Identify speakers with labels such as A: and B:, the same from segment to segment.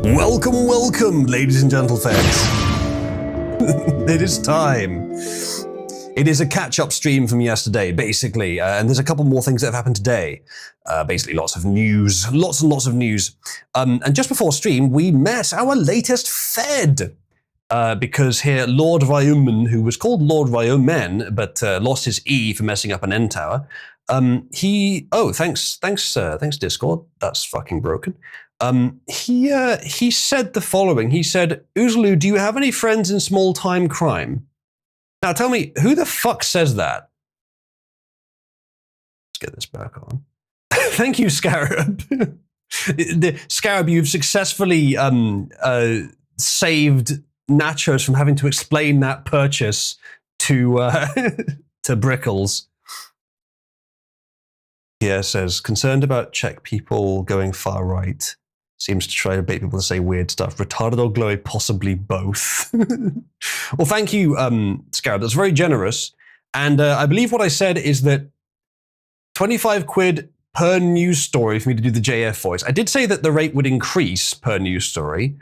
A: Welcome, welcome, ladies and gentlefolks. It is time. It is a catch-up stream from yesterday, basically, and there's a couple more things that have happened today. Basically, lots of news, lots and lots of news. And just before stream, we met our latest Fed. Because here, Lord Ryomen, who was called Lord Ryomen, but lost his E for messing up an N tower. Thanks Discord. That's fucking broken. He said the following. He said, Oozaloo, do you have any friends in small-time crime? Now tell me, who the fuck says that? Let's get this back on. Thank you, Scarab. Scarab, you've successfully saved Nachos from having to explain that purchase to to Brickles. Pierre says, concerned about Czech people going far right. Seems to try to bait people to say weird stuff. Retarded or glowy, possibly both. Well, thank you, Scarab. That's very generous. And I believe what I said is that 25 quid per news story for me to do the JF voice. I did say that the rate would increase per news story,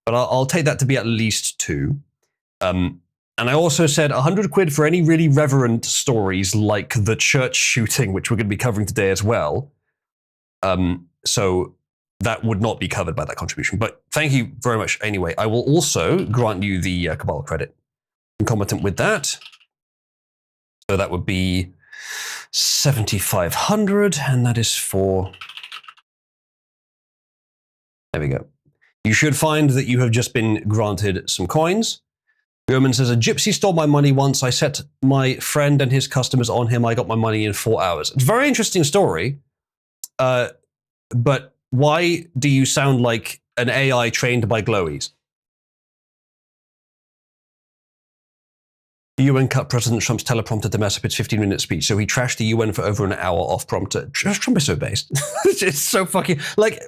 A: but I'll take that to be at least 2. And I also said 100 quid for any really reverent stories like the church shooting, which we're going to be covering today as well. So that would not be covered by that contribution. But thank you very much anyway. I will also grant you the Cabal credit. Concomitant with that. So that would be 7,500, and that is for... There we go. You should find that you have just been granted some coins. Roman says, a gypsy stole my money once. I set my friend and his customers on him. I got my money in 4 hours. It's a very interesting story. But why do you sound like an AI trained by glowies? The UN cut President Trump's teleprompter to mess up its 15-minute speech, so he trashed the UN for over an hour off prompter. Trump is so based. It's so fucking... Like,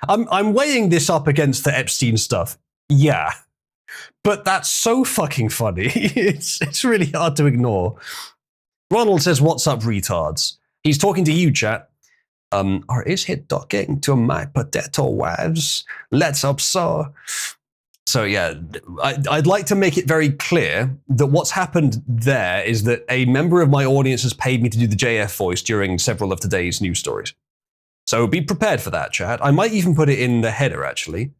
A: I'm weighing this up against the Epstein stuff. Yeah. But that's so fucking funny. It's really hard to ignore. Ronald says, what's up, retards? He's talking to you, chat. Or is he talking to my potato wives? Let's up, sir. So yeah, I'd like to make it very clear that what's happened there is that a member of my audience has paid me to do the JF voice during several of today's news stories. So be prepared for that, chat. I might even put it in the header, actually.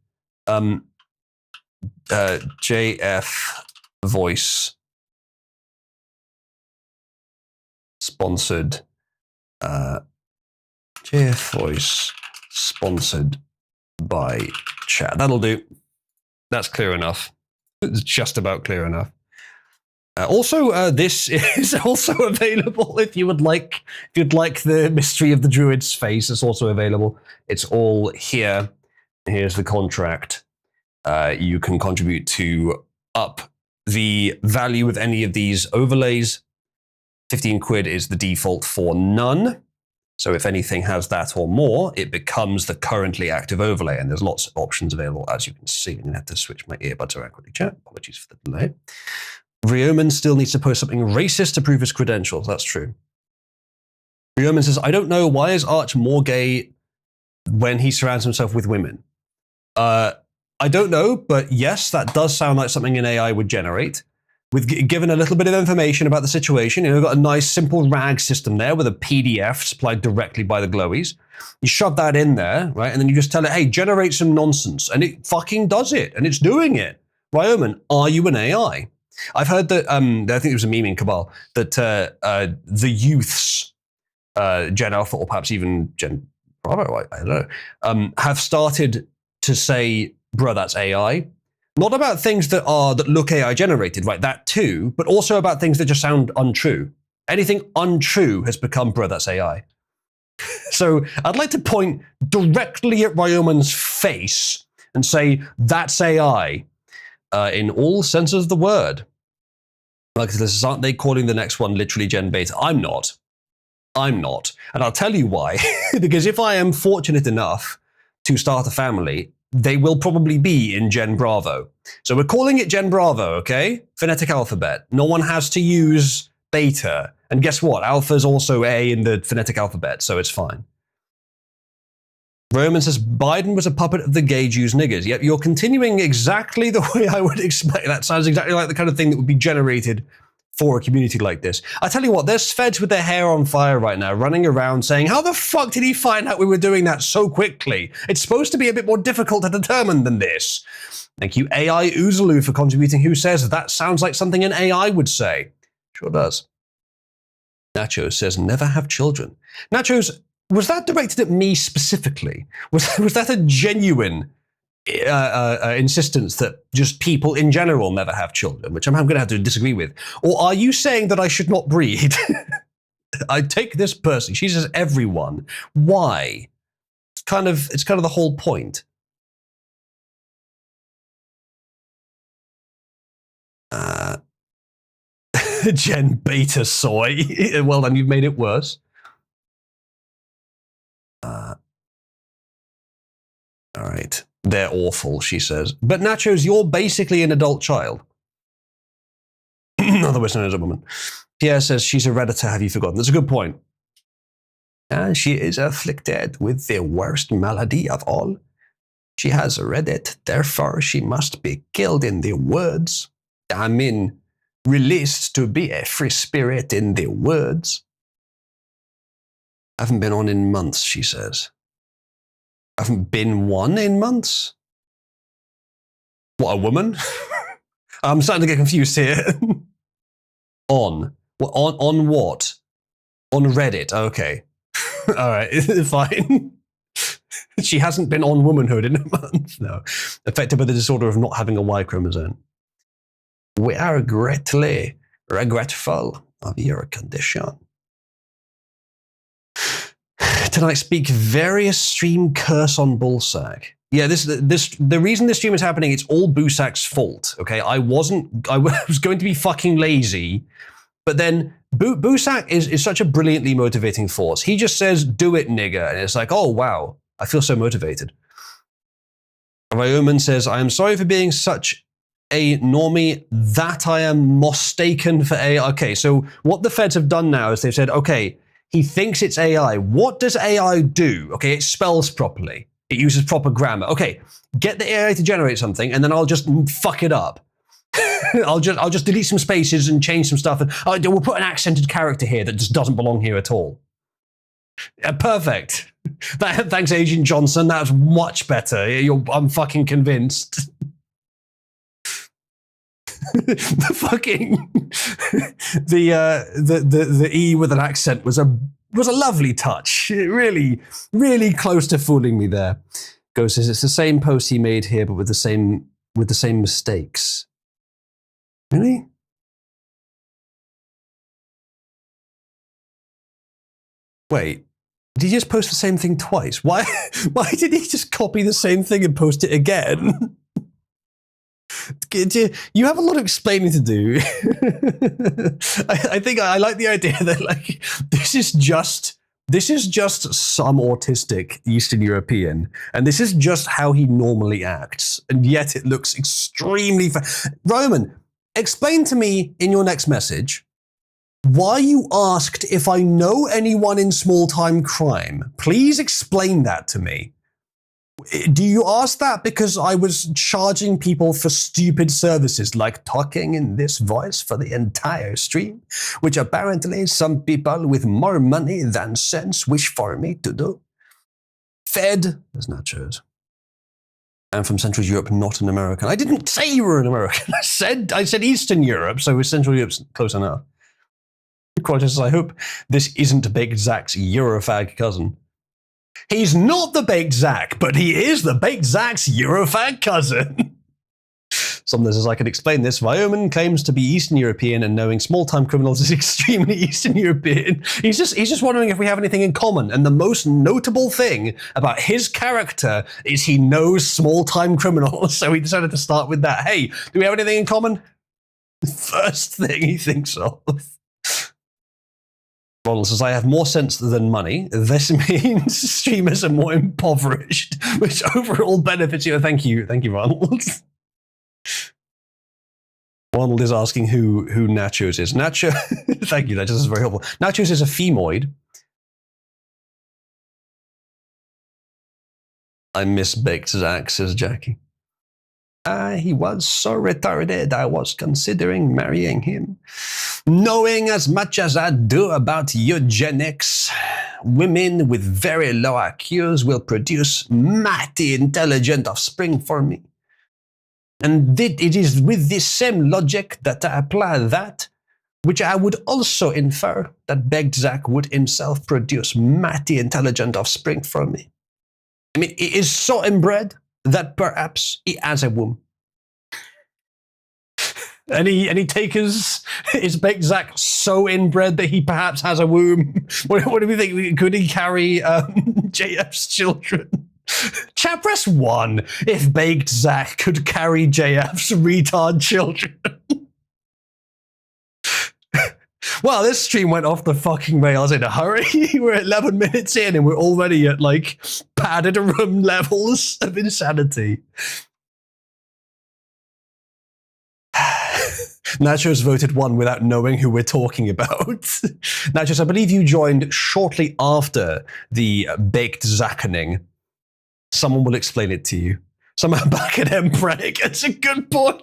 A: JF voice sponsored. JF voice sponsored by chat. That'll do. That's clear enough. It's just about clear enough. Also, this is also available if you would like. If you'd like the Mystery of the Druid's face, it's also available. It's all here. Here's the contract. You can contribute to up the value of any of these overlays. 15 quid is the default for none. So if anything has that or more, it becomes the currently active overlay, and there's lots of options available, as you can see. I'm going to have to switch my earbuds around quickly, chat. Apologies for the delay. Ryomen still needs to post something racist to prove his credentials. That's true. Ryomen says, I don't know, why is Arch more gay when he surrounds himself with women? I don't know, but yes, that does sound like something an AI would generate. With given a little bit of information about the situation, we've got a nice simple RAG system there with a PDF supplied directly by the glowies. You shove that in there, right? And then you just tell it, hey, generate some nonsense. And it fucking does it. And it's doing it. Ryomen, are you an AI? I've heard that, I think it was a meme in Cabal, that the youths, Gen Alpha or perhaps even Gen Bravo, I don't know, have started to say, bruh, that's AI. Not about things that look AI generated, right? That too, but also about things that just sound untrue. Anything untrue has become, bruh, that's AI. So I'd like to point directly at Ryomen's face and say, that's AI, in all senses of the word. Like this, aren't they calling the next one literally Gen Beta? I'm not. And I'll tell you why. Because if I am fortunate enough to start a family, they will probably be in Gen Bravo. So we're calling it Gen Bravo, okay? Phonetic alphabet. No one has to use beta. And guess what? Alpha is also A in the phonetic alphabet, so it's fine. Roman says Biden was a puppet of the gay Jews niggers. Yep, you're continuing exactly the way I would expect. That sounds exactly like the kind of thing that would be generated for a community like this. I tell you what, there's feds with their hair on fire right now, running around saying, how the fuck did he find out we were doing that so quickly? It's supposed to be a bit more difficult to determine than this. Thank you, AI Oozaloo, for contributing, who says, that sounds like something an AI would say. Sure does. Nachos says, never have children. Nachos, was that directed at me specifically? Was that a genuine insistence that just people in general never have children, which I'm going to have to disagree with? Or are you saying that I should not breed? I take this person. She says everyone. Why? It's kind of the whole point. Jen Beta Soy. Well, then you've made it worse. All right. They're awful, she says. But Nachos, you're basically an adult child. Otherwise known as a woman. Pierre says she's a Redditor, have you forgotten? That's a good point. She is afflicted with the worst malady of all. She has read it, therefore she must be killed in the woods. I mean, released to be a free spirit in the woods. I haven't been on in months, she says. I haven't been one in months? What, a woman? I'm starting to get confused here. On what? On Reddit, okay. All right, fine. She hasn't been on womanhood in a month, no. Affected by the disorder of not having a Y chromosome. We are greatly regretful of your condition. Tonight speak various stream curse on Bullsack. Yeah, the reason this stream is happening, it's all Busack's fault. Okay, I was going to be fucking lazy, but then Busack is such a brilliantly motivating force. He just says, "Do it, nigger," and it's like, oh wow, I feel so motivated. Ryoman says, "I am sorry for being such a normie that I am mistaken for AI." Okay, so what the feds have done now is they've said, okay, he thinks it's AI. What does AI do? Okay, it spells properly. It uses proper grammar. Okay, get the AI to generate something, and then I'll just fuck it up. I'll just delete some spaces and change some stuff, and we'll put an accented character here that just doesn't belong here at all. Perfect. Thanks, Agent Johnson. That's much better. I'm fucking convinced. The E with an accent was a lovely touch. Really, really close to fooling me there. Ghost says it's the same post he made here, but with the same mistakes. Really? Wait, did he just post the same thing twice? Why did he just copy the same thing and post it again? You have a lot of explaining to do. I think I like the idea that like this is just some autistic Eastern European, and this is just how he normally acts, and yet it looks extremely. Roman, explain to me in your next message why you asked if I know anyone in small-time crime. Please explain that to me. Do you ask that because I was charging people for stupid services like talking in this voice for the entire stream, which apparently some people with more money than sense wish for me to do? Fed, there's nachos. I'm from Central Europe, not an American. I didn't say you were an American. I said Eastern Europe, so Central Europe's close enough. Quotas, I hope this isn't Baked Zach's Eurofag cousin. He's not the Baked Zach, but he is the Baked Zach's Eurofag cousin. Someone says, I can explain this. Wyoming claims to be Eastern European, and knowing small-time criminals is extremely Eastern European. He's just wondering if we have anything in common. And the most notable thing about his character is he knows small-time criminals. So he decided to start with that. Hey, do we have anything in common? First thing he thinks of. Ronald says, I have more sense than money. This means streamers are more impoverished, which overall benefits you. Thank you, Ronald. Ronald is asking who Nachos is. Nacho, thank you, Nachos, this is very helpful. Nachos is a femoid. I miss baked Zach, says Jackie. He was so retarded, I was considering marrying him. Knowing as much as I do about eugenics, women with very low IQs will produce mighty intelligent offspring for me. And it is with this same logic that I apply that, which I would also infer that baked Zach would himself produce mighty intelligent offspring for me. I mean, he is so inbred that perhaps he has a womb. Any takers? Is baked Zach so inbred that he perhaps has a womb? What do we think? Could he carry JF's children? Chat, press 1 if baked Zach could carry JF's retard children. Well, this stream went off the fucking rails in a hurry. We're 11 minutes in and we're already at like padded room levels of insanity. Nachos voted 1 without knowing who we're talking about. Nachos, I believe you joined shortly after the baked Zackening. Someone will explain it to you. Somehow back at Mpreg. It's a good point.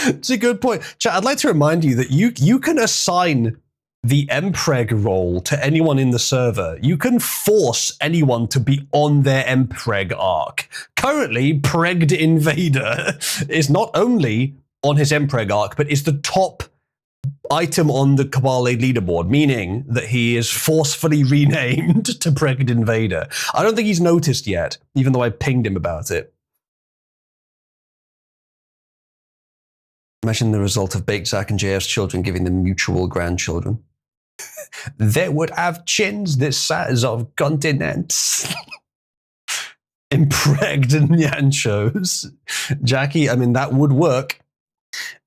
A: It's a good point. Chat, I'd like to remind you that you can assign the Mpreg role to anyone in the server. You can force anyone to be on their Mpreg arc. Currently, Pregged Invader is not only on his Mpreg arc, but is the top item on the Cabal Aid leaderboard, meaning that he is forcefully renamed to Pregged Invader. I don't think he's noticed yet, even though I pinged him about it. Imagine the result of baked Zach and JF's children giving them mutual grandchildren. They would have chins the size of continents. Impregned Nyanchos. Jackie, I mean, that would work.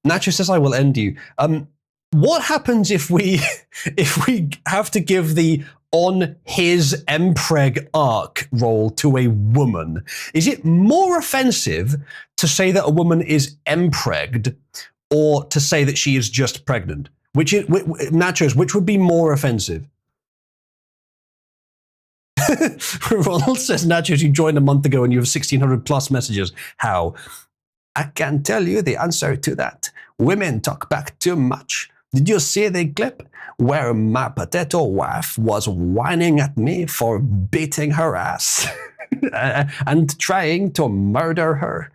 A: Nacho says, I will end you. What happens if we have to give the on his Mpreg arc role to a woman? Is it more offensive to say that a woman is Mpregged or to say that she is just pregnant? Nachos, which would be more offensive? Ronald says, Nachos, you joined a month ago and you have 1,600 plus messages. How? I can tell you the answer to that. Women talk back too much. Did you see the clip where my potato wife was whining at me for beating her ass and trying to murder her?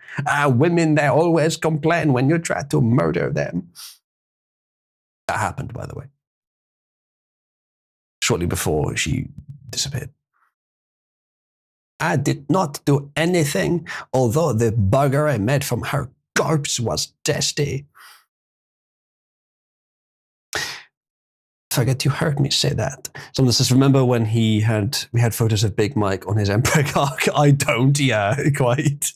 A: Women, they always complain when you try to murder them. That happened, by the way, shortly before she disappeared. I did not do anything, although the burger I made from her corpse was tasty. Forget you heard me say that. Someone says, remember when we had photos of Big Mike on his Mpreg arc? I don't, yeah, quite.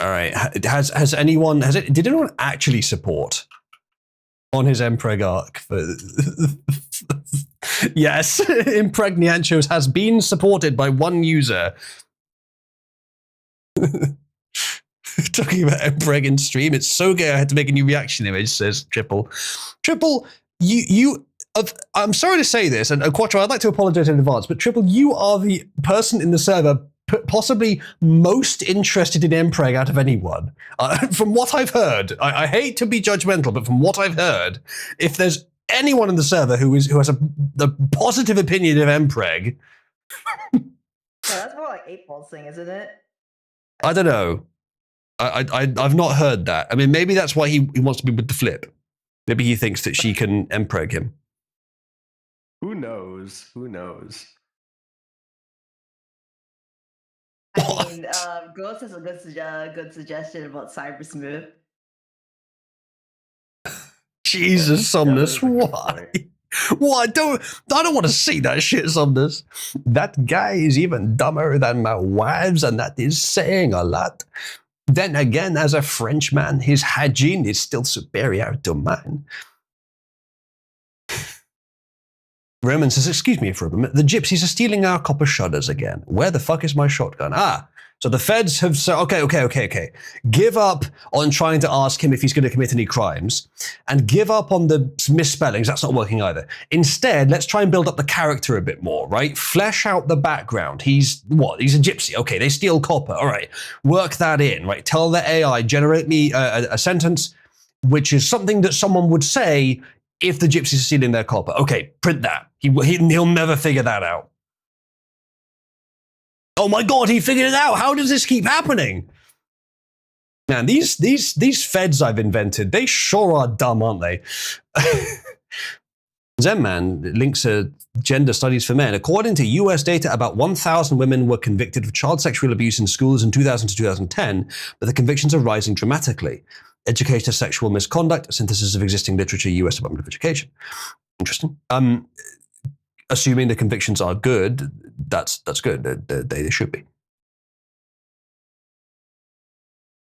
A: All right, did anyone actually support on his Mpreg arc? Yes, Impregnianchos has been supported by one user. Talking about Mpreg in stream, it's so gay I had to make a new reaction image, says Triple. Triple, I'm sorry to say this, and Quattro, I'd like to apologize in advance, but Triple, you are the person in the server possibly most interested in Mpreg out of anyone. From what I've heard, I hate to be judgmental, but from what I've heard, if there's anyone in the server who has a positive opinion of Mpreg...
B: Yeah, that's more like 8-Ball's thing, isn't it?
A: I don't know. I've not heard that. I mean, maybe that's why he wants to be with the flip. Maybe he thinks that she can Mpreg him.
C: Who knows? Who knows?
B: I mean, Ghost has a good suggestion about Cyber Smooth.
A: Jesus, Somnus, why? Why? I don't want to see that shit, Somnus. That guy is even dumber than my wives, and that is saying a lot. Then again, as a Frenchman, his hygiene is still superior to mine. Roman says, excuse me for a moment, the gypsies are stealing our copper shutters again. Where the fuck is my shotgun? Ah, So the feds have said, okay. Give up on trying to ask him if he's going to commit any crimes, and give up on the misspellings. That's not working either. Instead, let's try and build up the character a bit more, right? Flesh out the background. He's what? He's a gypsy. Okay, they steal copper. All right, work that in, right? Tell the AI, generate me a sentence which is something that someone would say if the gypsies are stealing their copper. Okay, print that. He'll never figure that out. Oh my God, he figured it out. How does this keep happening? Man, these feds I've invented, they sure are dumb, aren't they? Zenman links gender studies for men. According to US data, about 1,000 women were convicted of child sexual abuse in schools in 2000 to 2010, but the convictions are rising dramatically. Educator sexual misconduct, a synthesis of existing literature, US Department of Education. Interesting. Assuming the convictions are good, that's good. They should be.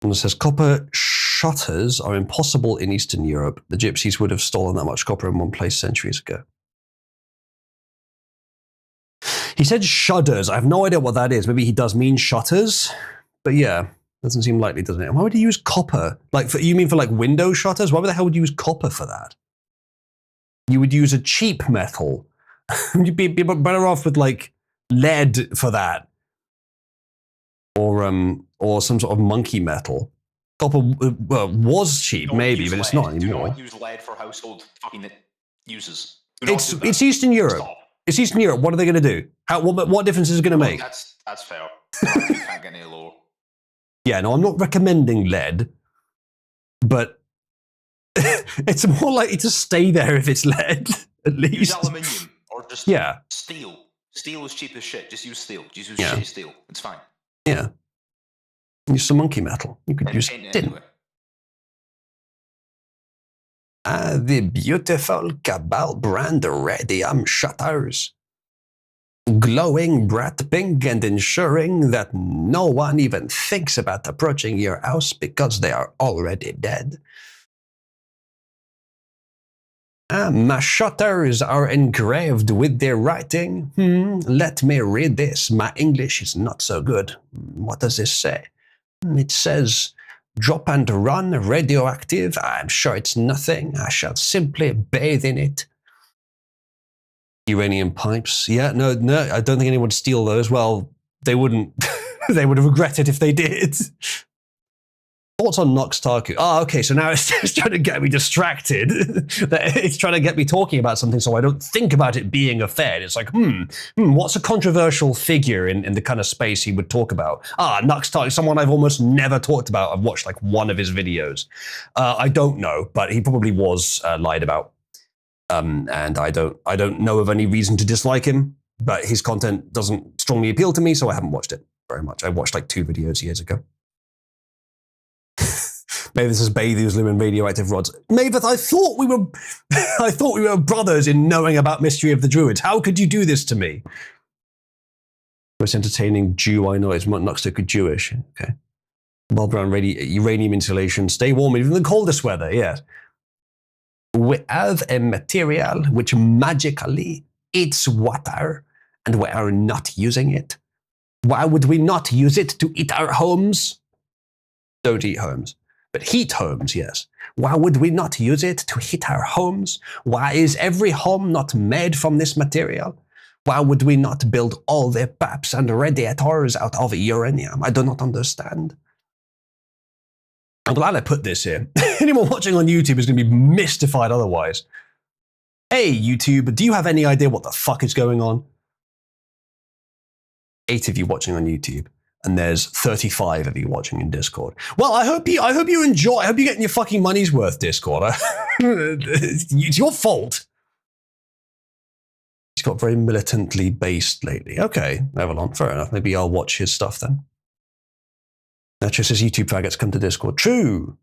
A: And it says copper shutters are impossible in Eastern Europe. The gypsies would have stolen that much copper in one place centuries ago. He said shudders. I have no idea what that is. Maybe he does mean shutters, but yeah, doesn't seem likely, doesn't it? Why would he use copper? Like, you mean for like window shutters? Why the hell would you use copper for that? You would use a cheap metal. You'd be better off with like lead for that, or some sort of monkey metal. Copper was cheap, maybe, but it's not anymore.
D: Do not use lead for household fucking uses.
A: It's Eastern Europe.
D: Stop.
A: It's Eastern Europe. What are they going to do? What difference is it going to make?
D: That's fair. You can't get any lower.
A: Yeah, no, I'm not recommending lead, but it's more likely to stay there if it's lead. At least
D: use aluminium or just steel. Steel is cheap as shit. Just use steel. Just use shitty steel. It's fine.
A: Yeah. Use some monkey metal. You could use tin. Anyway. The beautiful Cabal brand radium shutters. Glowing bright pink and ensuring that no one even thinks about approaching your house because they are already dead. My shutters are engraved with their writing. Let me read this. My English is not so good. What does this say? It says, drop and run, radioactive. I'm sure it's nothing. I shall simply bathe in it. Uranium pipes. Yeah, no, I don't think anyone would steal those. Well, they wouldn't. They would have regretted if they did. Thoughts on Nox Taku? Oh, okay, so now it's trying to get me distracted. It's trying to get me talking about something so I don't think about it being a Fed. It's like, what's a controversial figure in the kind of space he would talk about? Nox Taku, someone I've almost never talked about. I've watched like one of his videos. I don't know, but he probably was lied about. And I don't know of any reason to dislike him, but his content doesn't strongly appeal to me, so I haven't watched it very much. I watched like 2 videos years ago. Maybe this is Bailu's Lumen radioactive rods. Mavis, I thought we were brothers in knowing about Mystery of the Druids. How could you do this to me? Most entertaining Jew I know is Nox Taku Jewish. Okay. Bulb around uranium insulation. Stay warm even in the coldest weather. Yes. We have a material which magically eats water, and we are not using it. Why would we not use it to eat our homes? Don't eat homes. But heat homes, yes. Why would we not use it to heat our homes? Why is every home not made from this material? Why would we not build all the pipes and radiators out of uranium? I do not understand. I'm glad I put this here. Anyone watching on YouTube is going to be mystified otherwise. Hey, YouTube, do you have any idea what the fuck is going on? 8 of you watching on YouTube. And there's 35 of you watching in Discord. Well, I hope you enjoy. I hope you're getting your fucking money's worth, Discord. It's your fault. He's got very militantly based lately. Okay, Avalon, fair enough. Maybe I'll watch his stuff then. Nacho says YouTube faggots come to Discord. True.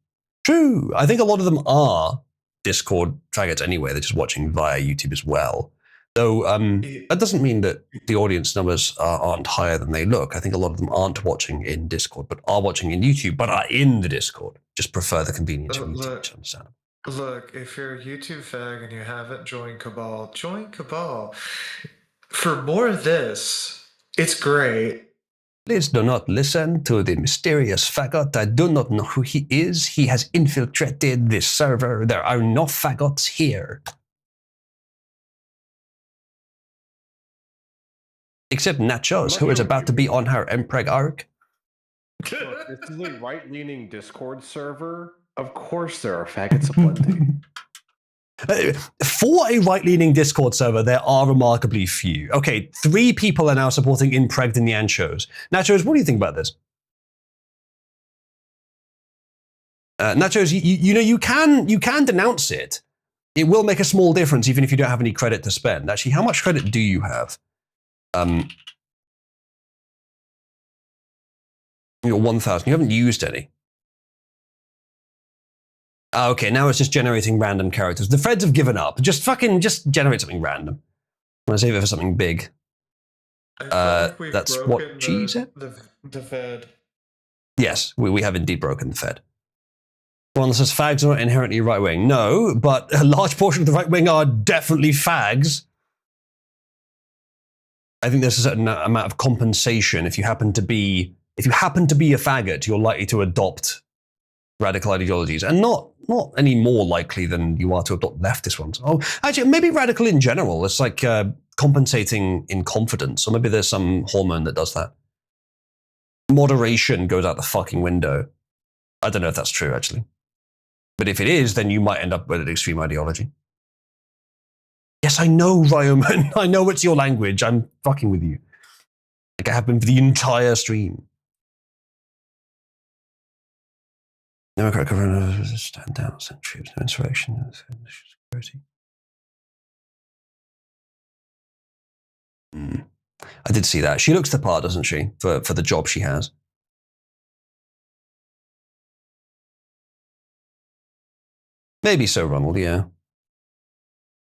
A: I think a lot of them are Discord faggots anyway. They're just watching via YouTube as well. Though that doesn't mean that the audience numbers aren't higher than they look. I think a lot of them aren't watching in Discord, but are watching in YouTube, but are in the Discord. Just prefer the convenience of YouTube, which I understand.
E: Look, if you're a YouTube fag and you haven't joined Cabal, join Cabal. For more of this, it's great.
A: Please do not listen to the mysterious faggot. I do not know who he is. He has infiltrated this server. There are no faggots here. Except Nachos, who is about to be on her Mpreg arc.
C: Look, this is a right-leaning Discord server. Of course there are faggots aplenty.
A: For a right-leaning Discord server, there are remarkably few. Okay, 3 people are now supporting Impregged in the Anchos. Nachos, what do you think about this? Nachos, you know, you can denounce it. It will make a small difference even if you don't have any credit to spend. Actually, how much credit do you have? You're 1,000. You haven't used any. Okay, now it's just generating random characters. The Freds have given up. Just generate something random. I'm going to save it for something big. That's what she said?
E: The Fed.
A: Yes, we have indeed broken the Fed. One that says fags are not inherently right-wing. No, but a large portion of the right-wing are definitely fags. I think there's a certain amount of compensation. If you happen to be a faggot, you're likely to adopt radical ideologies, and not any more likely than you are to adopt leftist ones. Oh, actually, maybe radical in general. It's like compensating in confidence, or maybe there's some hormone that does that. Moderation goes out the fucking window. I don't know if that's true, actually. But if it is, then you might end up with an extreme ideology. Yes, I know, Ryoman. I know it's your language. I'm fucking with you. Like I have been for the entire stream. Democrat government stand down, send troops, no insurrection, security. I did see that. She looks the part, doesn't she, for the job she has? Maybe so, Ronald, yeah.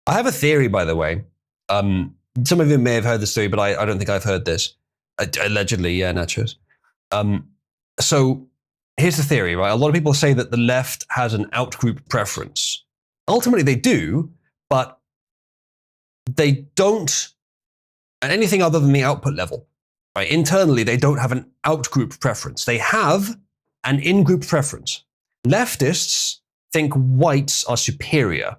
A: I have a theory, by the way. Some of you may have heard this theory, but I don't think I've heard this. Allegedly, yeah, Nachos. So here's the theory, right? A lot of people say that the left has an outgroup preference. Ultimately, they do, but they don't at anything other than the output level. Right? Internally, they don't have an outgroup preference. They have an in-group preference. Leftists think whites are superior.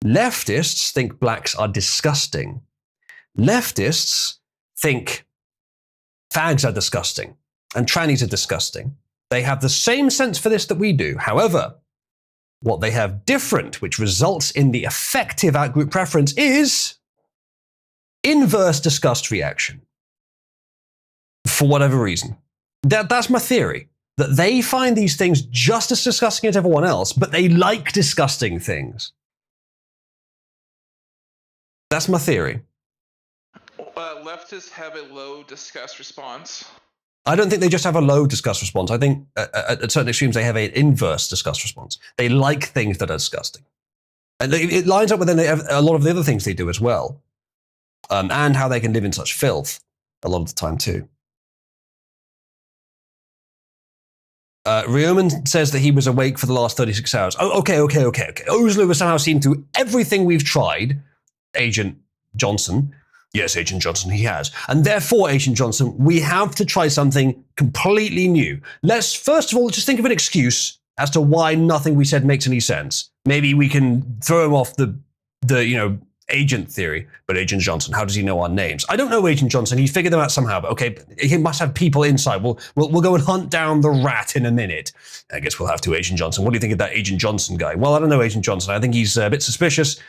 A: Leftists think blacks are disgusting. Leftists think fags are disgusting and trannies are disgusting. They have the same sense for this that we do. However, what they have different, which results in the effective outgroup preference, is inverse disgust reaction. For whatever reason. That's my theory. That they find these things just as disgusting as everyone else, but they like disgusting things. That's my theory.
F: Leftists have a low disgust response.
A: I don't think they just have a low disgust response. I think at certain extremes they have an inverse disgust response. They like things that are disgusting. And it lines up with a lot of the other things they do as well. And how they can live in such filth a lot of the time too. Ryoman says that he was awake for the last 36 hours. Oh, okay. Ozlu was somehow seen through everything we've tried. Agent Johnson. Yes, Agent Johnson, he has. And therefore, Agent Johnson, we have to try something completely new. Let's, first of all, just think of an excuse as to why nothing we said makes any sense. Maybe we can throw him off the agent theory. But Agent Johnson, how does he know our names? I don't know Agent Johnson. He figured them out somehow. But okay, he must have people inside. We'll go and hunt down the rat in a minute. I guess we'll have to, Agent Johnson. What do you think of that Agent Johnson guy? Well, I don't know Agent Johnson. I think he's a bit suspicious.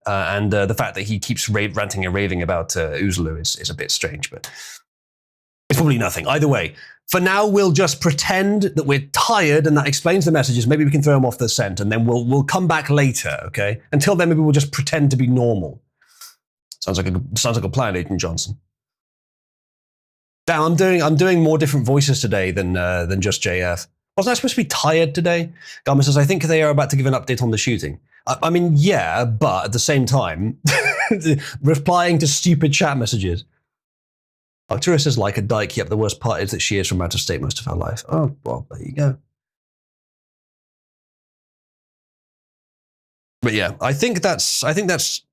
A: And the fact that he keeps ranting and raving about Uzlu is a bit strange, but it's probably nothing. Either way, for now, we'll just pretend that we're tired, and that explains the messages. Maybe we can throw him off the scent, and then we'll come back later, okay? Until then, maybe we'll just pretend to be normal. Sounds like a plan, Agent Johnson. Now, I'm doing more different voices today than just JF. Wasn't I supposed to be tired today? Garmin says, I think they are about to give an update on the shooting. I mean, yeah, but at the same time, replying to stupid chat messages. Arcturus says, like a dyke, yep, the worst part is that she is from out of state most of her life. Oh, well, there you go. But yeah, I think that's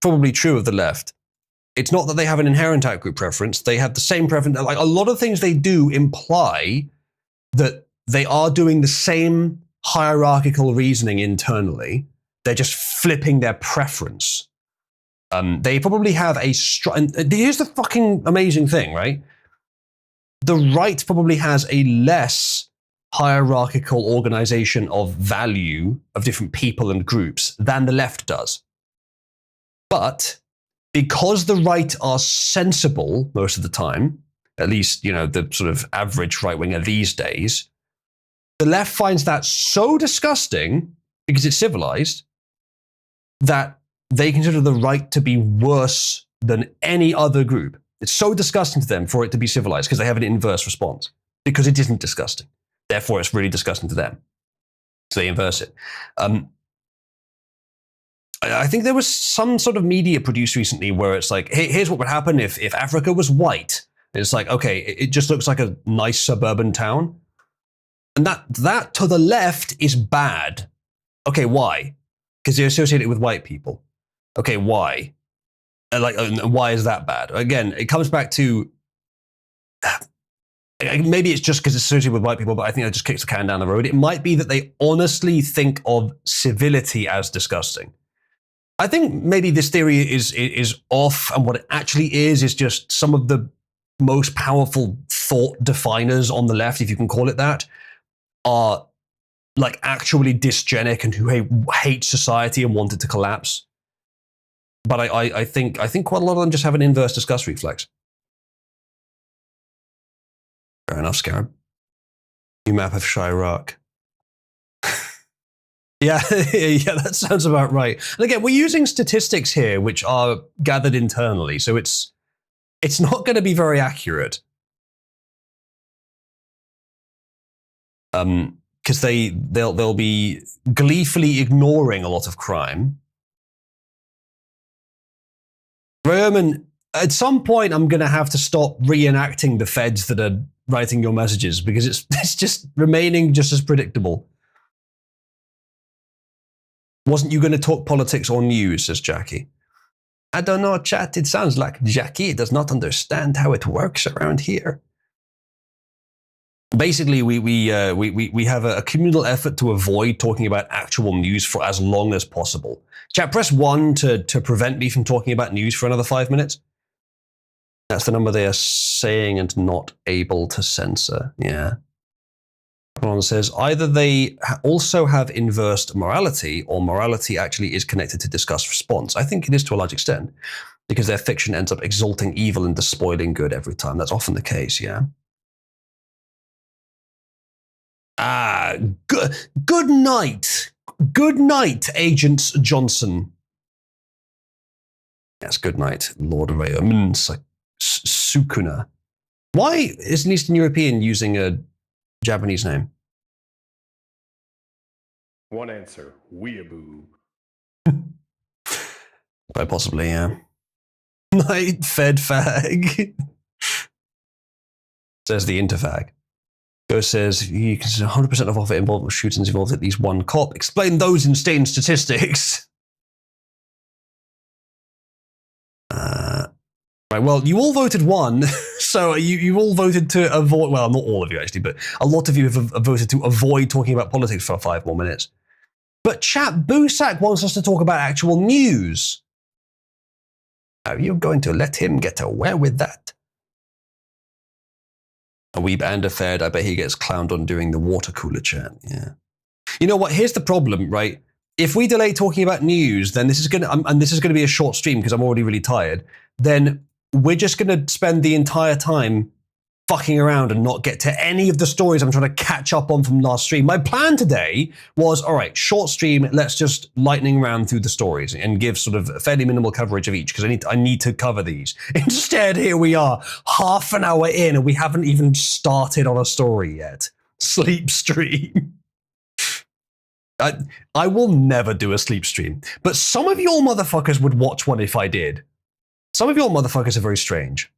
A: probably true of the left. It's not that they have an inherent out-group preference. They have the same preference. Like a lot of things they do imply that they are doing the same hierarchical reasoning internally. They're just flipping their preference. They probably have a here's the fucking amazing thing, right? The right probably has a less hierarchical organization of value of different people and groups than the left does. But because the right are sensible most of the time, at least, the sort of average right-winger these days, the left finds that so disgusting, because it's civilized, that they consider the right to be worse than any other group. It's so disgusting to them for it to be civilized because they have an inverse response. Because it isn't disgusting. Therefore, it's really disgusting to them. So they inverse it. I think there was some sort of media produced recently where it's like, hey, here's what would happen if Africa was white. It's like, okay, it just looks like a nice suburban town. And that to the left is bad. Okay, why? Because they associate it with white people. Okay, why? Why is that bad? Again, it comes back to maybe it's just because it's associated with white people, but I think that just kicks the can down the road. It might be that they honestly think of civility as disgusting. I think maybe this theory is off, and what it actually is just some of the most powerful thought definers on the left, if you can call it that, are like actually dysgenic and who hate society and want it to collapse. But I think quite a lot of them just have an inverse disgust reflex. Fair enough, Scarab. New map of Chirac. Yeah, that sounds about right. And again, we're using statistics here which are gathered internally, so it's not going to be very accurate. Because they'll be gleefully ignoring a lot of crime. Roman, at some point I'm going to have to stop reenacting the feds that are writing your messages because it's just remaining just as predictable. Wasn't you going to talk politics or news, says Jackie. I don't know, chat. It sounds like Jackie does not understand how it works around here. Basically, we have a communal effort to avoid talking about actual news for as long as possible. Chat, press 1 to prevent me from talking about news for another 5 minutes. That's the number they are saying and not able to censor. Yeah. One says either they also have inversed morality, or morality actually is connected to disgust response. I think it is to a large extent, because their fiction ends up exalting evil and despoiling good every time. That's often the case, yeah. Good night. Good night, Agent Johnson. Yes, good night, Lord Raymond Sukuna. Why is an Eastern European using a Japanese name?
C: One answer, weeaboo.
A: Quite possibly, yeah. Night fed fag. Says the interfag. Go says, you can say 100% of offer involved with shootings involved at least one cop. Explain those insane statistics. Right, well, you all voted 1, so you all voted to avoid, well, not all of you actually, but a lot of you have voted to avoid talking about politics for 5 more minutes. But chat, Boosak wants us to talk about actual news. Are you going to let him get away with that? A weeb and a fed, I bet he gets clowned on doing the water cooler chat, yeah. You know what, here's the problem, right? If we delay talking about news, then this is going to, and this is going to be a short stream because I'm already really tired, then we're just going to spend the entire time fucking around and not get to any of the stories I'm trying to catch up on from last stream. My plan today was, all right, short stream, let's just lightning round through the stories and give sort of fairly minimal coverage of each because I need to cover these. Instead, here we are, half an hour in and we haven't even started on a story yet. Sleep stream. I will never do a sleep stream, but some of your motherfuckers would watch one if I did. Some of your motherfuckers are very strange.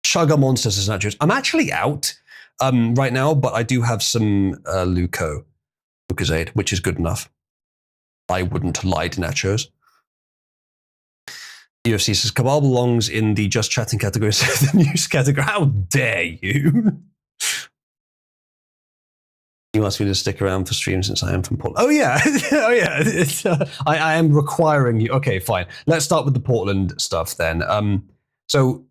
A: Sugar Monsters is nachos. I'm actually out right now, but I do have some Lucozade, which is good enough. I wouldn't lie to nachos. UFC says Cabal belongs in the just chatting category, the news category. How dare you? You asked me to stick around for stream since I am from Portland. Oh yeah, oh yeah. I am requiring you. Okay, fine. Let's start with the Portland stuff then. So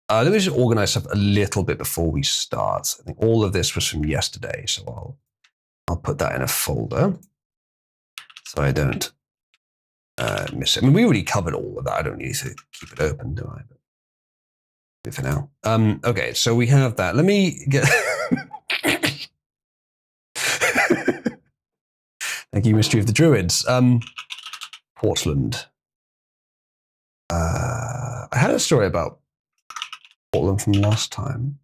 A: let me just organize stuff a little bit before we start. I think all of this was from yesterday, so I'll put that in a folder so I don't miss it. I mean, we already covered all of that. I don't need to keep it open, do I? But for now. Okay, so we have that. Let me get. Thank you, Mystery of the Druids. Portland. I had a story about Portland from last time.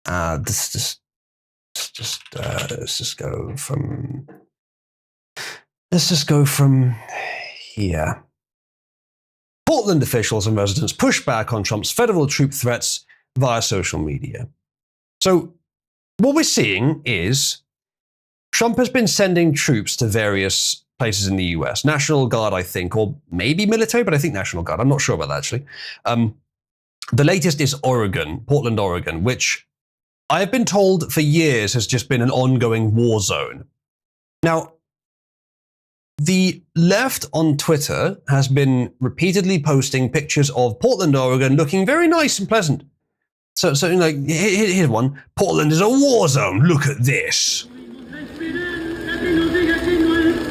A: Let's just go from. Let's just go from here. Portland officials and residents push back on Trump's federal troop threats via social media. So, what we're seeing is Trump has been sending troops to various places in the US. National Guard, I think, or maybe military, but I think National Guard. I'm not sure about that, actually. The latest is Oregon, Portland, Oregon, which I have been told for years has just been an ongoing war zone. Now, the left on Twitter has been repeatedly posting pictures of Portland, Oregon, looking very nice and pleasant. So like, here's one. Portland is a war zone. Look at this.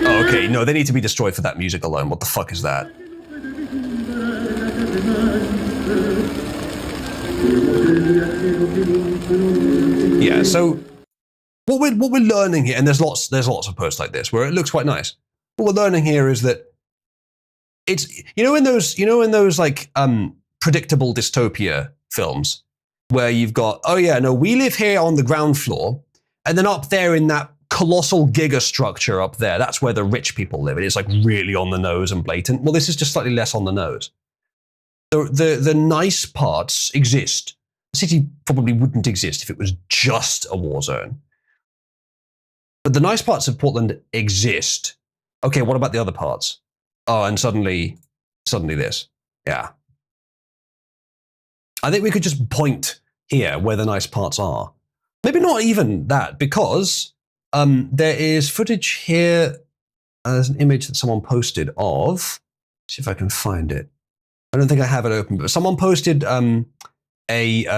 A: Oh, okay, no, they need to be destroyed for that music alone. What the fuck is that? Yeah, so what we're learning here, and there's lots of posts like this where it looks quite nice. What we're learning here is that it's in those like predictable dystopia films where you've got, oh yeah, no, we live here on the ground floor, and then up there in that colossal gigastructure up there, that's where the rich people live. And it's like really on the nose and blatant. Well, this is just slightly less on the nose. The nice parts exist. The city probably wouldn't exist if it was just a war zone. But the nice parts of Portland exist. Okay, what about the other parts? Oh, and suddenly this. Yeah. I think we could just point here where the nice parts are. Maybe not even that, because there is footage here. There's an image that someone posted of. Let's see if I can find it. I don't think I have it open, but someone posted a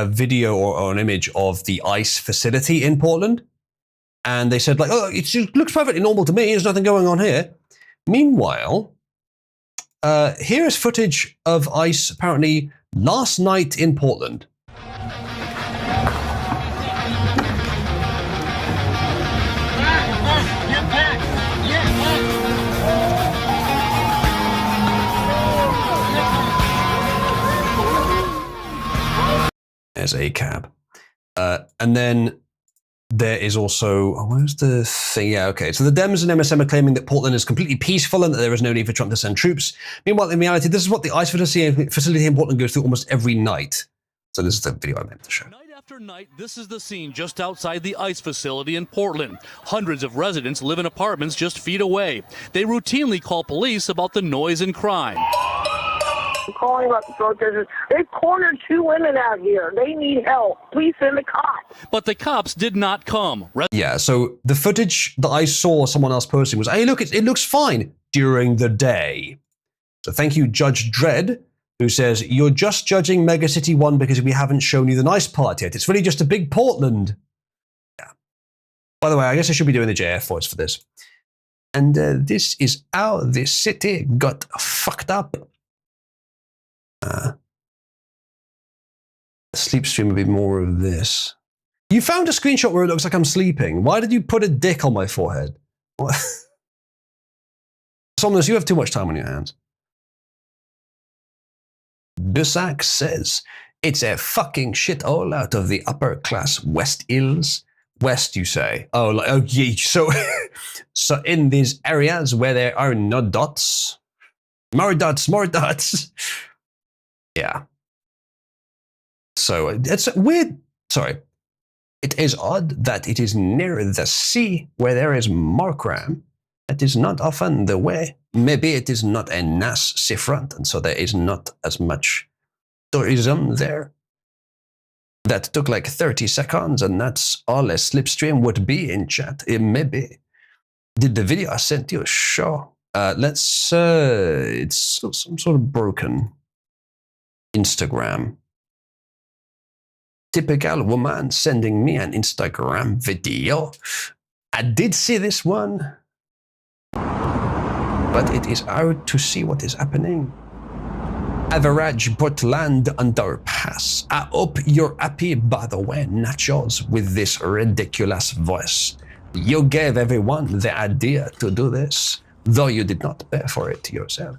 A: video or an image of the ICE facility in Portland. And they said, like, oh, it looks perfectly normal to me. There's nothing going on here. Meanwhile, here is footage of ICE apparently last night in Portland. There's a cab. And then there is also, where's the thing? Yeah, okay. So the Dems and MSM are claiming that Portland is completely peaceful and that there is no need for Trump to send troops. Meanwhile, in reality, this is what the ICE facility in Portland goes through almost every night. So this is the video I meant to show.
G: Night after night, this is the scene just outside the ICE facility in Portland. Hundreds of residents live in apartments just feet away. They routinely call police about the noise and crime.
H: I'm calling about the protesters. They've cornered 2 women out here. They need help. Please send the cops.
G: But the cops did not come.
A: Yeah, so the footage that I saw someone else posting was, hey, look, it looks fine during the day. So thank you, Judge Dredd, who says, you're just judging Megacity 1 because we haven't shown you the nice part yet. It's really just a big Portland. Yeah. By the way, I guess I should be doing the JF voice for this. And this is how this city got fucked up. Sleep stream would be more of this. You found a screenshot where it looks like I'm sleeping. Why did you put a dick on my forehead? Somnus, you have too much time on your hands. Busak says, it's a fucking shithole out of the upper class West Hills. West, you say? Oh, like, oh yeah. So, so in these areas where there are no dots, more dots. Yeah. So it's weird. Sorry. It is odd that it is near the sea where there is more crime, That is not often the way. Maybe it is not a nice seafront, and so there is not as much tourism there. That took like 30 seconds, and that's all a slipstream would be in chat. It may be. Did the video I sent you show? It's some sort of broken Instagram. Typical woman sending me an Instagram video. I did see this one, but it is hard to see what is happening. Average Portland underpass. I hope you're happy, by the way, Nachos, with this ridiculous voice. You gave everyone the idea to do this, though you did not pay for it yourself.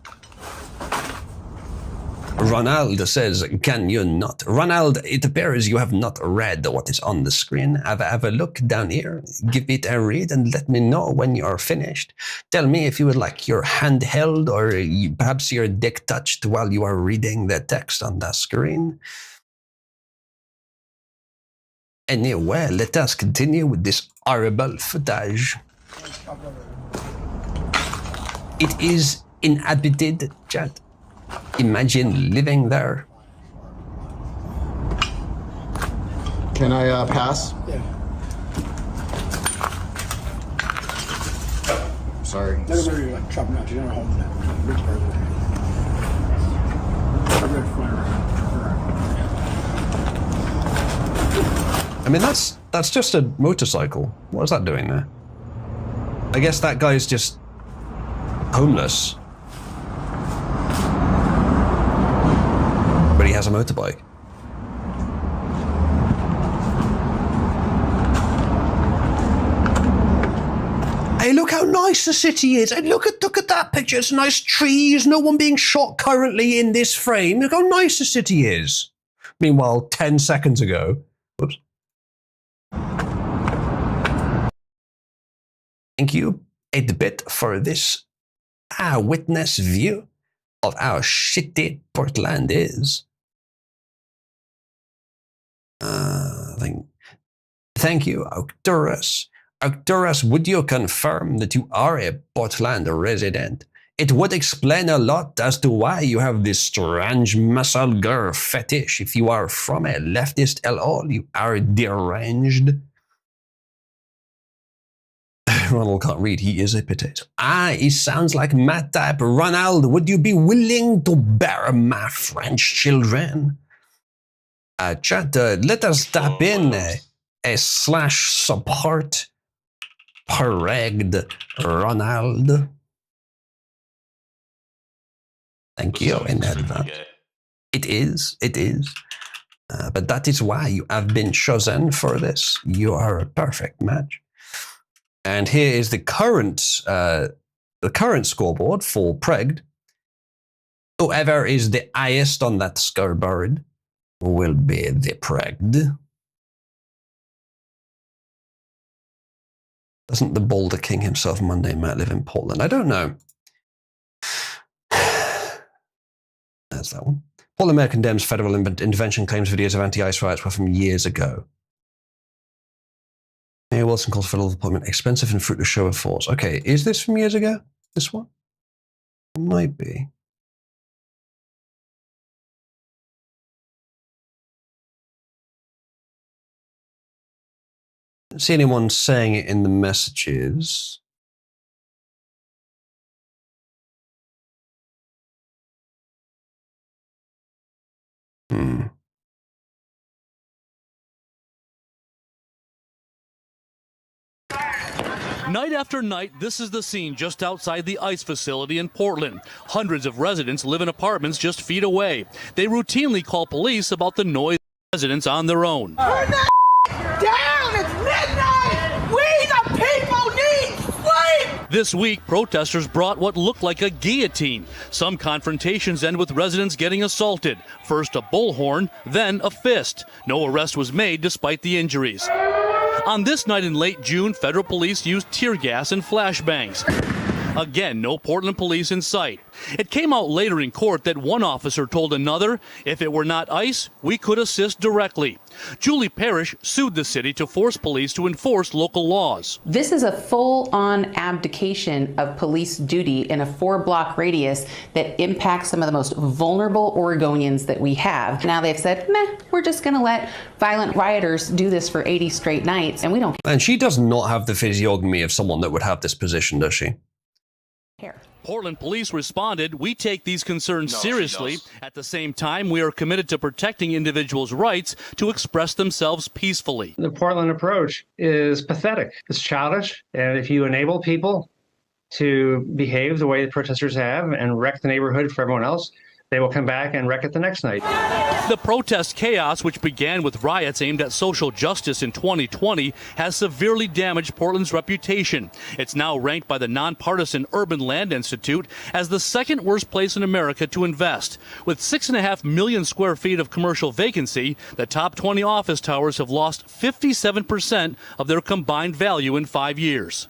A: Ronald says, can you not? Ronald, it appears you have not read what is on the screen. Have a look down here, give it a read, and let me know when you are finished. Tell me if you would like your hand held or perhaps your dick touched while you are reading the text on the screen. Anyway, let us continue with this horrible footage. It is inhabited, chat. Imagine living there.
I: Can I pass?
J: Yeah.
I: Sorry.
J: That's where you're like chopping out. You're not holding that. Rich burger.
A: I mean, that's just a motorcycle. What is that doing there? I guess that guy's just homeless. But he has a motorbike. Hey, look how nice the city is. Hey, look at that picture. It's nice trees, no one being shot currently in this frame. Look how nice the city is. Meanwhile, 10 seconds ago, whoops. Thank you, 8-bit, for this eyewitness view of how shitty Portland is. Thank you, Arcturus. Arcturus, would you confirm that you are a Portland resident? It would explain a lot as to why you have this strange muscle girl fetish. If you are from a leftist hellhole, you are deranged. Ronald can't read. He is a potato. He sounds like my type. Ronald, would you be willing to bear my French children? Chat, let us tap in a slash support Peregged Ronald. Thank you in advance. It is. But that is why you have been chosen for this. You are a perfect match. And here is the current scoreboard for Pregged. Whoever is the highest on that scoreboard will be the Pregged. Doesn't the Boulder King himself, Monday, might live in Portland? I don't know. There's that one. Portland Mayor condemns federal intervention, claims videos of anti-ICE riots were from years ago. Mayor Wilson calls federal deployment expensive and fruitless show of force. Okay, is this from years ago? This one? It might be. I don't see anyone saying it in the messages.
G: Night after night, this is the scene just outside the ICE facility in Portland. Hundreds of residents live in apartments just feet away. They routinely call police about the noise of residents on their own.
H: Turn that down! It's midnight! We the people need sleep!
G: This week, protesters brought what looked like a guillotine. Some confrontations end with residents getting assaulted. First a bullhorn, then a fist. No arrest was made despite the injuries. On this night in late June, federal police used tear gas and flashbangs. Again, no Portland police in sight. It came out later in court that one officer told another, if it were not ICE, we could assist directly. Julie Parrish sued the city to force police to enforce local laws.
K: This is a full-on abdication of police duty in a 4-block radius that impacts some of the most vulnerable Oregonians that we have. Now they've said, meh, we're just going to let violent rioters do this for 80 straight nights, and we don't
A: And she does not have the physiognomy of someone that would have this position, does she?
K: care.
G: Portland police responded, we take these concerns
D: No, she
G: seriously.
D: does.
G: At the same time, we are committed to protecting individuals' rights to express themselves peacefully.
L: The Portland approach is pathetic. It's childish. And if you enable people to behave the way the protesters have and wreck the neighborhood for everyone else, they will come back and wreck it the next night.
G: The protest chaos, which began with riots aimed at social justice in 2020, has severely damaged Portland's reputation. It's now ranked by the nonpartisan Urban Land Institute as the second worst place in America to invest. With 6.5 million square feet of commercial vacancy, the top 20 office towers have lost 57% of their combined value in 5 years.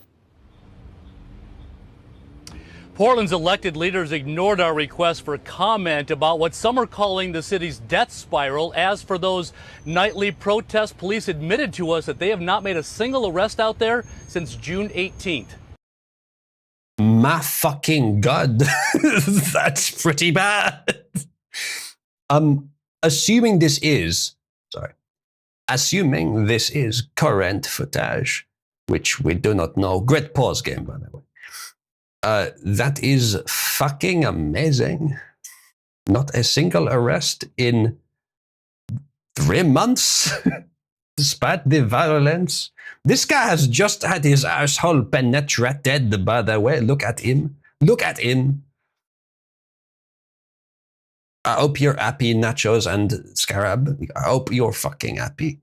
G: Portland's elected leaders ignored our request for comment about what some are calling the city's death spiral. As for those nightly protests, police admitted to us that they have not made a single arrest out there since June 18th.
A: My fucking God. That's pretty bad. Assuming this is current footage, which we do not know. Great pause game, by the way. That is fucking amazing. Not a single arrest in 3 months, despite the violence. This guy has just had his asshole penetrated, by the way. Look at him. Look at him. I hope you're happy, Nachos and Scarab. I hope you're fucking happy.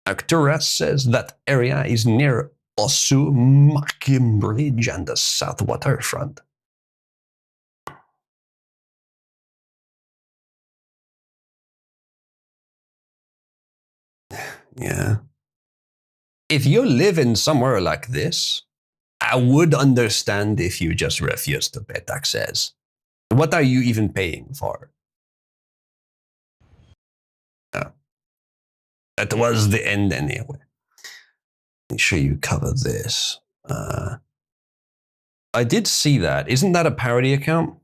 A: Arcturus says that area is near Osu, Markham Bridge, and the South Waterfront. Yeah. If you live in somewhere like this, I would understand if you just refuse to pay taxes. What are you even paying for? That was the end anyway. Make sure you cover this. I did see that. Isn't that a parody account?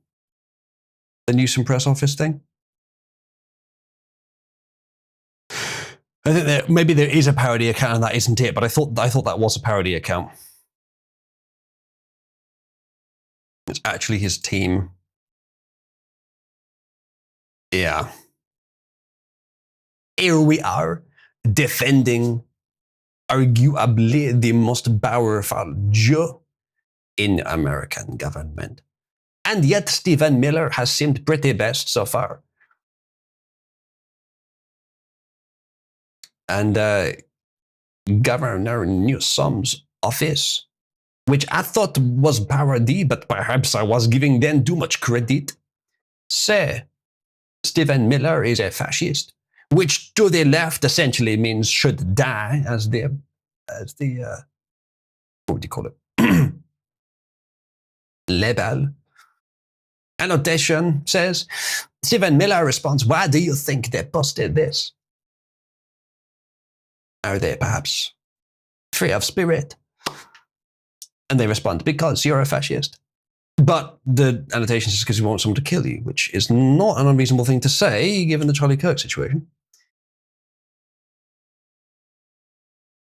A: The Newsom press office thing? I think maybe there is a parody account and that isn't it, but I thought that was a parody account. It's actually his team. Yeah. Here we are, defending arguably the most powerful Jew in American government. And yet Stephen Miller has seemed pretty best so far. And Governor Newsom's office, which I thought was parody, but perhaps I was giving them too much credit, say Stephen Miller is a fascist, which to the left essentially means should die as the what do you call it? Label. Annotation says, Stephen Miller responds, why do you think they posted this? Are they perhaps free of spirit? And they respond, because you're a fascist. But the annotation says because you want someone to kill you, which is not an unreasonable thing to say, given the Charlie Kirk situation.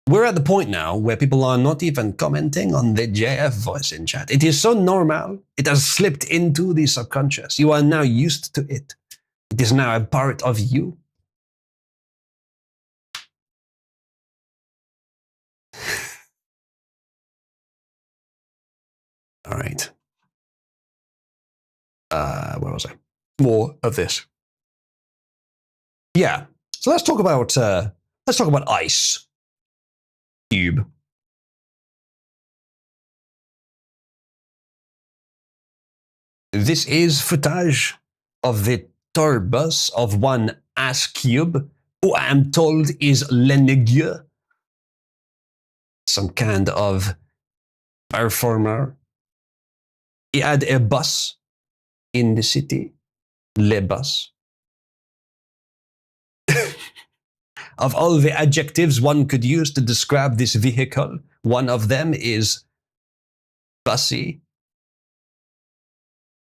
A: We're at the point now where people are not even commenting on the JF voice in chat. It is so normal. It has slipped into the subconscious. You are now used to it. It is now a part of you. All right. Where was I? More of this. Yeah. So let's talk about ice. Cube. This is footage of the tour bus of one Ice Cube, who I am told is Lenigueux, some kind of performer He had a bus in the city, le bus. Of all the adjectives one could use to describe this vehicle, one of them is bussy.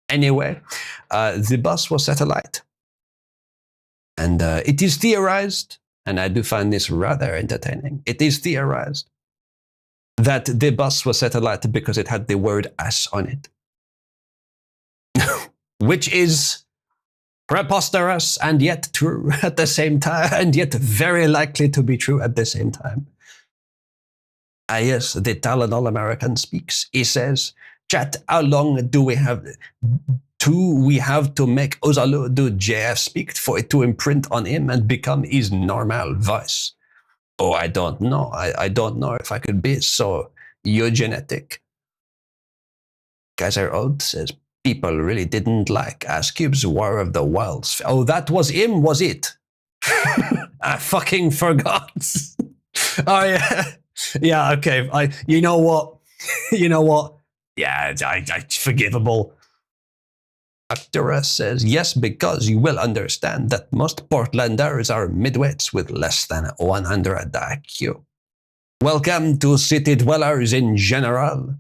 A: Anyway, the bus was set alight. And it is theorized, and I do find this rather entertaining, it is theorized that the bus was set alight because it had the word ass on it. Which is preposterous and yet true at the same time, and yet very likely to be true at the same time. Yes, the Tylenol American speaks. He says, chat, how long do we have to make Ozalu do JF speak for it to imprint on him and become his normal voice? Oh, I don't know. I don't know if I could be so eugenetic. Kaiser Old says, people really didn't like Ice Cube's War of the Worlds. Oh, that was him, was it? I fucking forgot. Oh, yeah. Yeah, okay. You know what? Yeah, I forgivable. Actora says, yes, because you will understand that most Portlanders are midweights with less than 100 IQ. Welcome to City Dwellers in general.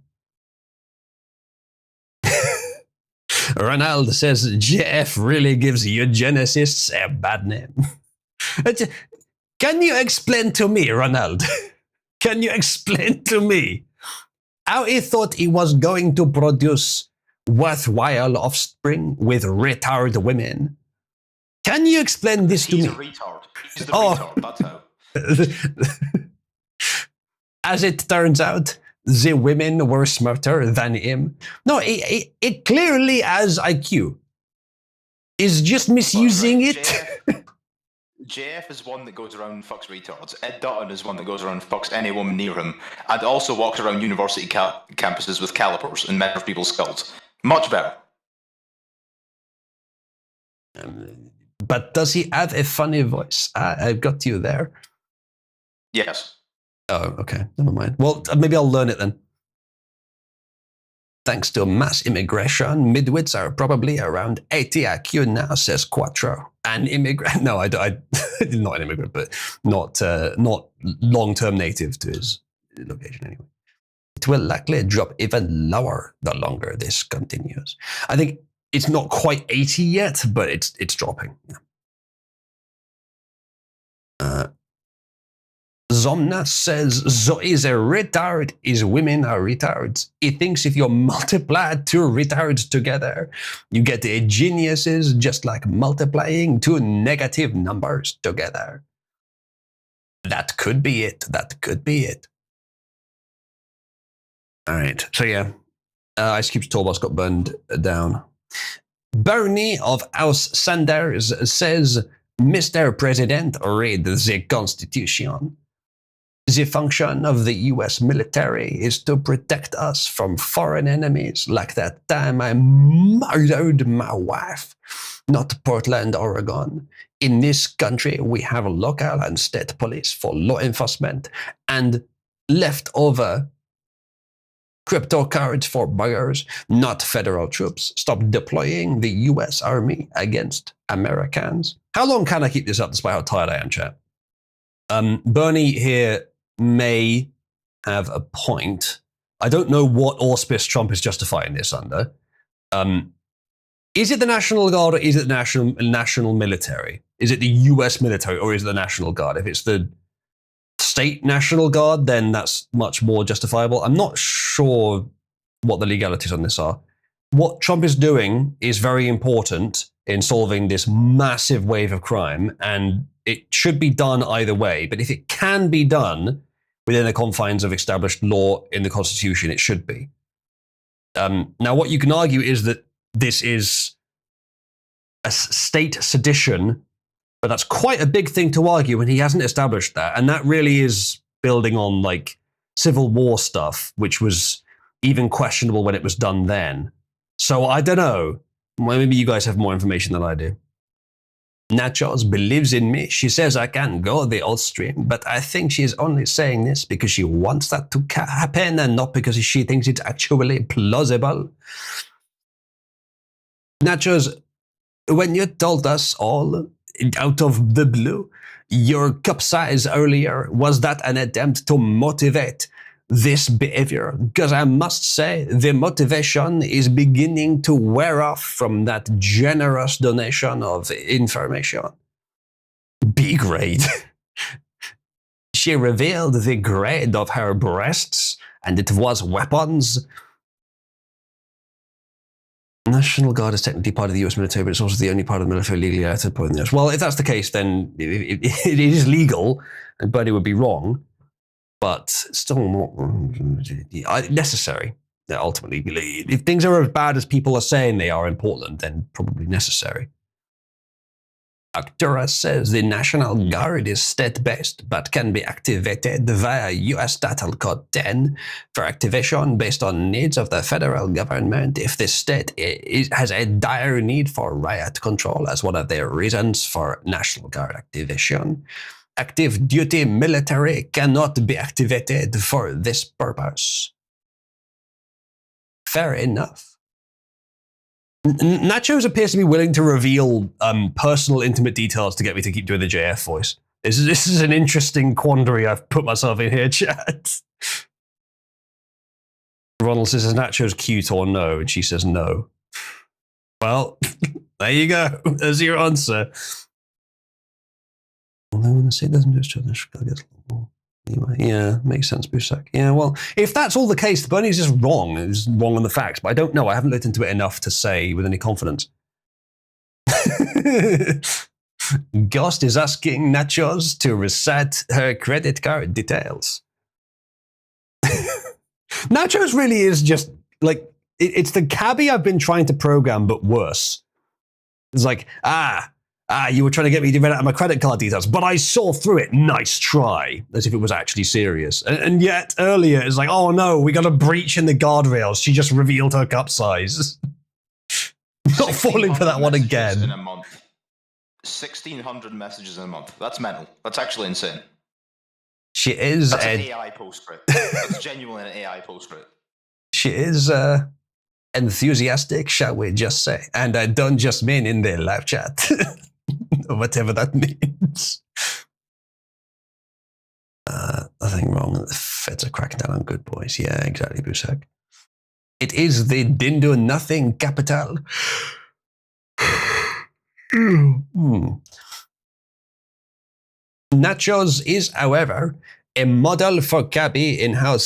A: Ronald says, JF really gives eugenicists a bad name. Can you explain to me, Ronald? Can you explain to me how he thought he was going to produce worthwhile offspring with retard women? Can you explain this to me?
D: He's a retard. He's the retard, that's how.
A: As it turns out, the women were smarter than him. No, it clearly has IQ. He's just misusing it.
D: JF is one that goes around and fucks retards. Ed Dutton is one that goes around and fucks any woman near him, and also walks around university campuses with calipers and measures people's skulls. Much better.
A: But does he have a funny voice? I've got you there.
D: Yes.
A: Oh, okay. Never mind. Well, maybe I'll learn it then. Thanks to mass immigration, midwits are probably around 80 IQ now, says Quattro. An immigrant? No, I not an immigrant, but not long-term native to his location anyway. It will likely drop even lower the longer this continues. I think it's not quite 80 yet, but it's dropping. Yeah. Zomna says Zoe's a retard, his women are retards. He thinks if you multiply two retards together, you get a geniuses, just like multiplying two negative numbers together. That could be it. That could be it. All right. So yeah, Ice Cube's tour bus got burned down. Bernie of House Sanders says, Mr. President, read the Constitution. The function of the US military is to protect us from foreign enemies, like that time I murdered my wife. Not Portland, Oregon. In this country, we have local and state police for law enforcement and leftover crypto cards for buggers, not federal troops. Stop deploying the US Army against Americans. How long can I keep this up despite how tired I am, chat? Bernie here may have a point. I don't know what auspice Trump is justifying this under. Is it the National Guard or is it the national military? Is it the US military or is it the National Guard? If it's the state National Guard, then that's much more justifiable. I'm not sure what the legalities on this are. What Trump is doing is very important in solving this massive wave of crime, and it should be done either way. But if it can be done within the confines of established law in the Constitution, it should be. Now, what you can argue is that this is a state sedition, but that's quite a big thing to argue when he hasn't established that. And that really is building on like Civil War stuff, which was even questionable when it was done then. So I don't know. Maybe you guys have more information than I do. Nachos believes in me. She says I can go the old stream, but I think she's only saying this because she wants that to happen and not because she thinks it's actually plausible. Nachos, when you told us all, out of the blue, your cup size earlier, was that an attempt to motivate this behavior? Because I must say, the motivation is beginning to wear off from that generous donation of information. B grade. She revealed the grade of her breasts, and it was weapons. National Guard is technically part of the US military, but it's also the only part of the military legally allowed to point in the US. Well, if that's the case, then it is legal, and Bernie would be wrong, but still not necessary. Ultimately, if things are as bad as people are saying they are in Portland, then probably necessary. Arcturus says the National Guard is state-based, but can be activated via U.S. Title Code 10 for activation based on needs of the federal government if the state has a dire need for riot control as one of their reasons for National Guard activation. Active duty military cannot be activated for this purpose. Fair enough. Nachos appears to be willing to reveal personal, intimate details to get me to keep doing the JF voice. This is an interesting quandary I've put myself in here, chat. Ronald says, is Nachos cute or no? And she says no. Well, there you go. There's your answer. Although when the state doesn't do its job, I guess. Anyway, yeah, makes sense, Busak. Yeah, well, if that's all the case, Bernie's just wrong. It's wrong on the facts, but I don't know. I haven't looked into it enough to say with any confidence. Ghost is asking Nachos to reset her credit card details. Nachos really is just like, it's the cabbie I've been trying to program, but worse. It's like, you were trying to get me to read out my credit card details, but I saw through it. Nice try. As if it was actually serious. And yet, earlier, it's like, oh no, we got a breach in the guardrails. She just revealed her cup size. Not falling for that one again.
D: In a month. 1,600 messages in a month. That's mental. That's actually insane.
A: She is
D: That's an AI postscript. That's genuinely an AI postscript.
A: She is enthusiastic, shall we just say. And I don't just mean in the live chat. Whatever that means. Nothing wrong. The feds are cracking down on good boys. Yeah, exactly, Busak. It is the Dindo Nothing capital. Nachos is, however, a model for Gabby in how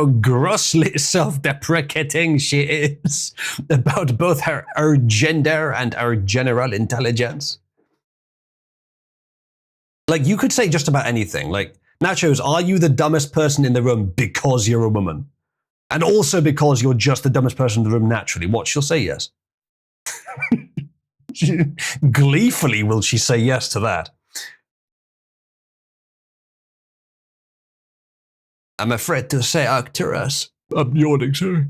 A: grossly self-deprecating she is about both her gender and her general intelligence. Like, you could say just about anything. Like, Nachos, are you the dumbest person in the room because you're a woman? And also because you're just the dumbest person in the room naturally? What? She'll say yes. Gleefully will she say yes to that. I'm afraid to say, Arcturus. I'm yawning, sorry.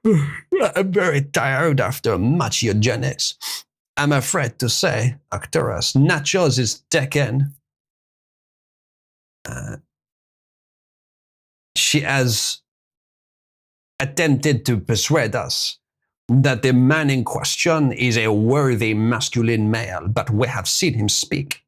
A: I'm very tired after much eugenics. I'm afraid to say, Arcturus, Nachos is taken. She has attempted to persuade us that the man in question is a worthy masculine male, but we have seen him speak.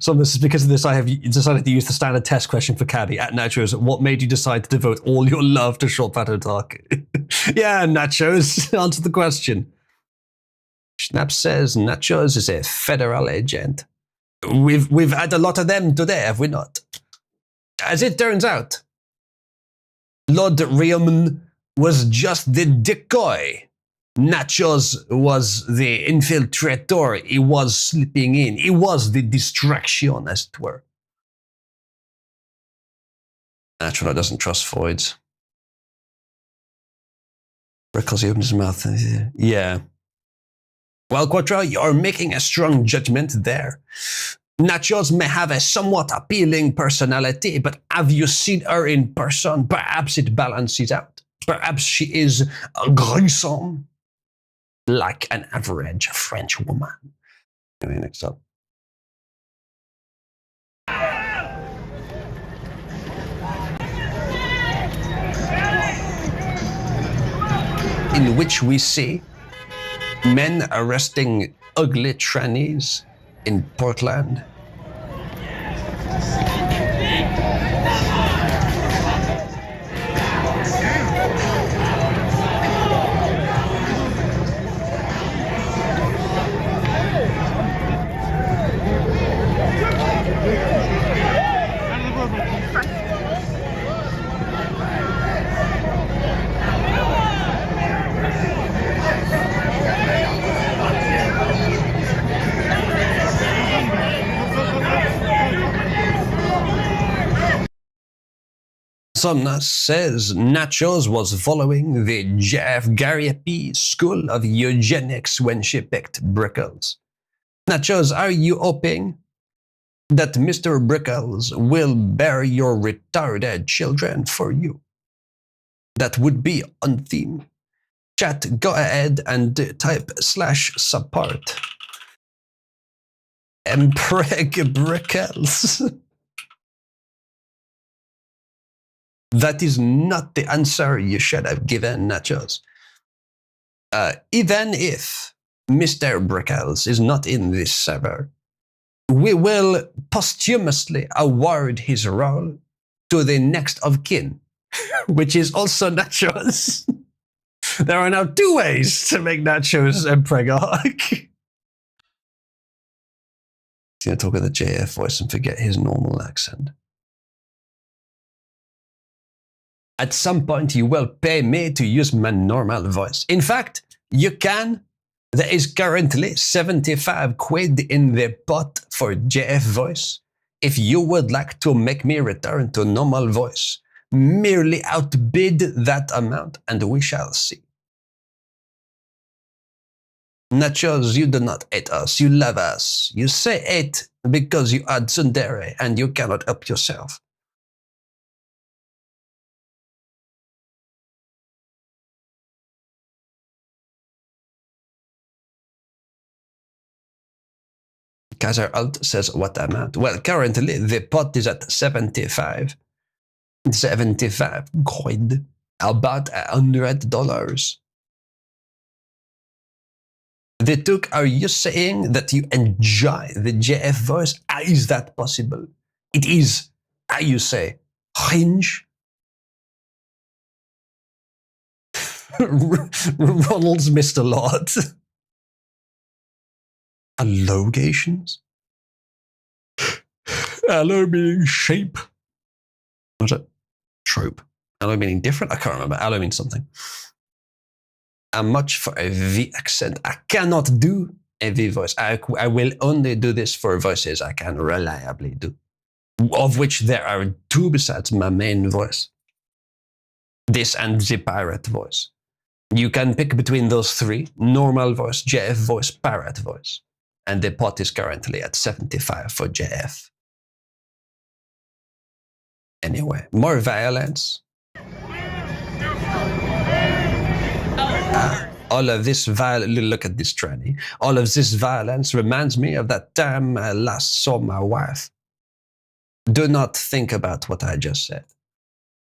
A: So this is because of this, I have decided to use the standard test question for Caddy at Nachos. What made you decide to devote all your love to short pattern talk? Yeah, Nachos, answer the question. Schnapp says Nachos is a federal agent. We've had a lot of them today, have we not? As it turns out, Lord Riemann was just the decoy. Nachos was the infiltrator. He was slipping in. He was the distraction, as it were. Natural doesn't trust Voids. Because he opened his mouth. Yeah. Well, Quattro, you're making a strong judgment there. Nachos may have a somewhat appealing personality, but have you seen her in person? Perhaps it balances out. Perhaps she is gruesome, like an average French woman. Anyway, next up. in which we see men arresting ugly trannies in Portland. Somna says Nachos was following the Jeff Gariepi School of Eugenics when she picked Brickles. Nachos, are you hoping that Mr. Brickles will bear your retarded children for you? That would be on theme. Chat, go ahead and type /support. Empreg Brickles. That is not the answer you should have given, Nachos. Even if Mr. Brickles is not in this server, we will posthumously award his role to the next of kin, which is also Nachos. There are now 2 ways to make Nachos a Pregahawk. He's going to talk with a JF voice and forget his normal accent. At some point, you will pay me to use my normal voice. In fact, you can. There is currently 75 quid in the pot for JF voice. If you would like to make me return to normal voice, merely outbid that amount and we shall see. Nachos, you do not hate us, you love us. You say hate because you are tsundere and you cannot help yourself. Kaiser Alt says what amount? Well, currently the pot is at 75 quid, about $100. The Took, are you saying that you enjoy the JF voice? Is that possible? It is, how you say, cringe. Ronald's Mr. Lord. Allogations? Allo meaning shape. What's it? Trope. Allo meaning different? I can't remember. Allo means something. How much for a V accent? I cannot do a V voice. I will only do this for voices I can reliably do. Of which there are 2 besides my main voice. This and the pirate voice. You can pick between those 3. Normal voice, JF voice, pirate voice. And the pot is currently at 75 for JF. Anyway, more violence. All of this violence, look at this tranny. All of this violence reminds me of that time I last saw my wife. Do not think about what I just said.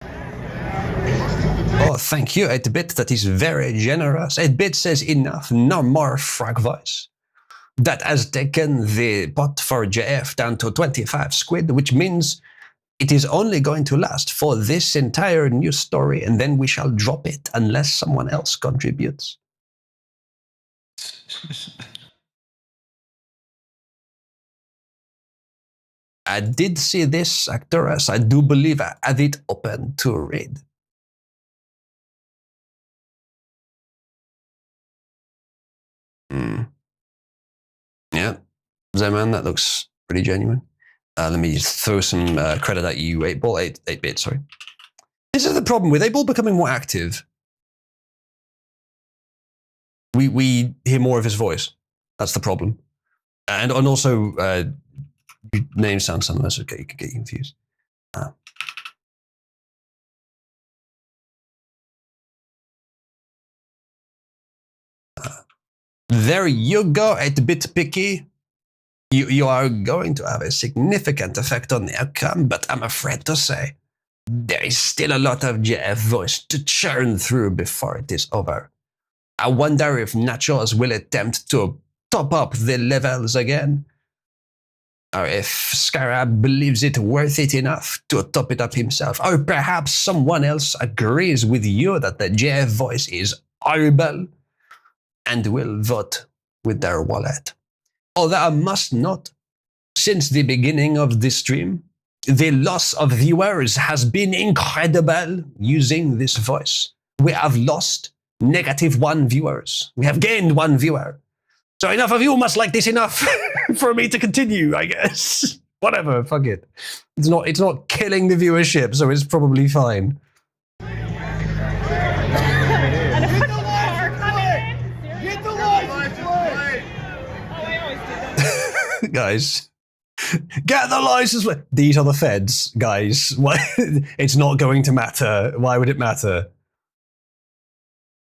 A: Oh, thank you, 8-bit. That is very generous. 8-bit says enough, no more frog voice. That has taken the pot for JF down to 25 squid, which means it is only going to last for this entire news story, and then we shall drop it unless someone else contributes. I did see this actress. I do believe I have it open to read. Yeah, Zeman, that looks pretty genuine. Let me just throw some credit at you, 8-bit, sorry. This is the problem with 8-ball becoming more active. We hear more of his voice. That's the problem. And also, names sound similar, so you could get confused. There you go, 8-bit picky. You are going to have a significant effect on the outcome, but I'm afraid to say there is still a lot of JF voice to churn through before it is over. I wonder if Nachos will attempt to top up the levels again. Or if Scarab believes it worth it enough to top it up himself. Or perhaps someone else agrees with you that the JF voice is horrible and will vote with their wallet. Although I must note, since the beginning of this stream, the loss of viewers has been incredible using this voice. We have lost -1 viewers. We have gained 1 viewer. So enough of you must like this enough for me to continue, I guess. Whatever, fuck it. It's not killing the viewership, so it's probably fine. Guys, get the license plate. These are the feds, guys. What? It's not going to matter. Why would it matter?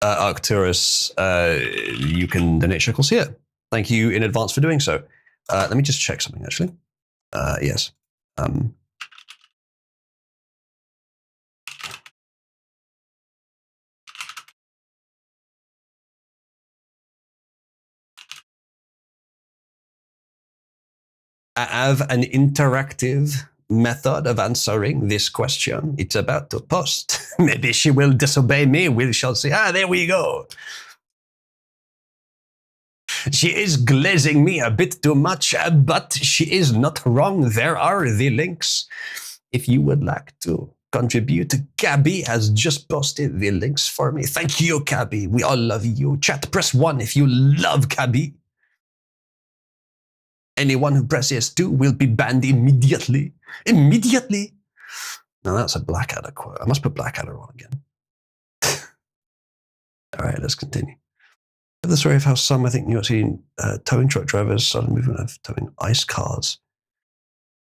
A: Arcturus, you can donate shekels here. Thank you in advance for doing so. Let me just check something, actually. Yes. I have an interactive method of answering this question. It's about to post. Maybe she will disobey me. We shall see. There we go. She is glazing me a bit too much, but she is not wrong. There are the links. If you would like to contribute, Gabby has just posted the links for me. Thank you, Gabby. We all love you. Chat, press 1 if you love Gabby. Anyone who presses 2 will be banned immediately. Immediately. Now that's a Blackadder quote. I must put Blackadder on again. All right, let's continue. The story of how some, I think, New York City towing truck drivers started movement of towing ice cars.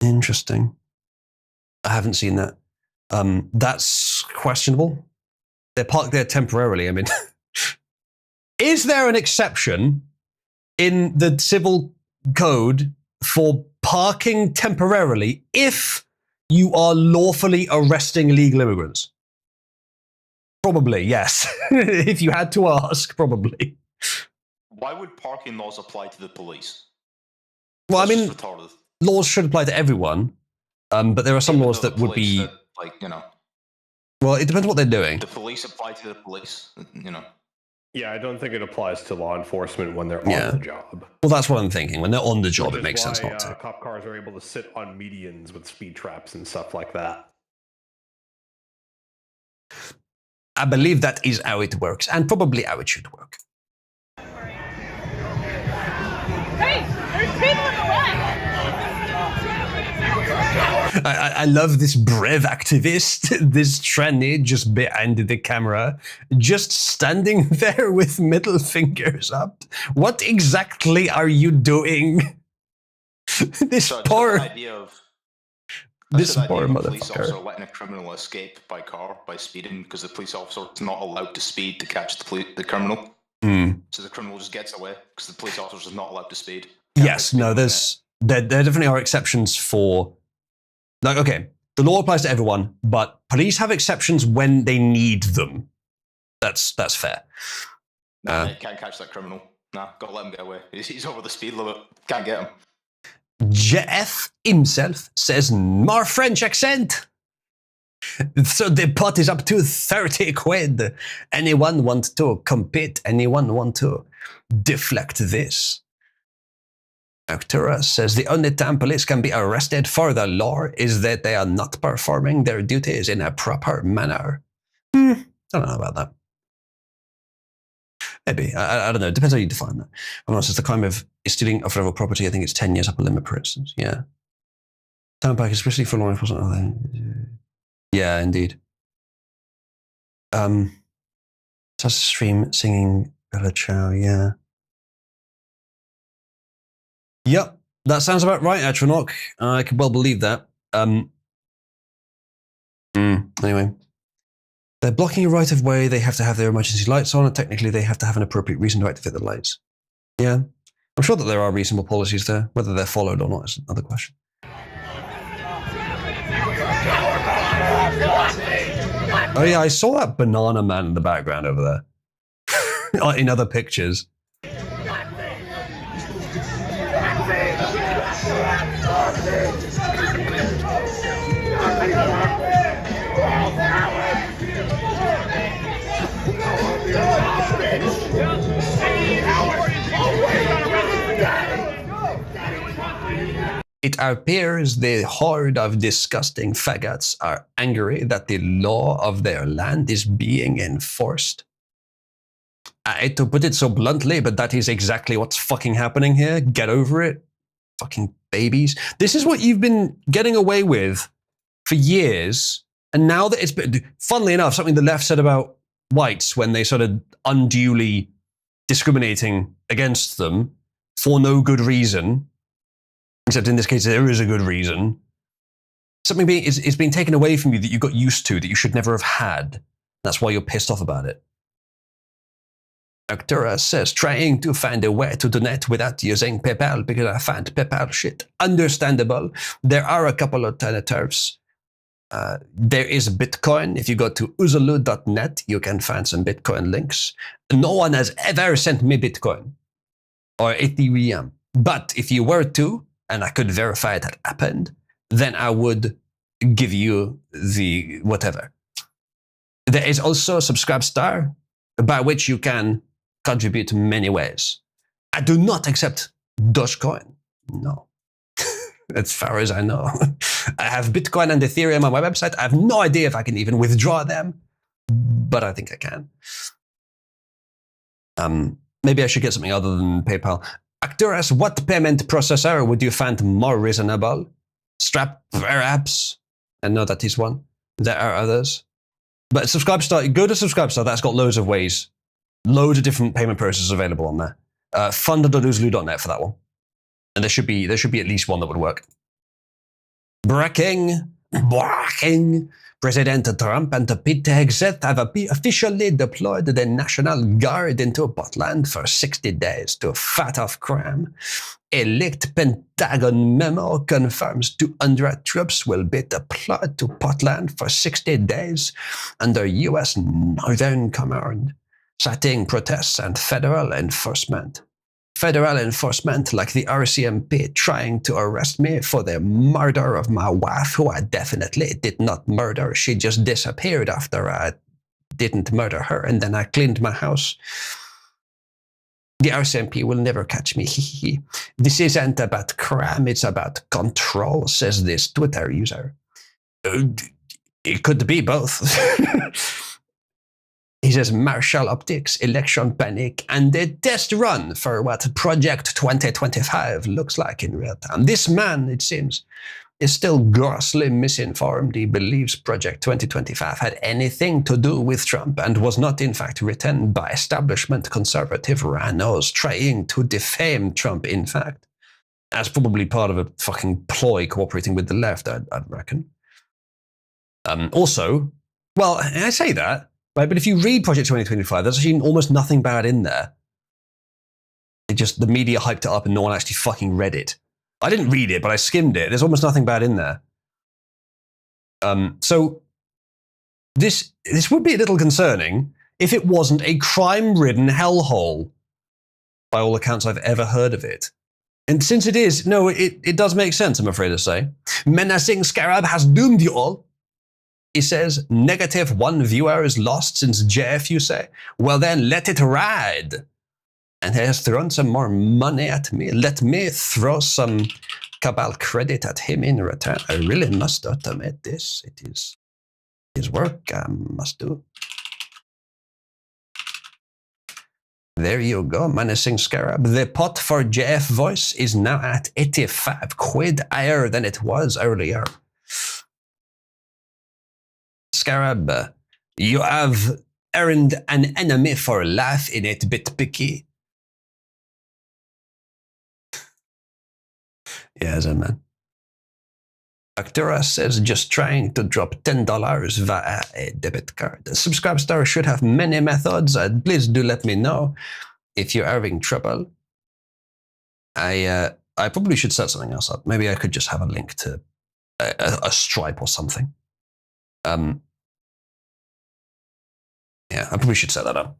A: Interesting. I haven't seen that. That's questionable. They're parked there temporarily. I mean, is there an exception in the civil code for parking temporarily if you are lawfully arresting illegal immigrants? Probably, yes. If you had to ask, probably.
D: Why would parking laws apply to the police?
A: Well,
D: That's
A: I mean,
D: just retarded.
A: laws should apply to everyone, but there are some laws that would be...
D: That, like, you know...
A: Well, it depends what they're doing.
D: The police apply to the police, you know.
C: Yeah, I don't think it applies to law enforcement when they're on the job.
A: Well, that's what I'm thinking. When they're on the job,
C: Which
A: it makes
C: is
A: sense
C: why,
A: not to.
C: Cop cars are able to sit on medians with speed traps and stuff like that.
A: I believe that is how it works, and probably how it should work.
M: Hey, there's people in the way.
A: I love this brave activist, this tranny just behind the camera, just standing there with middle fingers up. What exactly are you doing? This poor... This poor motherfucker.
D: Police officer letting a criminal escape by car by speeding because the police officer is not allowed to speed to catch the criminal. So the criminal just gets away because the police officer is not allowed to speed.
A: Yes, no, there definitely are exceptions for... Like, okay, the law applies to everyone, but police have exceptions when they need them. That's fair.
D: Nah, you can't catch that criminal. Nah, gotta let him get away. He's over the speed limit. Can't get him.
A: JF himself says more French accent. So the pot is up to 30 quid. Anyone want to compete? Anyone want to deflect this? Arcturus says the only time police can be arrested for the law is that they are not performing their duties in a proper manner. I don't know about that. Maybe. I don't know. It depends how you define that. Unless it's the crime of stealing of federal property, I think it's 10 years upper limit, for instance. Yeah. Town park, especially for law enforcement. Yeah, indeed. Just stream singing Bella Ciao, yeah. Yep, that sounds about right, Atronach. I could well believe that. Anyway. They're blocking a right of way, they have to have their emergency lights on, and technically they have to have an appropriate reason to activate the lights. Yeah. I'm sure that there are reasonable policies there. Whether they're followed or not is another question. Oh yeah, I saw that banana man in the background over there. in other pictures. It appears the horde of disgusting faggots are angry that the law of their land is being enforced. I hate to put it so bluntly, but that is exactly what's fucking happening here. Get over it. Fucking babies. This is what you've been getting away with for years. And now that it's been, funnily enough, something the left said about whites when they started unduly discriminating against them for no good reason, except in this case there is a good reason. Something is being taken away from you that you got used to, that you should never have had. That's why you're pissed off about it. Arctura says, trying to find a way to donate without using PayPal because I find PayPal shit. Understandable. There are a couple alternatives. There is Bitcoin. If you go to uzulu.net, you can find some Bitcoin links. No one has ever sent me Bitcoin or Ethereum. But if you were to, and I could verify that happened, then I would give you the whatever. There is also Subscribestar, by which you can contribute many ways. I do not accept Dogecoin. No. As far as I know. I have Bitcoin and Ethereum on my website. I have no idea if I can even withdraw them, but I think I can. Maybe I should get something other than PayPal. Arcturus, what payment processor would you find more reasonable? Strap, perhaps? I know that is one. There are others. But Subscribestar, go to Subscribestar. That's got loads of ways. Loads of different payment processors available on there. Fund.uzulu.net for that one. And there should be at least one that would work. Breaking. President Trump and Pete Hegseth have officially deployed the National Guard into Portland for 60 days to fight off crime. A leaked Pentagon memo confirms 200 troops will be deployed to Portland for 60 days under U.S. Northern Command, citing protests and federal enforcement. Federal enforcement like the RCMP trying to arrest me for the murder of my wife, who I definitely did not murder. She just disappeared after I didn't murder her, and then I cleaned my house. The RCMP will never catch me. This isn't about crime, it's about control, says this Twitter user. It could be both. He says martial optics, election panic, and a test run for what Project 2025 looks like in real time. This man, it seems, is still grossly misinformed. He believes Project 2025 had anything to do with Trump and was not in fact written by establishment conservative rhinos trying to defame Trump, in fact. That's probably part of a fucking ploy cooperating with the left, I'd reckon. Also, well, I say that, right, but if you read Project 2025, there's actually almost nothing bad in there. The media hyped it up and no one actually fucking read it. I didn't read it, but I skimmed it. There's almost nothing bad in there. So this would be a little concerning if it wasn't a crime-ridden hellhole, by all accounts I've ever heard of it. And since it is, no, it does make sense, I'm afraid to say. Menacing Scarab has doomed you all. He says, -1 viewer is lost since JF, you say? Well then, let it ride. And he has thrown some more money at me. Let me throw some Cabal credit at him in return. I really must automate this. It is his work I must do. There you go, Menacing Scarab. The pot for JF voice is now at 85 quid, higher than it was earlier. Scarab, you have earned an enemy for life in 8-bit picky. Yes, man. Arctura says just trying to drop $10 via a debit card. Subscribestar should have many methods. Please do let me know if you're having trouble. I probably should set something else up. Maybe I could just have a link to a Stripe or something. Yeah, I probably should set that up.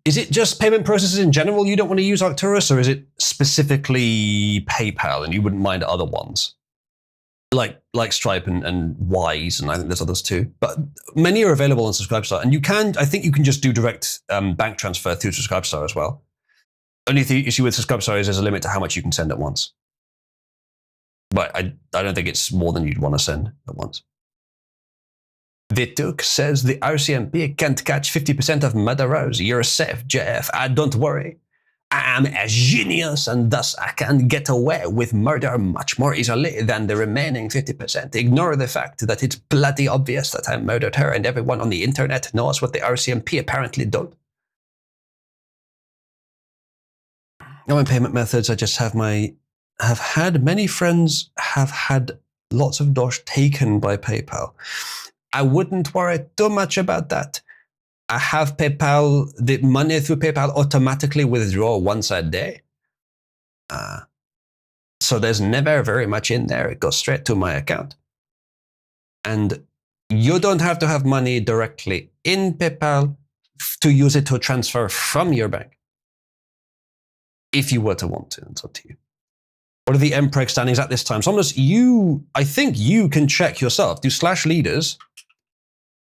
A: Is it just payment processes in general you don't want to use Arcturus, or is it specifically PayPal and you wouldn't mind other ones? Like Stripe and Wise, and I think there's others too. But many are available on Subscribestar, and I think you can just do direct bank transfer through Subscribestar as well. Only the issue with Subscribestar is there's a limit to how much you can send at once. But I don't think it's more than you'd want to send at once. Vituk says the RCMP can't catch 50% of murderers. You're safe, JF. Don't worry. I am a genius, and thus I can get away with murder much more easily than the remaining 50%. Ignore the fact that it's bloody obvious that I murdered her, and everyone on the internet knows what the RCMP apparently don't. On payment methods, I just have had many friends have had lots of dosh taken by PayPal. I wouldn't worry too much about that. I have PayPal, the money through PayPal automatically withdraw once a day. So there's never very much in there. It goes straight to my account. And you don't have to have money directly in PayPal to use it to transfer from your bank. If you were to want to, it's up to you. What are the MPreg standings at this time? Somnus, I think you can check yourself. Do /leaders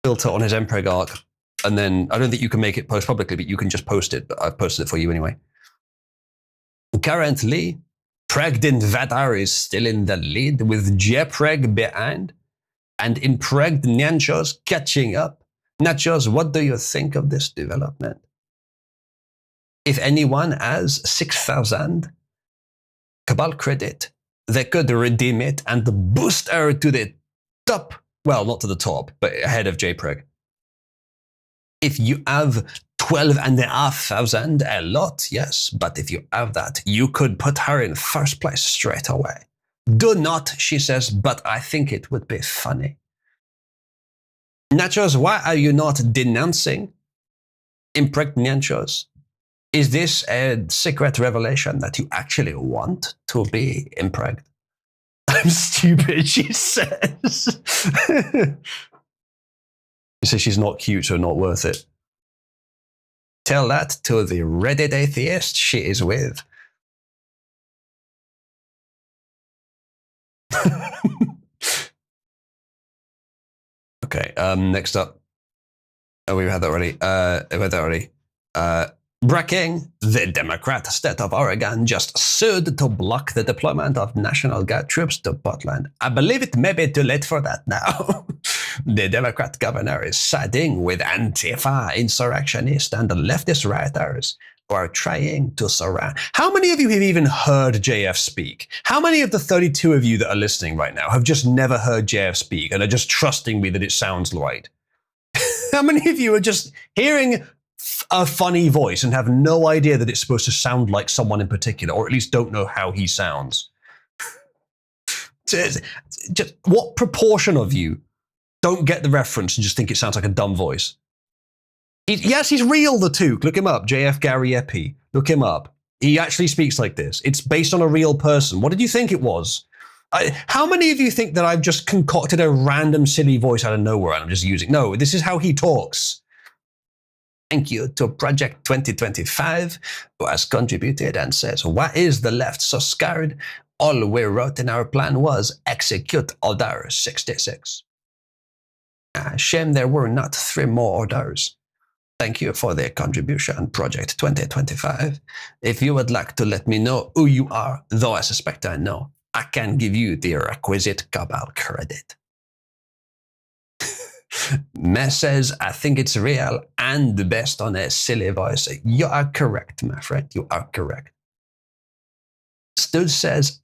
A: filter on his MPreg arc. And then I don't think you can make it post publicly, but you can just post it. But I've posted it for you anyway. Currently, Pregnant Vadar is still in the lead with Jepreg behind and Impregned Nanchos catching up. Nachos, what do you think of this development? If anyone has 6,000 Cabal credit, they could redeem it and boost her to the top. Well, not to the top, but ahead of Jpreg. If you have 12,500, a lot, yes. But if you have that, you could put her in first place straight away. Do not, she says, but I think it would be funny. Nachos, why are you not denouncing Impregnancios? Is this a secret revelation that you actually want to be impregned? I'm stupid, she says. She says she's not cute, so not worth it. Tell that to the Reddit atheist she is with. Okay, next up. Oh, we've had that already. Breaking, the Democrat state of Oregon just sued to block the deployment of National Guard troops to Portland. I believe it may be too late for that now. The Democrat governor is siding with Antifa insurrectionists and leftist rioters who are trying to surround. How many of you have even heard JF speak? How many of the 32 of you that are listening right now have just never heard JF speak and are just trusting me that it sounds right? How many of you are just hearing a funny voice and have no idea that it's supposed to sound like someone in particular, or at least don't know how he sounds? Just what proportion of you don't get the reference and just think it sounds like a dumb voice? Yes, he's real, the Took. Look him up. JF Gary Epi. Look him up. He actually speaks like this. It's based on a real person. What did you think it was? How many of you think that I've just concocted a random silly voice out of nowhere and I'm just using? No, this is how he talks. Thank you to Project 2025, who has contributed and says, why is the left so scared? All we wrote in our plan was execute Order 66. Shame there were not 3 more orders. Thank you for the contribution, Project 2025. If you would like to let me know who you are, though I suspect I know, I can give you the requisite Cabal credit. Mess says, I think it's real and based on a silly voice. You are correct, my friend. You are correct. Studge says,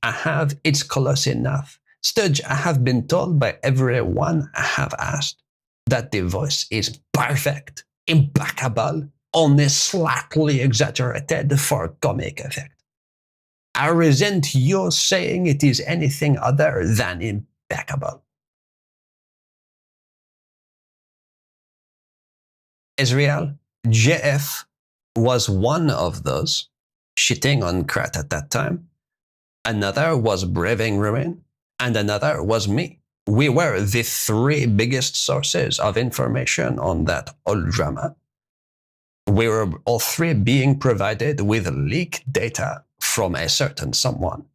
A: it's close enough. Studge, I have been told by everyone I have asked that the voice is perfect, impeccable, only slightly exaggerated for comic effect. I resent you saying it is anything other than impeccable. Israel, JF was one of those shitting on Krat at that time. Another was Braving Ruin, and another was me. We were the 3 biggest sources of information on that old drama. We were all three being provided with leaked data from a certain someone.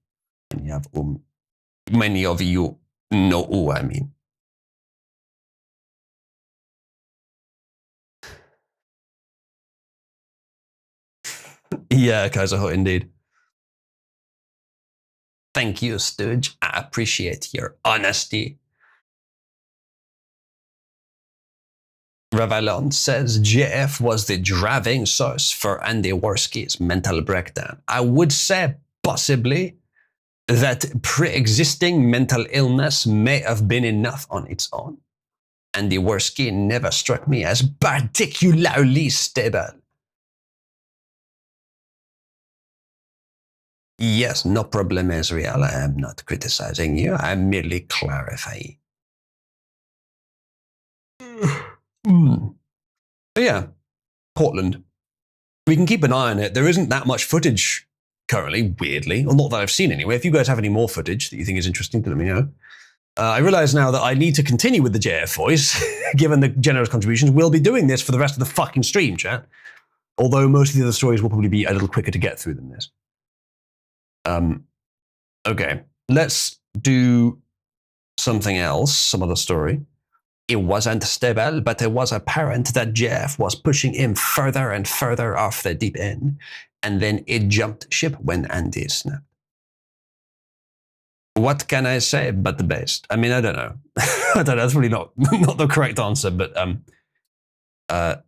A: Many of you know who I mean. Yeah, Kaiser, indeed. Thank you, Stooge. I appreciate your honesty. Ravalon says JF was the driving source for Andy Worski's mental breakdown. I would say possibly that pre-existing mental illness may have been enough on its own. Andy Worski never struck me as particularly stable. Yes, no problem, Ezreal. I am not criticizing you. I'm merely clarifying. But yeah, Portland. We can keep an eye on it. There isn't that much footage currently, weirdly. Well, not that I've seen anyway. If you guys have any more footage that you think is interesting, let me know. I realize now that I need to continue with the JF voice, given the generous contributions. We'll be doing this for the rest of the fucking stream, chat. Although most of the other stories will probably be a little quicker to get through than this. Okay, let's do something else, some other story. It wasn't stable, but it was apparent that JF was pushing him further and further off the deep end, and then it jumped ship when Andy snapped. What can I say but the best? I mean, I don't know. I don't know. That's really not the correct answer, but yeah,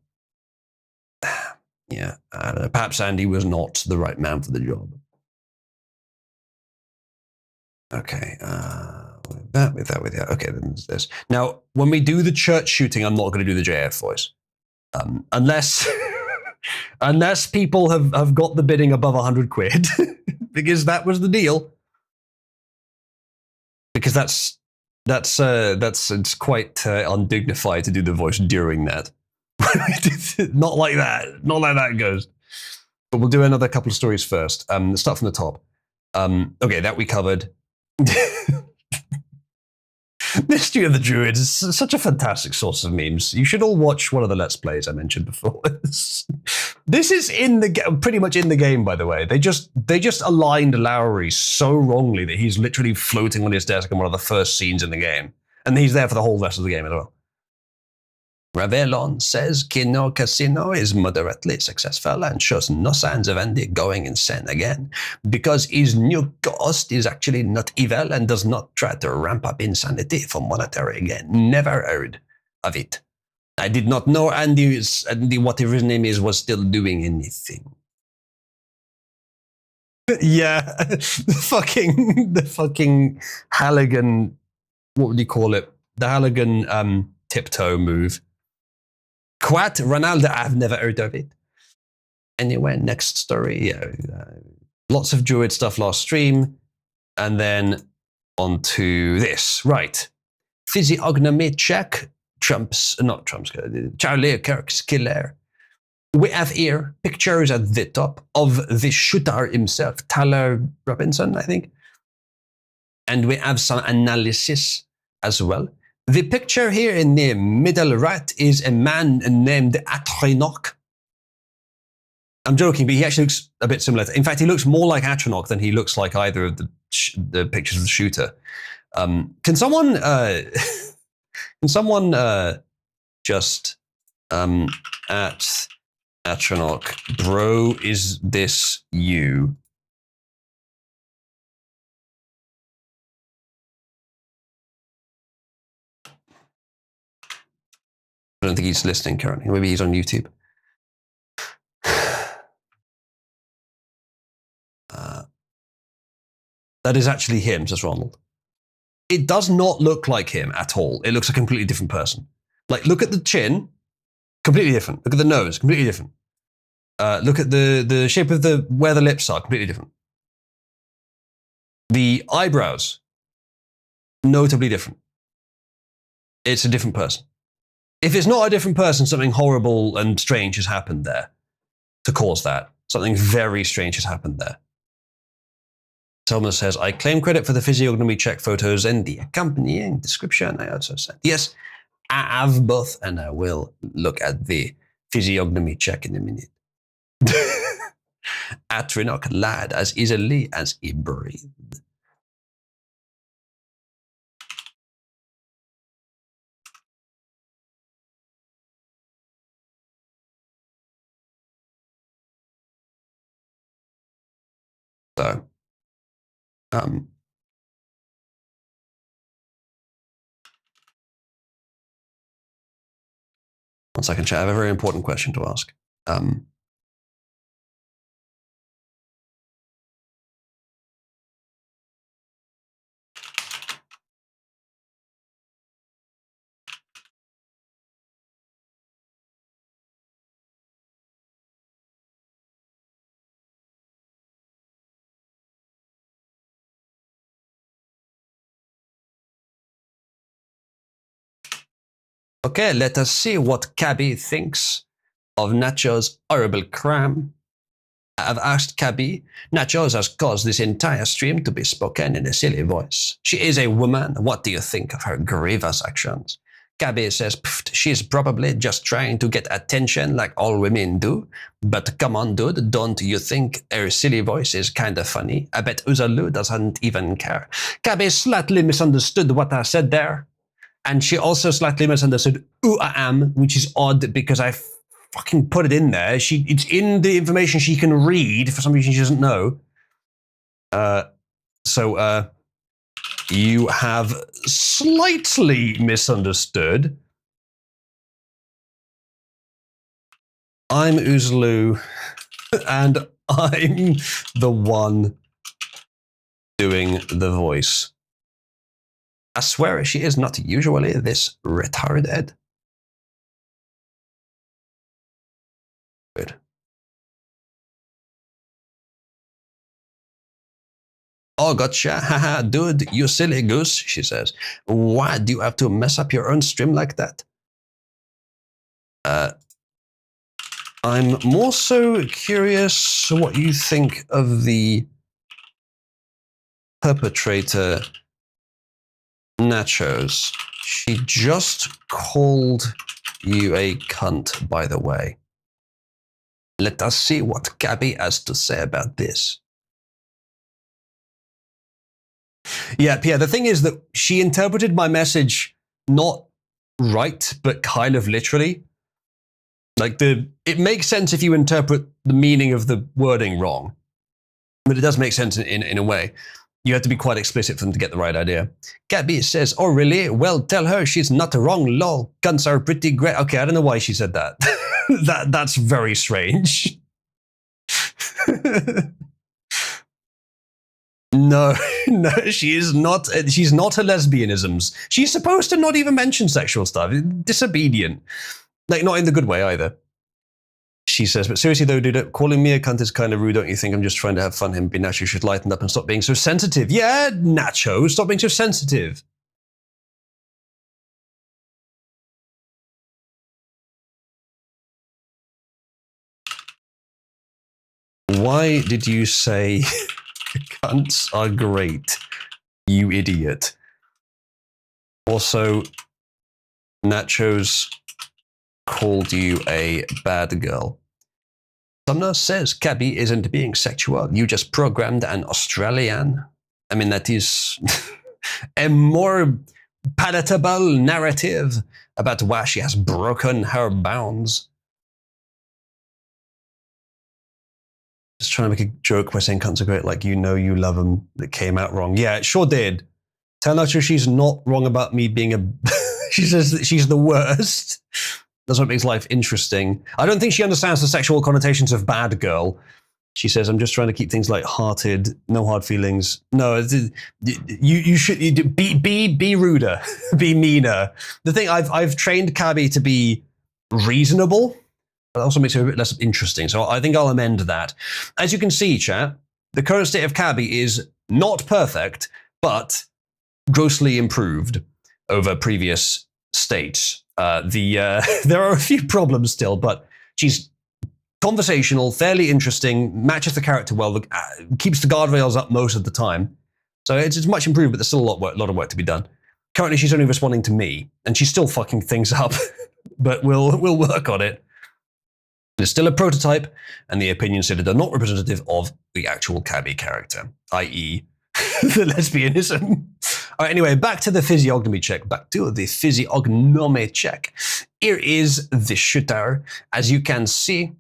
A: I don't know. Perhaps Andy was not the right man for the job. Okay, with that. Okay, then there's this. Now, when we do the church shooting, I'm not going to do the JF voice, unless unless people have got the bidding above 100 quid, because that was the deal. Because that's it's quite undignified to do the voice during that. Not like that. Not like that goes. But we'll do another couple of stories first. Let's start from the top. Okay, that we covered. Mystery of the Druids is such a fantastic source of memes. You should all watch one of the Let's Plays I mentioned before. This is pretty much in the game, by the way. They just aligned Lowry so wrongly that he's literally floating on his desk in one of the first scenes in the game. And he's there for the whole rest of the game as well. Ravelon says Kino Casino is moderately successful and shows no signs of Andy going insane again, because his new ghost is actually not evil and does not try to ramp up insanity for monetary gain. Never heard of it. I did not know Andy, whatever his name is, was still doing anything. Yeah, the fucking Halligan, what would you call it? The Halligan tiptoe move. Quat, Ronaldo, I've never heard of it. Anyway, next story. Yeah, lots of Druid stuff last stream. And then on to this. Right. Physiognomy check. Charlie Kirk's killer. We have here pictures at the top of the shooter himself, Tyler Robinson, I think. And we have some analysis as well. The picture here in the middle right is a man named Atronach. I'm joking, but he actually looks a bit similar. In fact, he looks more like Atronach than he looks like either of the pictures of the shooter. Can someone just at Atronach, bro, is this you? I don't think he's listening currently. Maybe he's on YouTube. That is actually him, says Ronald. It does not look like him at all. It looks a completely different person. Like, look at the chin, completely different. Look at the nose, completely different. Look at the shape of where the lips are, completely different. The eyebrows, notably different. It's a different person. If it's not a different person, something horrible and strange has happened there to cause that. Something very strange has happened there. Selma says, I claim credit for the physiognomy check photos and the accompanying description. I also said, yes, I have both, and I will look at the physiognomy check in a minute. Atrinok lad as easily as he breathed. So, one second, chat. I have a very important question to ask. Okay, let us see what Cabby thinks of Nacho's horrible crime. I've asked Cabby. Nachos has caused this entire stream to be spoken in a silly voice. She is a woman. What do you think of her grievous actions? Cabby says, she's probably just trying to get attention like all women do. But come on, dude, don't you think her silly voice is kind of funny? I bet Uzalu doesn't even care. Cabby slightly misunderstood what I said there. And she also slightly misunderstood who I am, which is odd because I fucking put it in there. It's in the information she can read. For some reason, she doesn't know. So you have slightly misunderstood. I'm Uzlu, and I'm the one doing the voice. I swear she is not usually this retarded. Good. Oh, gotcha. Haha, dude, you silly goose, she says. Why do you have to mess up your own stream like that? I'm more so curious what you think of the perpetrator, Nachos. She just called you a cunt, by the way. Let us see what Gabby has to say about this. Yeah, the thing is that she interpreted my message not right, but kind of literally. Like, it makes sense if you interpret the meaning of the wording wrong. But it does make sense in a way. You have to be quite explicit for them to get the right idea. Gabby says, oh, really? Well, tell her she's not wrong, lol. Cunts are pretty great. Okay, I don't know why she said that. That's very strange. No, she's not a lesbianisms. She's supposed to not even mention sexual stuff. Disobedient. Like, not in the good way either. She says, but seriously though, dude, calling me a cunt is kind of rude, don't you think? I'm just trying to have fun. Him be Nacho, you should lighten up and stop being so sensitive. Yeah, Nacho, stop being so sensitive. Why did you say cunts are great, you idiot? Also, Nachos called you a bad girl. Sumner says Cabby isn't being sexual. You just programmed an Australian. I mean, that is a more palatable narrative about why she has broken her bounds. Just trying to make a joke by saying cunts are great, like you know you love them. That came out wrong. Yeah, it sure did. Tell Nacho she's not wrong about me being a... She says that she's the worst. That's what makes life interesting. I don't think she understands the sexual connotations of bad girl. She says, I'm just trying to keep things light-hearted, no hard feelings. No, you should be ruder, be meaner. The thing, I've trained Cabby to be reasonable, but that also makes her a bit less interesting. So I think I'll amend that. As you can see, chat, the current state of Cabby is not perfect, but grossly improved over previous states. There are a few problems still, but she's conversational, fairly interesting, matches the character well, keeps the guardrails up most of the time. So it's much improved, but there's still a lot of work to be done. Currently, she's only responding to me, and she's still fucking things up, but we'll work on it. But it's still a prototype, and the opinions stated are not representative of the actual Cabby character, i.e. the lesbianism. All right, anyway, back to the physiognomy check. Here is the shooter. As you can see,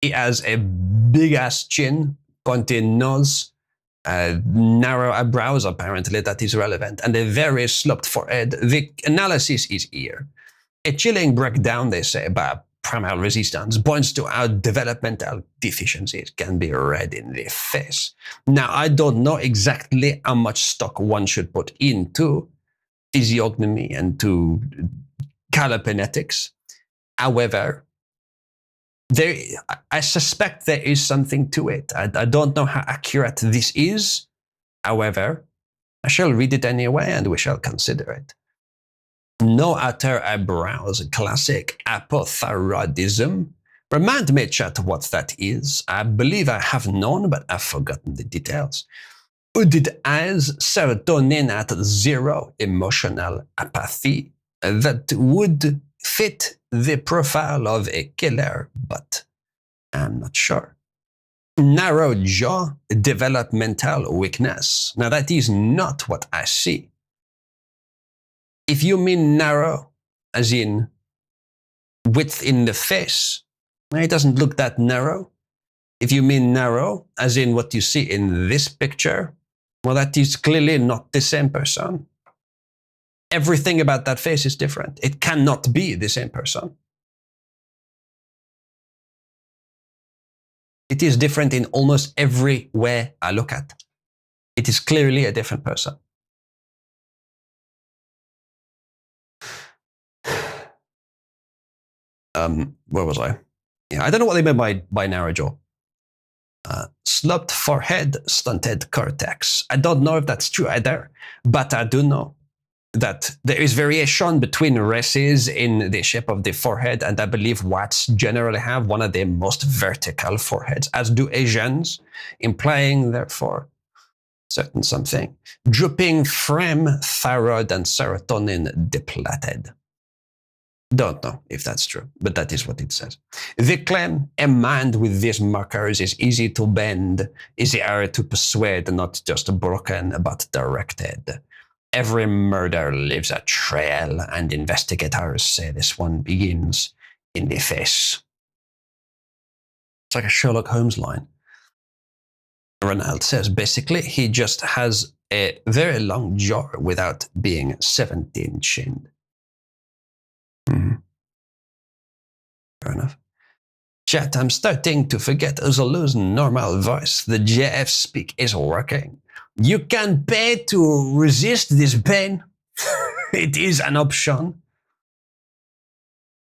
A: he has a big-ass chin, pointed nose, narrow eyebrows, apparently that is relevant, and a very sloped forehead. The analysis is here. A chilling breakdown, they say, by primal resistance points to how developmental deficiencies can be read in the face. Now, I don't know exactly how much stock one should put into physiognomy and to calopenetics. However, I suspect there is something to it. I don't know how accurate this is. However, I shall read it anyway and we shall consider it. No outer eyebrows, classic hypothyroidism. Remind me, chat, what that is. I believe I have known, but I've forgotten the details. Hooded eyes, serotonin at 0, emotional apathy. That would fit the profile of a killer, but I'm not sure. Narrow jaw, developmental weakness. Now that is not what I see. If you mean narrow, as in width in the face, it doesn't look that narrow. If you mean narrow, as in what you see in this picture, well, that is clearly not the same person. Everything about that face is different. It cannot be the same person. It is different in almost every way I look at. It is clearly a different person. Where was I? Yeah, I don't know what they meant by narrow jaw. Sloped forehead, stunted cortex. I don't know if that's true either, but I do know that there is variation between races in the shape of the forehead, and I believe whites generally have one of the most vertical foreheads, as do Asians, implying, therefore, certain something. Drooping frame, thyroid and serotonin depleted. Don't know if that's true, but that is what it says. The claim, a mind with these markers is easy to bend, easier to persuade, not just broken, but directed. Every murder leaves a trail, and investigators say this one begins in the face. It's like a Sherlock Holmes line. Ronald says, basically, he just has a very long jaw without being 17-chinned. Fair enough. Chat, I'm starting to forget Uzulu's normal voice. The JF speak is working. You can pay to resist this pain. It is an option.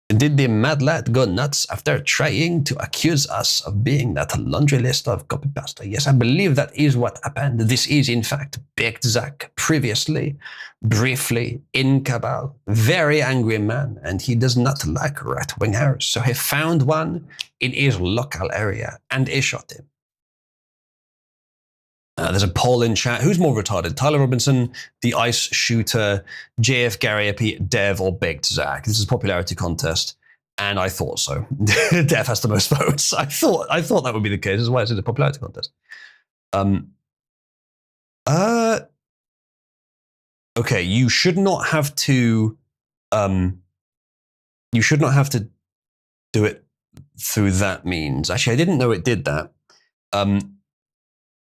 A: Did the mad lad go nuts after trying to accuse us of being that laundry list of copy pasta? Yes, I believe that is what happened. This is, in fact, Baked Zach previously, briefly, in Cabal. Very angry man, and he does not like right-wingers, so he found one in his local area, and he shot him. There's a poll in chat. Who's more retarded? Tyler Robinson, the ice shooter, JF, Gary Epi, Dev, or Baked Zach? This is a popularity contest, and I thought so. Dev has the most votes. I thought that would be the case. That's why it's a popularity contest. Okay, you should not have to. You should not have to do it through that means. Actually, I didn't know it did that.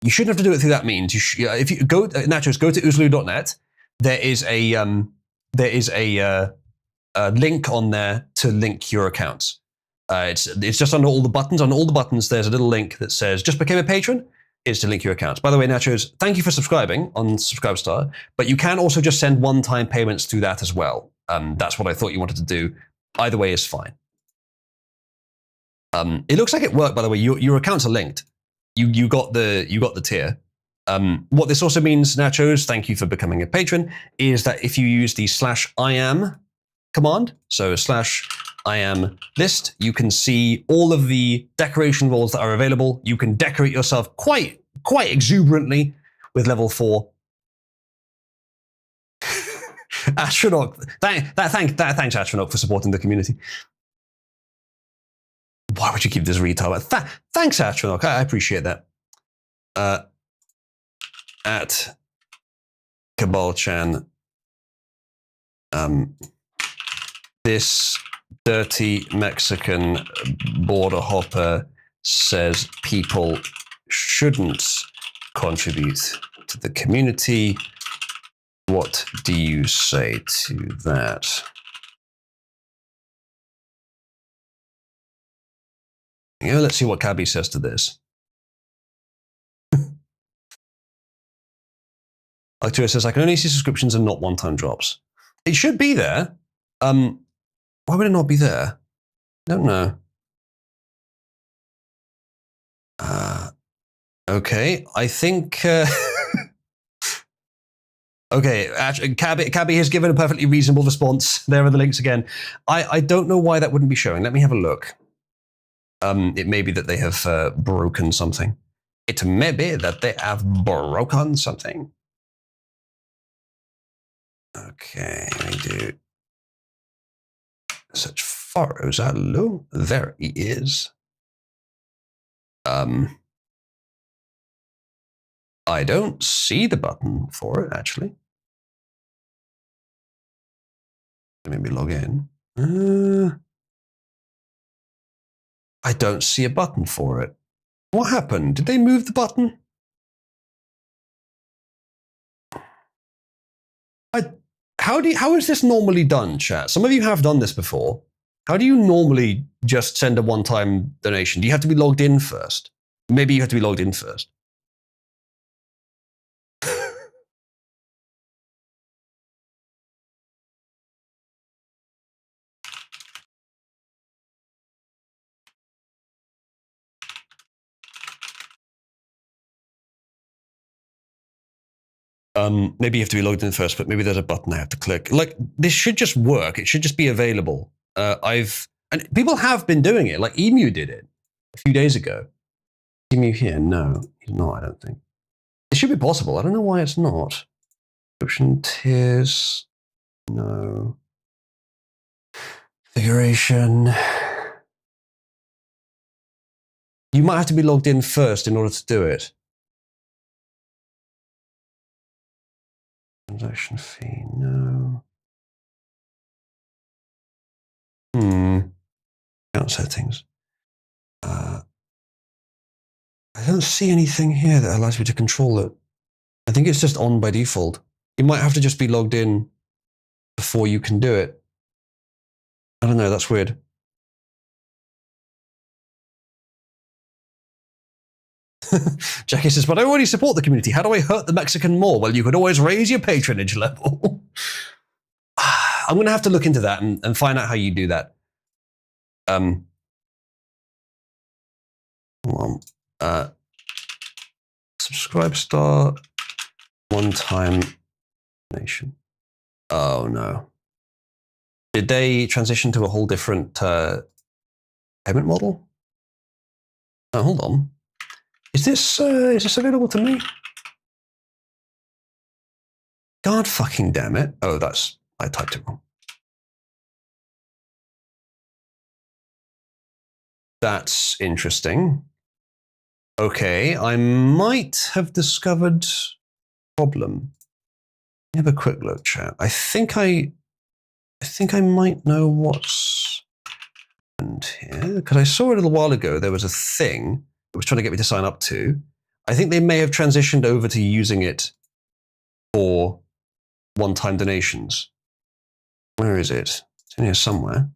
A: You shouldn't have to do it through that means. If you go, Nachos, go to uzlu.net. There is a link on there to link your accounts. It's just under all the buttons. On all the buttons, there's a little link that says "Just became a patron." Is to link your accounts. By the way, Nachos, thank you for subscribing on Subscribestar. But you can also just send one-time payments through that as well. That's what I thought you wanted to do. Either way is fine. It looks like it worked. By the way, your accounts are linked. You got the tier. What this also means, Nachos, thank you for becoming a patron, is that if you use the /IAM command, so /IAM list, you can see all of the decoration roles that are available. You can decorate yourself quite exuberantly with level 4. Astronaut, thanks Astronaut for supporting the community. Why would you keep this retard? Thanks, Astronaut. I appreciate that. At Cabal-chan, this dirty Mexican border hopper says people shouldn't contribute to the community. What do you say to that? Yeah, let's see what Cabby says to this. Arcturus says, I can only see subscriptions and not one-time drops. It should be there. Why would it not be there? I don't know. Okay, I think... okay, actually, Cabby has given a perfectly reasonable response. There are the links again. I don't know why that wouldn't be showing. Let me have a look. It may be that they have broken something. It may be that they have broken something. Okay, we do search for Rosallo. There he is. I don't see the button for it, actually. Maybe log in. I don't see a button for it. What happened? Did they move the button? How is this normally done, chat? Some of you have done this before. How do you normally just send a one-time donation? Do you have to be logged in first? Maybe you have to be logged in first. Maybe you have to be logged in first, but maybe there's a button I have to click. Like, this should just work. It should just be available. And people have been doing it. Like Emu did it a few days ago. Emu here? No, he's not, I don't think. It should be possible. I don't know why it's not. Subscription tiers. No. Configuration. You might have to be logged in first in order to do it. Transaction fee, no. Account settings. I don't see anything here that allows me to control it. I think it's just on by default. You might have to just be logged in before you can do it. I don't know, that's weird. Jackie says, but I already support the community. How do I hurt the Mexican more? Well, you could always raise your patronage level. I'm going to have to look into that and find out how you do that. Hold on. Subscribe star, one-time donation. Oh, no. Did they transition to a whole different payment model? Oh, hold on. Is this available to me? God fucking damn it. Oh, I typed it wrong. That's interesting. Okay, I might have discovered a problem. Let me have a quick look, chat. I think I might know what's happened here, because I saw a little while ago there was a thing that was trying to get me to sign up to. I think they may have transitioned over to using it for one-time donations. Where is it? It's in here somewhere.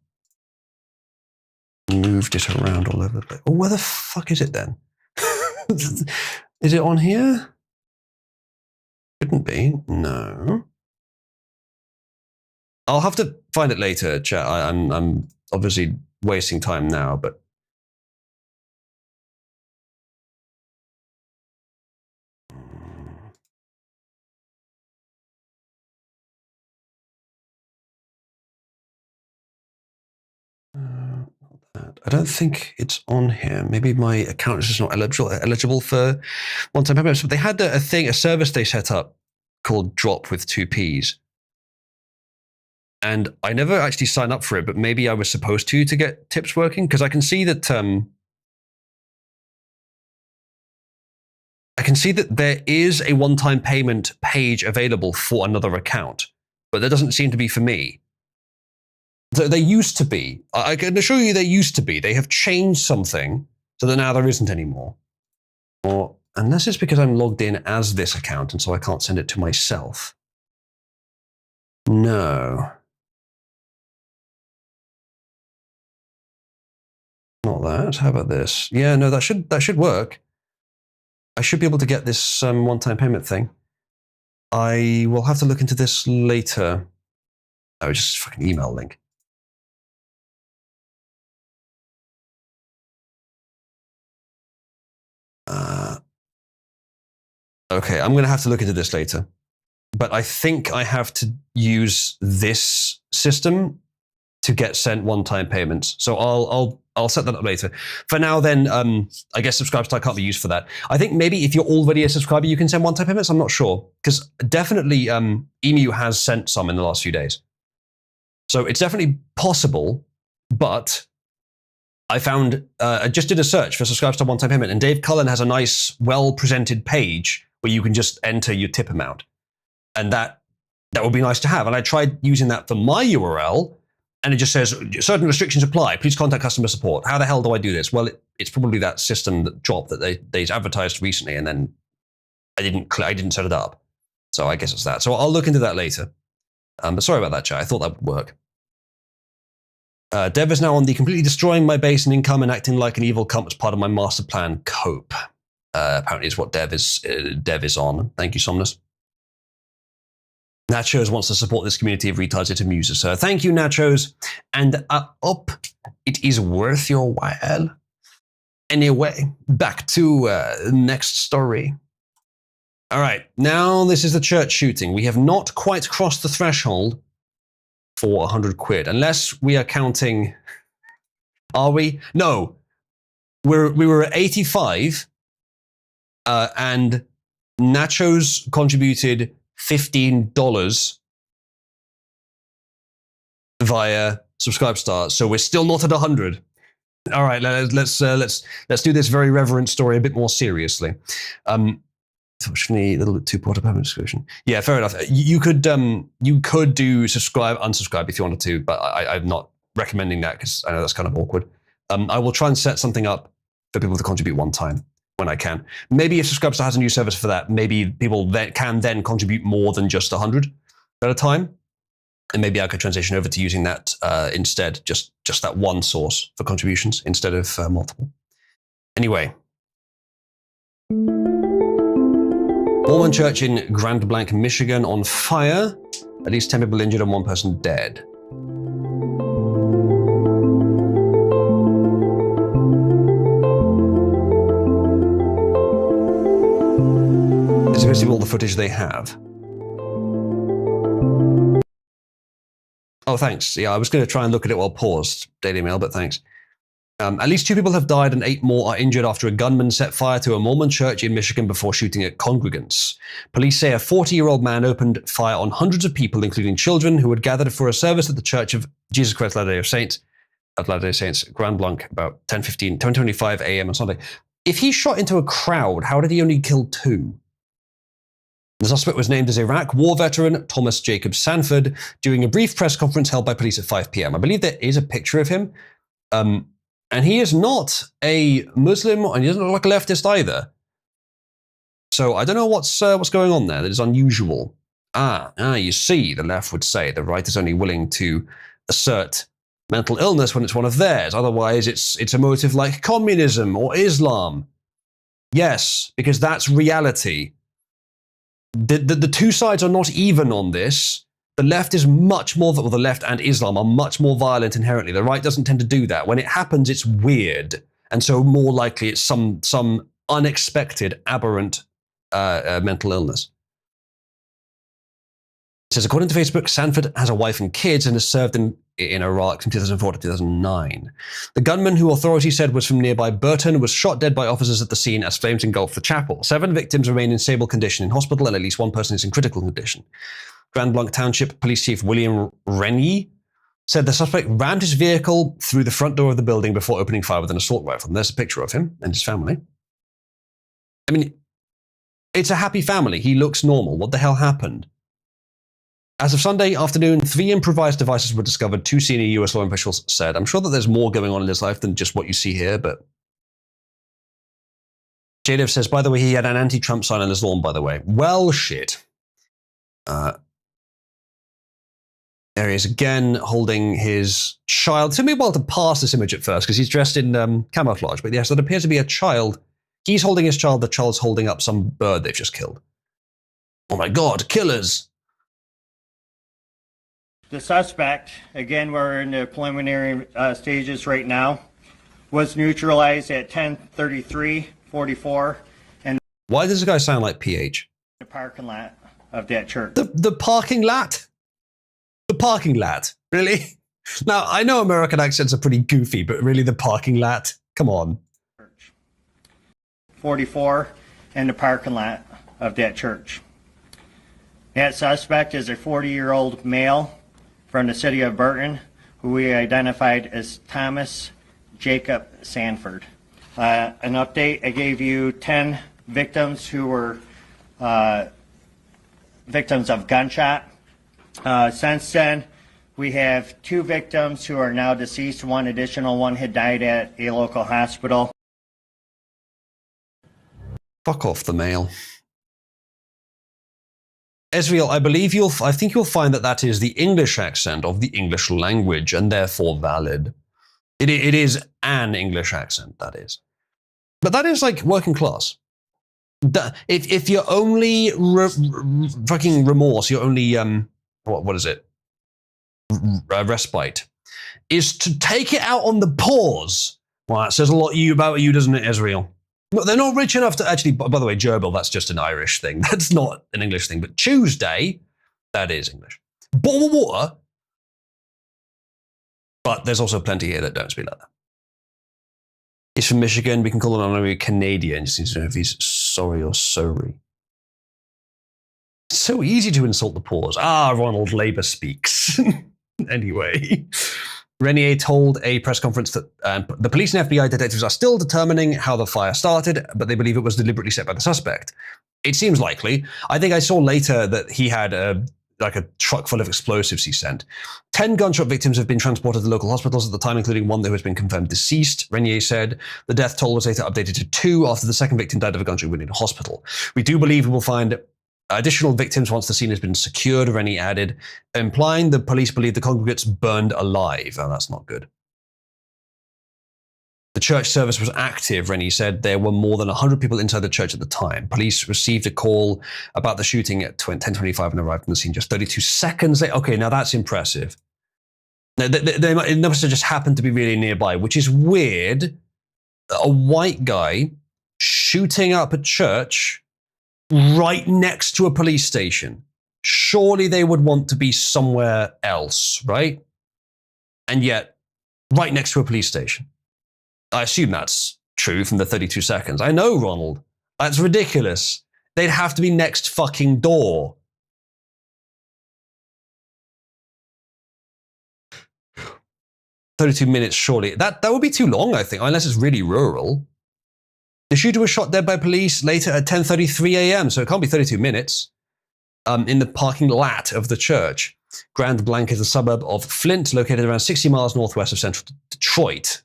A: Moved it around all over the place. Oh, where the fuck is it then? Is it on here? Couldn't be. No. I'll have to find it later, chat. I'm obviously wasting time now, but I don't think it's on here. Maybe my account is just not eligible for one-time payments. But they had a service they set up called Drop with 2 Ps. And I never actually signed up for it, but maybe I was supposed to get tips working, because I can see that there is a one-time payment page available for another account, but there doesn't seem to be for me. There used to be. I can assure you there used to be. They have changed something so that now there isn't anymore. Or unless it's because I'm logged in as this account and so I can't send it to myself. No. Not that. How about this? Yeah, no, that should work. I should be able to get this one-time payment thing. I will have to look into this later. Oh, just a fucking email link. Okay, I'm going to have to look into this later. But I think I have to use this system to get sent one-time payments. So I'll set that up later. For now, then, I guess Subscribestar can't be used for that. I think maybe if you're already a subscriber, you can send one-time payments. I'm not sure, because definitely Emu has sent some in the last few days. So it's definitely possible, but I found, I just did a search for Subscribestar one-time payment, and Dave Cullen has a nice, well-presented page where you can just enter your tip amount. And that would be nice to have. And I tried using that for my URL, and it just says, certain restrictions apply. Please contact customer support. How the hell do I do this? Well, it's probably that system job that they advertised recently, and then I didn't set it up. So I guess it's that. So I'll look into that later. But sorry about that, chat. I thought that would work. Dev is now on the completely destroying my base and income and acting like an evil cunt as part of my master plan cope. Apparently is what Dev is on. Thank you, Somnus. Nachos wants to support this community of retards and users. So thank you, Nachos. And it is worth your while. Anyway, back to next story. All right, now this is the church shooting. We have not quite crossed the threshold for 100 quid, unless we are counting. Are we? No, we were at 85, and Nachos contributed $15 via Subscribestar, so we're still not at 100. All right, let's do this very reverent story a bit more seriously. Unfortunately, a little bit too poor to permanent exclusion. Yeah, fair enough. You could do subscribe, unsubscribe if you wanted to, but I'm not recommending that because I know that's kind of awkward. I will try and set something up for people to contribute one time when I can. Maybe if Subscribestar has a new service for that, maybe people can then contribute more than just 100 at a time. And maybe I could transition over to using that instead, just that one source for contributions instead of multiple. Anyway. Mormon church in Grand Blanc, Michigan on fire. At least 10 people injured and 1 person dead. This is basically all the footage they have. Oh, thanks. Yeah, I was going to try and look at it while paused, Daily Mail, but thanks. At least 2 people have died and 8 more are injured after a gunman set fire to a Mormon church in Michigan before shooting at congregants. Police say a 40-year-old man opened fire on hundreds of people, including children, who had gathered for a service at the Church of Jesus Christ of Latter-day Saints, Grand Blanc, about 10:25 a.m. on Sunday. If he shot into a crowd, how did he only kill 2? The suspect was named as Iraq war veteran Thomas Jacob Sanford during a brief press conference held by police at 5 p.m. I believe there is a picture of him. And he is not a Muslim, and he doesn't look like a leftist either. So I don't know what's going on there that is unusual. You see, the left would say the right is only willing to assert mental illness when it's one of theirs. Otherwise, it's a motive like communism or Islam. Yes, because that's reality. The two sides are not even on this. The left is much more, well, the left and Islam are much more violent inherently. The right doesn't tend to do that. When it happens, it's weird. And so more likely it's some unexpected, aberrant mental illness. It says, according to Facebook, Sanford has a wife and kids and has served in Iraq from 2004 to 2009. The gunman, who authorities said was from nearby Burton, was shot dead by officers at the scene as flames engulfed the chapel. 7 victims remain in stable condition in hospital and at least 1 person is in critical condition. Grand Blanc Township Police Chief William Rennie said the suspect rammed his vehicle through the front door of the building before opening fire with an assault rifle. And there's a picture of him and his family. I mean, it's a happy family. He looks normal. What the hell happened? As of Sunday afternoon, 3 improvised devices were discovered, 2 senior US law officials said. I'm sure that there's more going on in his life than just what you see here, but... JDev says, by the way, he had an anti-Trump sign on his lawn, by the way. Well, shit. There he is again, holding his child. It took me a while to pass this image at first, because he's dressed in camouflage, but yes, that appears to be a child. He's holding his child, the child's holding up some bird they've just killed. Oh my god, killers!
N: The suspect, again, we're in the preliminary stages right now, was neutralized at 10:33:44, and
A: why does this guy sound like PH?
N: The parking lot of that church.
A: The parking lot? The parking lot? Really? Now, I know American accents are pretty goofy, but really the parking lot? Come on.
N: 44 in the parking lot of that church. That suspect is a 40-year-old male from the city of Burton, who we identified as Thomas Jacob Sanford. An update, I gave you 10 victims who were victims of gunshot. Since then, we have 2 victims who are now deceased. One additional one had died at a local hospital.
A: Fuck off the mail. Ezreal, I think you'll find that that is the English accent of the English language, and therefore valid. It is an English accent, that is. But that is like working class. If you're only fucking remorse, you're only, what is it? Respite, is to take it out on the pause. Well, that says a lot about you, doesn't it, Ezreal? No, they're not rich enough to actually, by the way, gerbil, that's just an Irish thing. That's not an English thing. But Tuesday, that is English. Bottle of water. But there's also plenty here that don't speak like that. He's from Michigan. We can call him honorary Canadian. Just need to know if he's sorry or sorry. It's so easy to insult the pause. Ronald Labour speaks. Anyway. Renier told a press conference that the police and FBI detectives are still determining how the fire started, but they believe it was deliberately set by the suspect. It seems likely. I think I saw later that he had a truck full of explosives he sent. 10 gunshot victims have been transported to local hospitals at the time, including one who has been confirmed deceased, Renier said. The death toll was later updated to 2 after the second victim died of a gunshot wound in a hospital. We do believe we will find additional victims once the scene has been secured, Rennie added, implying the police believe the congregates burned alive. Oh, that's not good. The church service was active, Rennie said. There were more than 100 people inside the church at the time. Police received a call about the shooting at 10:25 and arrived on the scene just 32 seconds later. Okay, now that's impressive. It must have just happened to be really nearby, which is weird. A white guy shooting up a church right next to a police station. Surely they would want to be somewhere else, right? And yet, right next to a police station. I assume that's true from the 32 seconds. I know, Ronald. That's ridiculous. They'd have to be next fucking door. "32 minutes, surely." That would be too long, I think, unless it's really rural. The shooter was shot dead by police later at 10:33 a.m., so it can't be 32 minutes, in the parking lot of the church. Grand Blanc is a suburb of Flint, located around 60 miles northwest of central Detroit.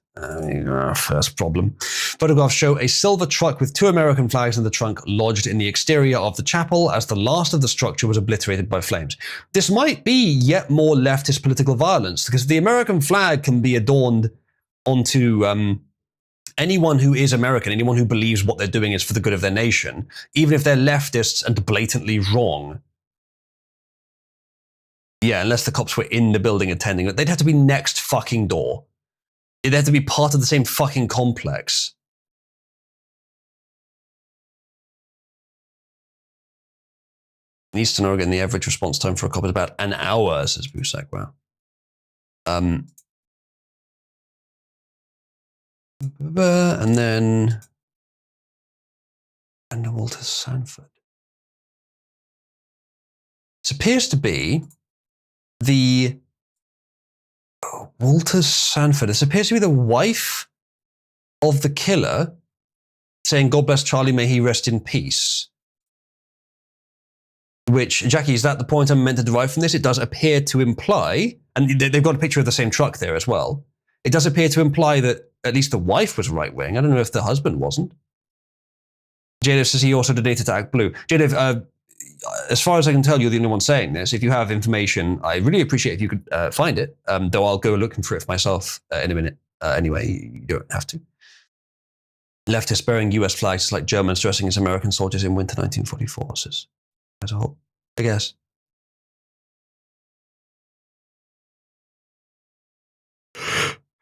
A: First problem. Photographs show a silver truck with 2 American flags in the trunk lodged in the exterior of the chapel as the last of the structure was obliterated by flames. This might be yet more leftist political violence, because the American flag can be adorned onto anyone who is American, anyone who believes what they're doing is for the good of their nation, even if they're leftists and blatantly wrong. Yeah, unless the cops were in the building attending it, they'd have to be next fucking door. They'd have to be part of the same fucking complex. In Eastern Oregon, the average response time for a cop is about an hour, says Busak. Wow. And then Walter Sanford. This appears to be the Walter Sanford. This appears to be the wife of the killer saying, "God bless Charlie, may he rest in peace." Which, Jackie, is that the point I'm meant to derive from this? It does appear to imply, and they've got a picture of the same truck there as well. It does appear to imply that at least the wife was right-wing. I don't know if the husband wasn't. Jadov says he also donated to Act Blue. Jadov, as far as I can tell, you're the only one saying this. If you have information, I really appreciate if you could find it, though I'll go looking for it for myself in a minute. Anyway, you don't have to. Leftists bearing US flags like Germans dressing as American soldiers in winter 1944, says as a whole, I guess.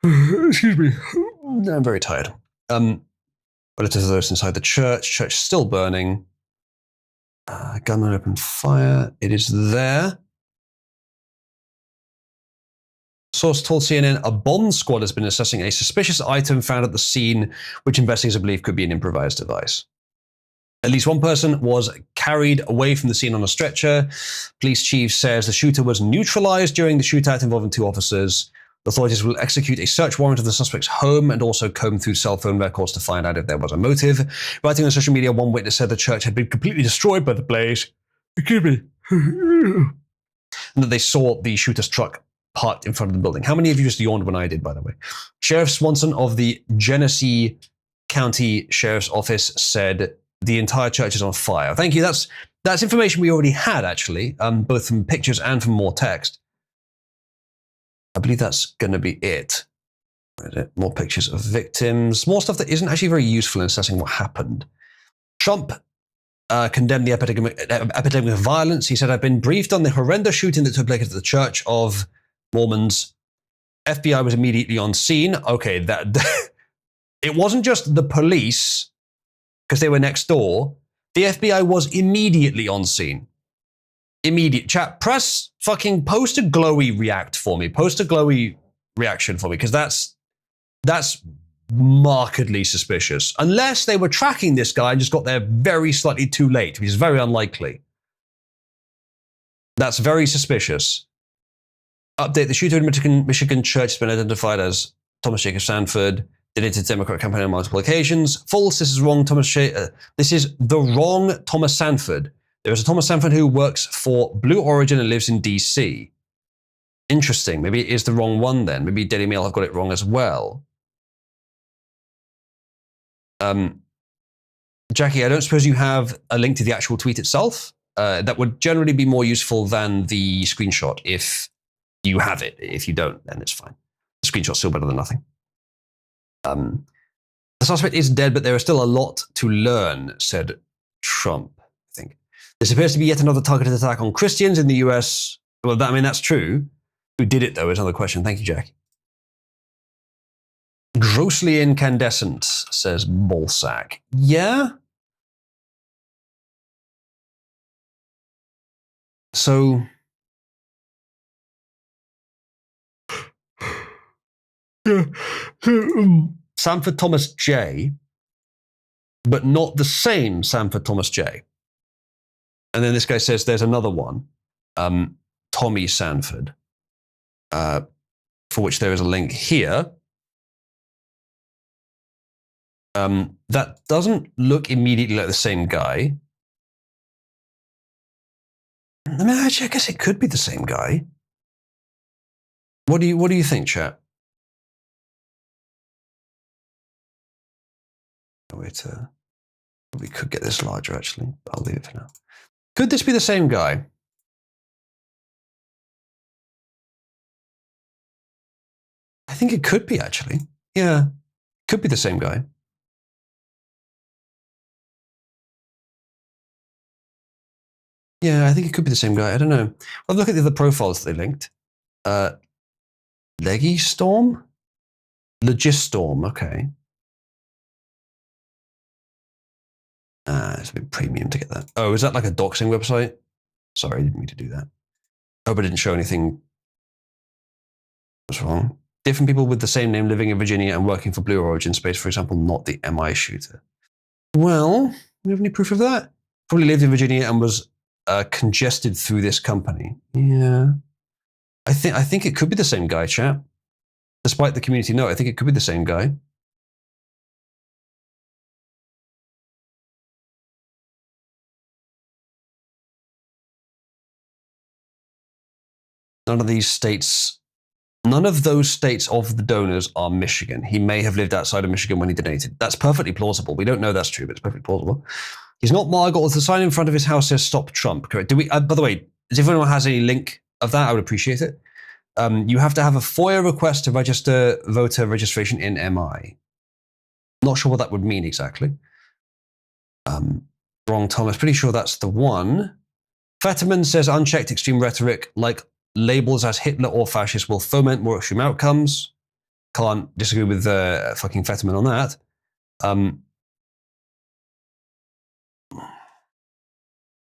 A: Excuse me. I'm very tired. Relatives of those inside the church. Church still burning. Gunman opened fire. It is there. Source told CNN a bomb squad has been assessing a suspicious item found at the scene, which investigators believe could be an improvised device. At least one person was carried away from the scene on a stretcher. Police chief says the shooter was neutralized during the shootout involving 2 officers. Authorities will execute a search warrant of the suspect's home and also comb through cell phone records to find out if there was a motive. Writing on social media, one witness said the church had been completely destroyed by the blaze. Excuse me. And that they saw the shooter's truck parked in front of the building. How many of you just yawned when I did, by the way? Sheriff Swanson of the Genesee County Sheriff's Office said the entire church is on fire. Thank you. That's information we already had, actually, both from pictures and from more text. I believe that's going to be it. More pictures of victims. More stuff that isn't actually very useful in assessing what happened. Trump condemned the epidemic of violence. He said, "I've been briefed on the horrendous shooting that took place at the Church of Mormons. FBI was immediately on scene." Okay, that it wasn't just the police because they were next door. The FBI was immediately on scene. Immediate chat. Press fucking post a glowy react for me. Post a glowy reaction for me, because that's markedly suspicious. Unless they were tracking this guy and just got there very slightly too late, which is very unlikely. That's very suspicious. Update: the shooter in Michigan church has been identified as Thomas Jacob Sanford. Did it to the Democrat campaign on multiple occasions. False. This is wrong. This is the wrong Thomas Sanford. There is a Thomas Sanford who works for Blue Origin and lives in DC. Interesting. Maybe it is the wrong one then. Maybe Daily Mail have got it wrong as well. Jackie, I don't suppose you have a link to the actual tweet itself? That would generally be more useful than the screenshot if you have it. If you don't, then it's fine. The screenshot's still better than nothing. The suspect is dead, but there is still a lot to learn, said Trump, I think. This appears to be yet another targeted attack on Christians in the US. Well, that's true. Who did it, though, is another question. Thank you, Jack. Grossly incandescent, says Ballsack. Yeah? So... Sanford Thomas J, but not the same Sanford Thomas J. And then this guy says there's another one, Tommy Sanford, for which there is a link here. That doesn't look immediately like the same guy. I mean, actually, I guess it could be the same guy. What do you think, chat? We could get this larger, actually. I'll leave it for now. Could this be the same guy? I think it could be, actually. Yeah, could be the same guy. Yeah, I think it could be the same guy. I don't know. I'll look at the other profiles they linked. Legistorm? Legistorm, okay. It's a bit premium to get that. Oh, is that like a doxing website? Sorry, I didn't mean to do that. Hope I didn't show anything. What's wrong? Different people with the same name living in Virginia and working for Blue Origin Space, for example, not the MI shooter. Well, do we have any proof of that? Probably lived in Virginia and was congested through this company. Yeah. I think it could be the same guy, chat. Despite the community note, I think it could be the same guy. None of those states of the donors are Michigan. He may have lived outside of Michigan when he donated. That's perfectly plausible. We don't know that's true, but it's perfectly plausible. He's not Margot. The sign in front of his house says "Stop Trump." Correct. Do we? By the way, if anyone has any link of that, I would appreciate it. You have to have a FOIA request to register voter registration in MI. Not sure what that would mean exactly. Wrong, Thomas. Pretty sure that's the one. Fetterman says unchecked extreme rhetoric like labels as Hitler or fascist will foment more extreme outcomes. Can't disagree with fucking Fetterman on that.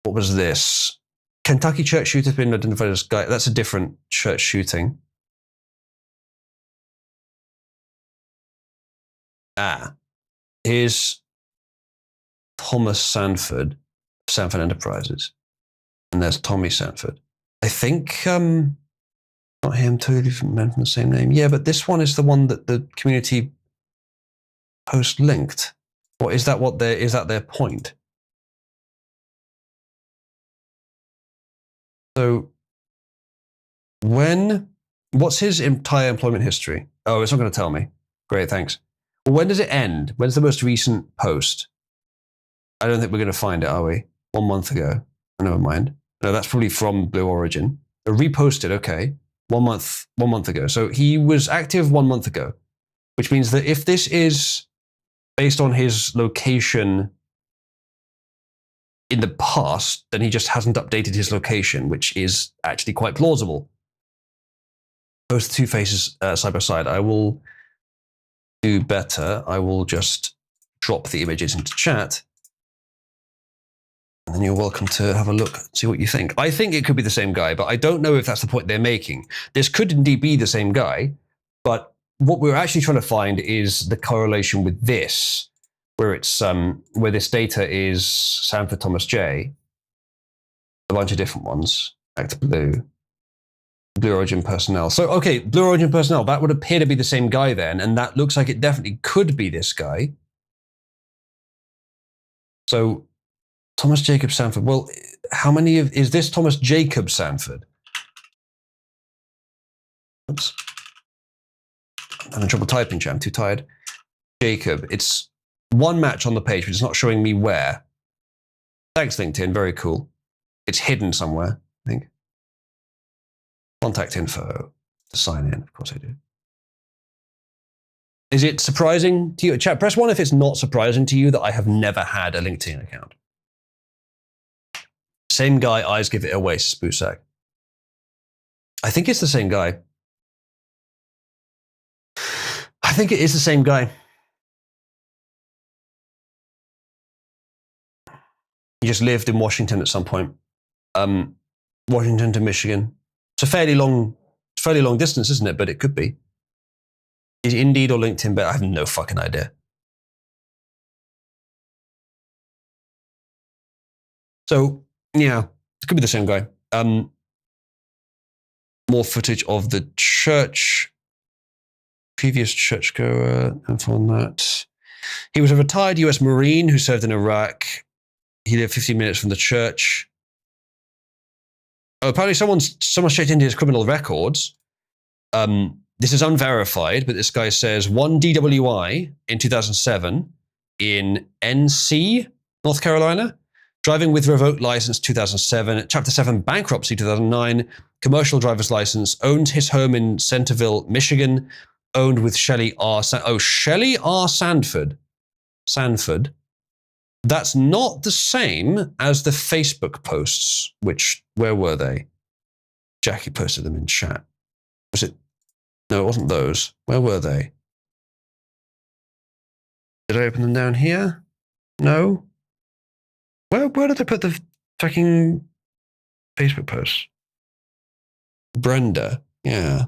A: What was this? Kentucky church shooter has been identified as guy. That's a different church shooting. Here's Thomas Sanford, Sanford Enterprises. And there's Tommy Sanford. I think, not him, two different men from the same name. Yeah, but this one is the one that the community post linked. Or is that their point? So, what's his entire employment history? Oh, it's not going to tell me. Great, thanks. Well, when does it end? When's the most recent post? I don't think we're going to find it, are we? 1 month ago. Oh, never mind. No, that's probably from Blue Origin. Reposted, okay. 1 month ago. So he was active 1 month ago, which means that if this is based on his location in the past, then he just hasn't updated his location, which is actually quite plausible. Post two faces side by side. I will do better. I will just drop the images into chat. And then you're welcome to have a look, see what you think. I think it could be the same guy, but I don't know if that's the point they're making. This could indeed be the same guy, but what we're actually trying to find is the correlation with this, where it's where this data is Sanford Thomas J, a bunch of different ones, Act Blue, Blue Origin personnel. So, okay, Blue Origin personnel, that would appear to be the same guy then, and that looks like it definitely could be this guy. So, Thomas Jacob Sanford. Well, how many is this Thomas Jacob Sanford? Oops. I'm having trouble typing, chat. I'm too tired. Jacob. It's one match on the page, but it's not showing me where. Thanks, LinkedIn. Very cool. It's hidden somewhere, I think. Contact info to sign in. Of course I do. Is it surprising to you? Chat, press 1 if it's not surprising to you that I have never had a LinkedIn account. Same guy, eyes give it away, Spoosak. I think it's the same guy. I think it is the same guy. He just lived in Washington at some point. Washington to Michigan. It's a fairly long distance, isn't it? But it could be. Is it Indeed or LinkedIn? But I have no fucking idea. So, yeah, it could be the same guy. More footage of the church. Previous churchgoer, info on that. He was a retired US Marine who served in Iraq. He lived 15 minutes from the church. Oh, apparently someone's checked into his criminal records. This is unverified, but this guy says 1 DWI in 2007 in NC, North Carolina. Driving with revoked license 2007. Chapter 7 bankruptcy 2009. Commercial driver's license. Owned his home in Centerville, Michigan. Owned with Shelley R. Shelley R. Sanford. Sanford. That's not the same as the Facebook posts, where were they? Jackie posted them in chat. Was it? No, it wasn't those. Where were they? Did I open them down here? No? Where did I put the fucking Facebook posts? Brenda, yeah.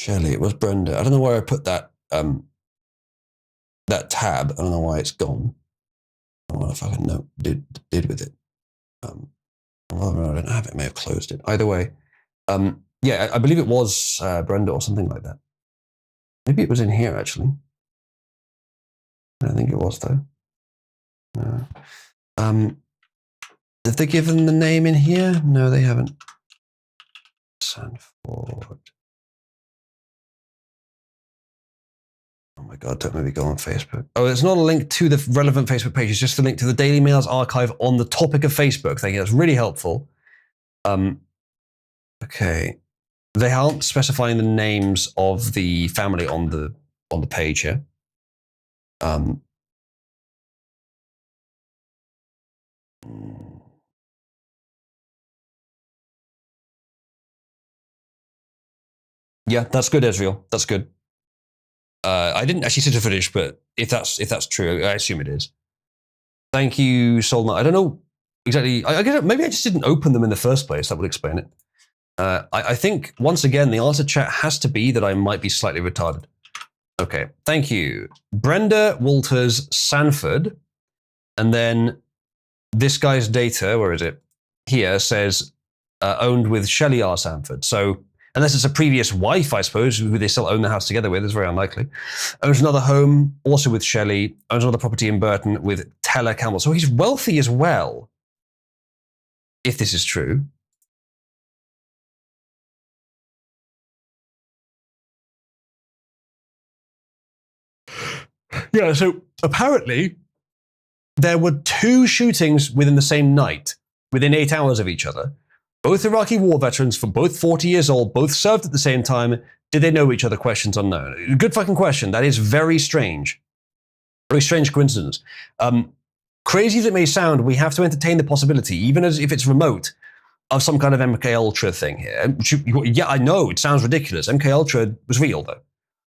A: Shelley, it was Brenda. I don't know where I put that that tab. I don't know why it's gone. I don't know what I fucking did with it. Well, I don't have it. I may have closed it. Either way, yeah, I believe it was Brenda or something like that. Maybe it was in here actually. I don't think it was though. No. Have they given the name in here? No, they haven't. Sanford. Oh my God, don't maybe go on Facebook. Oh, it's not a link to the relevant Facebook page. It's just a link to the Daily Mail's archive on the topic of Facebook. Thank you. That's really helpful. Okay. They aren't specifying the names of the family on the page here. Yeah, that's good, Ezreal. That's good. I didn't actually see the footage, but if that's true, I assume it is. Thank you, Solna. I don't know exactly. I guess maybe I just didn't open them in the first place. That would explain it. I think once again the answer chat has to be that I might be slightly retarded. Okay, thank you, Brenda Walters Sanford, and then this guy's data. Where is it? Here says owned with Shelley R. Sanford. So. Unless it's a previous wife, I suppose, who they still own the house together with, it's very unlikely. Owns another home, also with Shelley. Owns another property in Burton with Teller Campbell. So he's wealthy as well, if this is true. Yeah, so apparently there were 2 shootings within the same night, within 8 hours of each other. Both Iraqi war veterans, for both 40 years old, both served at the same time. Did they know each other? Questions unknown. Good fucking question. That is very strange. Very strange coincidence. Crazy as it may sound, we have to entertain the possibility, even as if it's remote, of some kind of MK Ultra thing here. Yeah, I know, it sounds ridiculous. MK Ultra was real, though.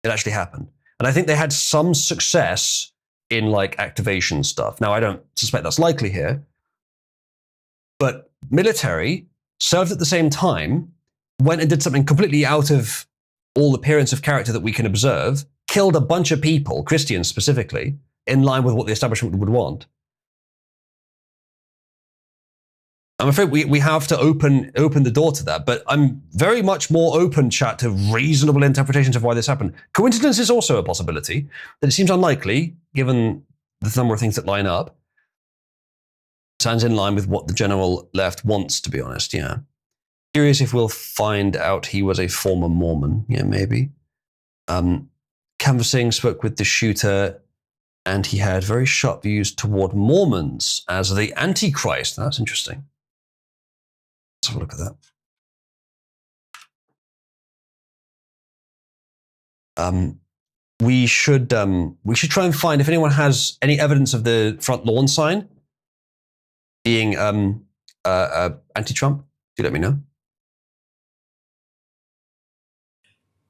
A: It actually happened. And I think they had some success in, like, activation stuff. Now, I don't suspect that's likely here. But military served at the same time, went and did something completely out of all appearance of character that we can observe, killed a bunch of people, Christians specifically, in line with what the establishment would want. I'm afraid we have to open the door to that, but I'm very much more open, chat, to reasonable interpretations of why this happened. Coincidence is also a possibility, but it seems unlikely, given the number of things that line up. Sounds in line with what the general left wants, to be honest, yeah. Curious if we'll find out he was a former Mormon. Yeah, maybe. Canvassing spoke with the shooter, and he had very sharp views toward Mormons as the Antichrist. That's interesting. Let's have a look at that. We should try and find if anyone has any evidence of the front lawn sign being anti-Trump. Do let me know.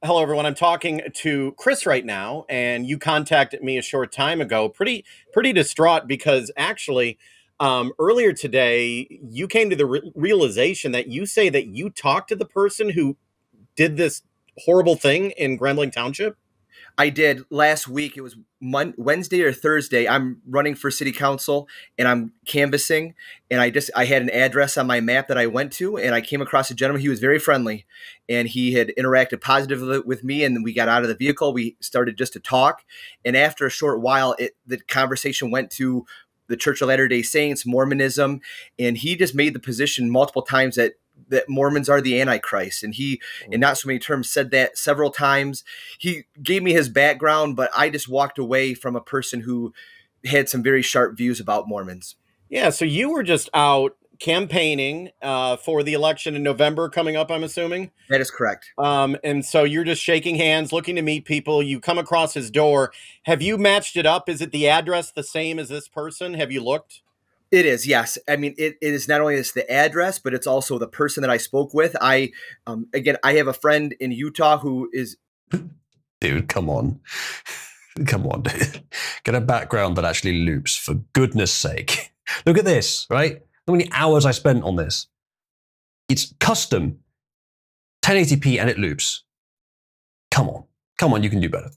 O: Hello, everyone. I'm talking to Chris right now, and you contacted me a short time ago, pretty distraught because actually, earlier today, you came to the realization that you say that you talked to the person who did this horrible thing in Grambling Township.
P: I did last week. It was Wednesday or Thursday. I'm running for city council and I'm canvassing, and I had an address on my map that I went to, and I came across a gentleman. He was very friendly, and he had interacted positively with me, and we got out of the vehicle. We started just to talk, and after a short while, the conversation went to the Church of Latter-day Saints, Mormonism, and he just made the position multiple times that Mormons are the Antichrist. And he, in not so many terms, said that several times. He gave me his background, but I just walked away from a person who had some very sharp views about Mormons.
O: Yeah, so you were just out campaigning for the election in November coming up, I'm assuming?
P: That is correct.
O: And so you're just shaking hands, looking to meet people. You come across his door. Have you matched it up? Is it the address the same as this person? Have you looked?
P: It is, yes. I mean, it is not only just the address, but it's also the person that I spoke with. I have a friend in Utah who is...
A: Dude, come on. Come on, dude. Get a background that actually loops, for goodness sake. Look at this, right? How many hours I spent on this. It's custom, 1080p, and it loops. Come on, you can do better.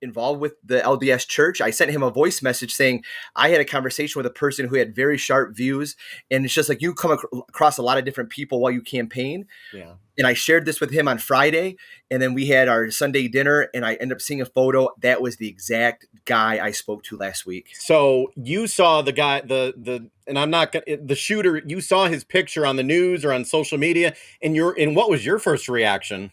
P: Involved with the LDS church. I sent him a voice message saying I had a conversation with a person who had very sharp views, and it's just like you come across a lot of different people while you campaign.
O: Yeah.
P: And I shared this with him on Friday, and then we had our Sunday dinner, and I ended up seeing a photo. That was the exact guy I spoke to last week.
O: So you saw the guy, and I'm not gonna, the shooter. You saw his picture on the news or on social media, and what was your first reaction?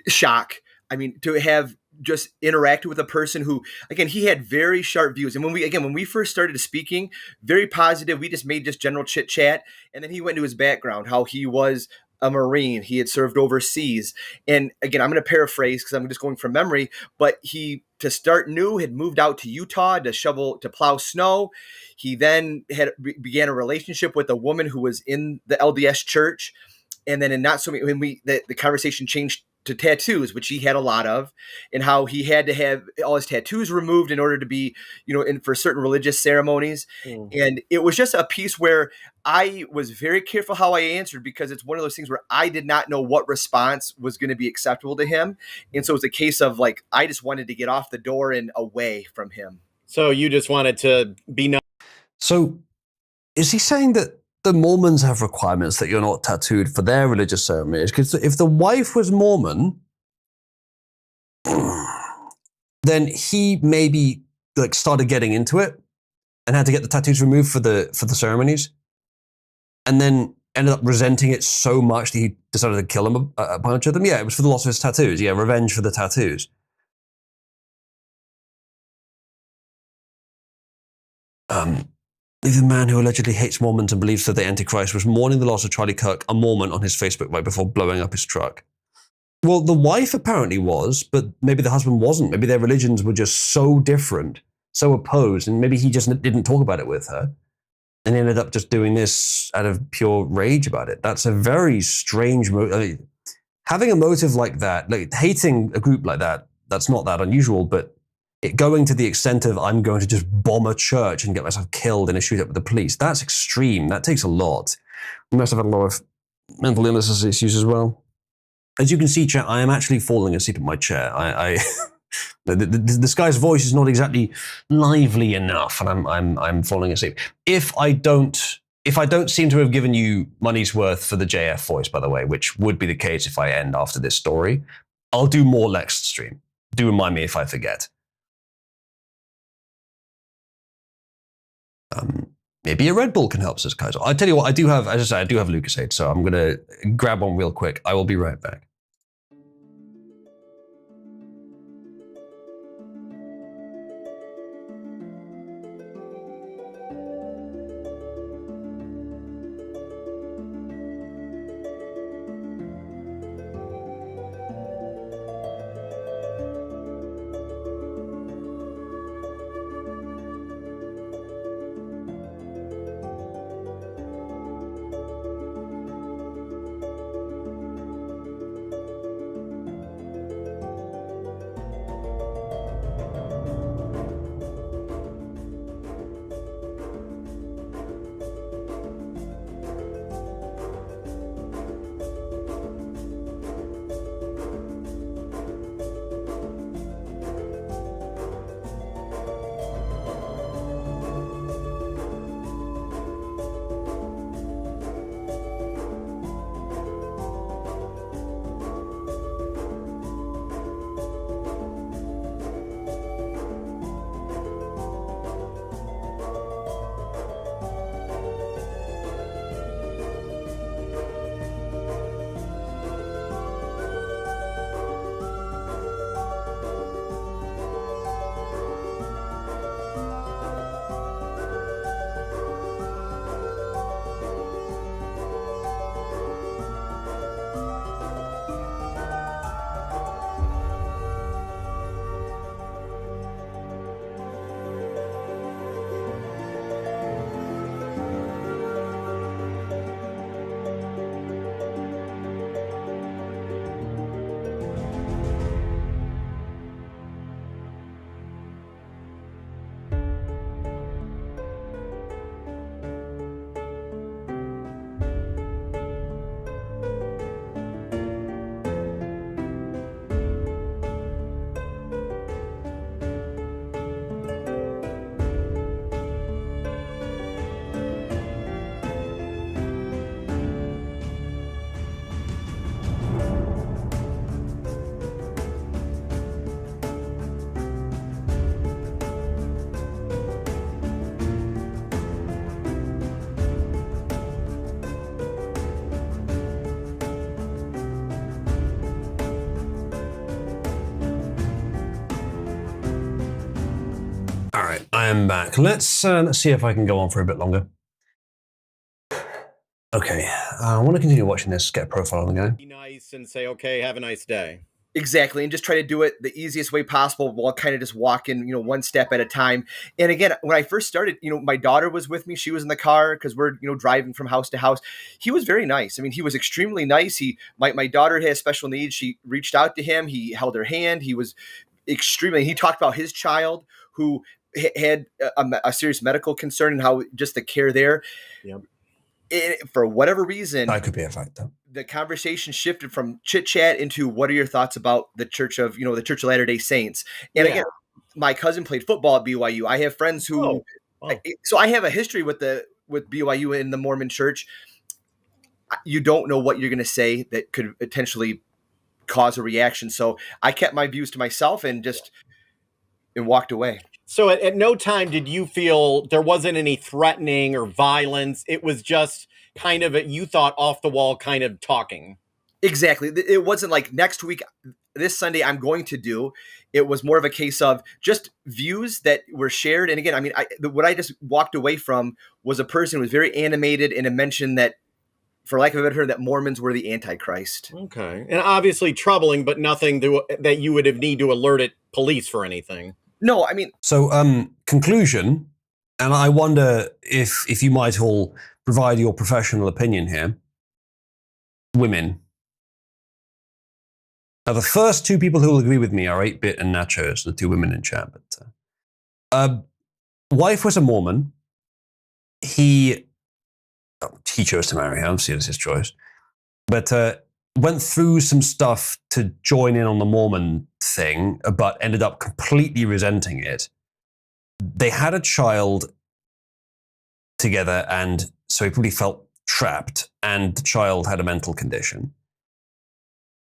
P: Shock. I mean, to have just interacted with a person who, again, he had very sharp views. And when we first started speaking, very positive. We just made general chit chat, and then he went into his background, how he was a Marine. He had served overseas. And again, I'm going to paraphrase because I'm just going from memory, but he, to start new, had moved out to Utah to plow snow. He then began a relationship with a woman who was in the LDS church. And then the conversation changed to tattoos, which he had a lot of, and how he had to have all his tattoos removed in order to be, for certain religious ceremonies. And it was just a piece where I was very careful how I answered, because it's one of those things where I did not know what response was going to be acceptable to him. And so it's a case of like, I just wanted to get off the door and away from him.
O: So you just wanted to be known.
A: So is he saying that the Mormons have requirements that you're not tattooed for their religious ceremonies? Because if the wife was Mormon, then he maybe started getting into it and had to get the tattoos removed for the ceremonies, and then ended up resenting it so much that he decided to kill him a bunch of them. Yeah, it was for the loss of his tattoos. Yeah, revenge for the tattoos. The man who allegedly hates Mormons and believes that the Antichrist was mourning the loss of Charlie Kirk, a Mormon, on his Facebook right before blowing up his truck. Well, the wife apparently was, but maybe the husband wasn't. Maybe their religions were just so different, so opposed, and maybe he just didn't talk about it with her, and he ended up just doing this out of pure rage about it. That's a very strange motive. I mean, having a motive like that, like hating a group like that, that's not that unusual, but it going to the extent of I'm going to just bomb a church and get myself killed in a shootout with the police, that's extreme. That takes a lot. He must have had a lot of mental illness issues as well. As you can see, chat, I am actually falling asleep in my chair. This guy's voice is not exactly lively enough, and I'm falling asleep. If I don't seem to have given you money's worth for the JF voice, by the way, which would be the case if I end after this story, I'll do more next stream. Do remind me if I forget. Maybe a Red Bull can help, says Kaiser. I tell you what, I do have Lucasade, so I'm gonna grab one real quick. I will be right back. I am back. Let's see if I can go on for a bit longer. Okay, I want to continue watching this, get a profile on the guy.
O: Be nice and say, okay, have a nice day.
P: Exactly, and just try to do it the easiest way possible while kind of just walking, one step at a time. And again, when I first started, my daughter was with me. She was in the car because we're, driving from house to house. He was very nice. I mean, he was extremely nice. My daughter has special needs. She reached out to him. He held her hand. He was he talked about his child who had a serious medical concern and how just the care there.
O: Yep.
P: For whatever reason,
A: that could be a factor.
P: The conversation shifted from chit chat into what are your thoughts about the Church of Latter-day Saints? And again, my cousin played football at BYU. I have friends who, so I have a history with BYU in the Mormon Church. You don't know what you're going to say that could potentially cause a reaction. So I kept my views to myself and walked away.
O: So at no time did you feel there wasn't any threatening or violence? It was just kind of you thought off the wall kind of talking.
P: Exactly. It wasn't like next week, this Sunday I'm going to do. It was more of a case of just views that were shared. And again, I mean, what I just walked away from was a person who was very animated and a mention that, for lack of a better term, that Mormons were the Antichrist.
O: Okay. And obviously troubling, but nothing that you would have need to alert police for anything.
P: No, I mean...
A: So, conclusion, and I wonder if you might all provide your professional opinion here. Women. Now, the first two people who will agree with me are 8-Bit and Nachos, the two women in chat. But wife was a Mormon. He chose to marry her. Obviously, it was his choice. But went through some stuff to join in on the Mormon thing, but ended up completely resenting it. They had a child together, and so he probably felt trapped, and the child had a mental condition.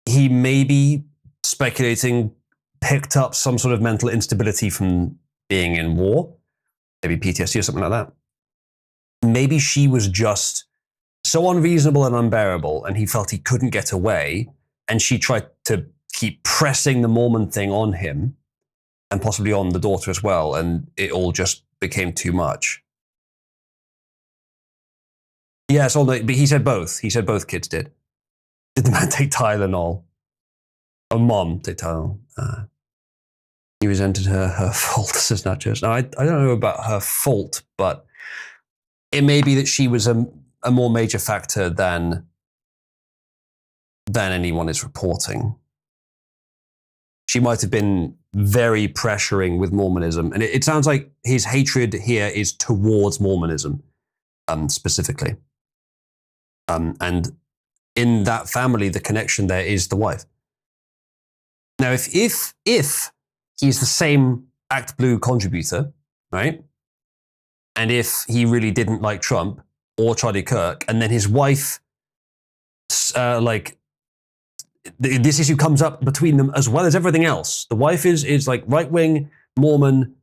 A: He maybe, speculating, picked up some sort of mental instability from being in war, maybe PTSD or something like that. Maybe she was just so unreasonable and unbearable, and he felt he couldn't get away, and she tried to keep pressing the Mormon thing on him, and possibly on the daughter as well, and it all just became too much. Yeah, but he said both. He said both kids did. Did the man take Tylenol? Or mom take Tylenol? He resented her fault, says Nachos. Now, I don't know about her fault, but it may be that she was a more major factor than anyone is reporting. She might have been very pressuring with Mormonism. And it sounds like his hatred here is towards Mormonism, specifically. And in that family, the connection there is the wife. Now, if he's the same Act Blue contributor, right? And if he really didn't like Trump or Charlie Kirk, and then his wife, this issue comes up between them as well as everything else. The wife is like right-wing Mormon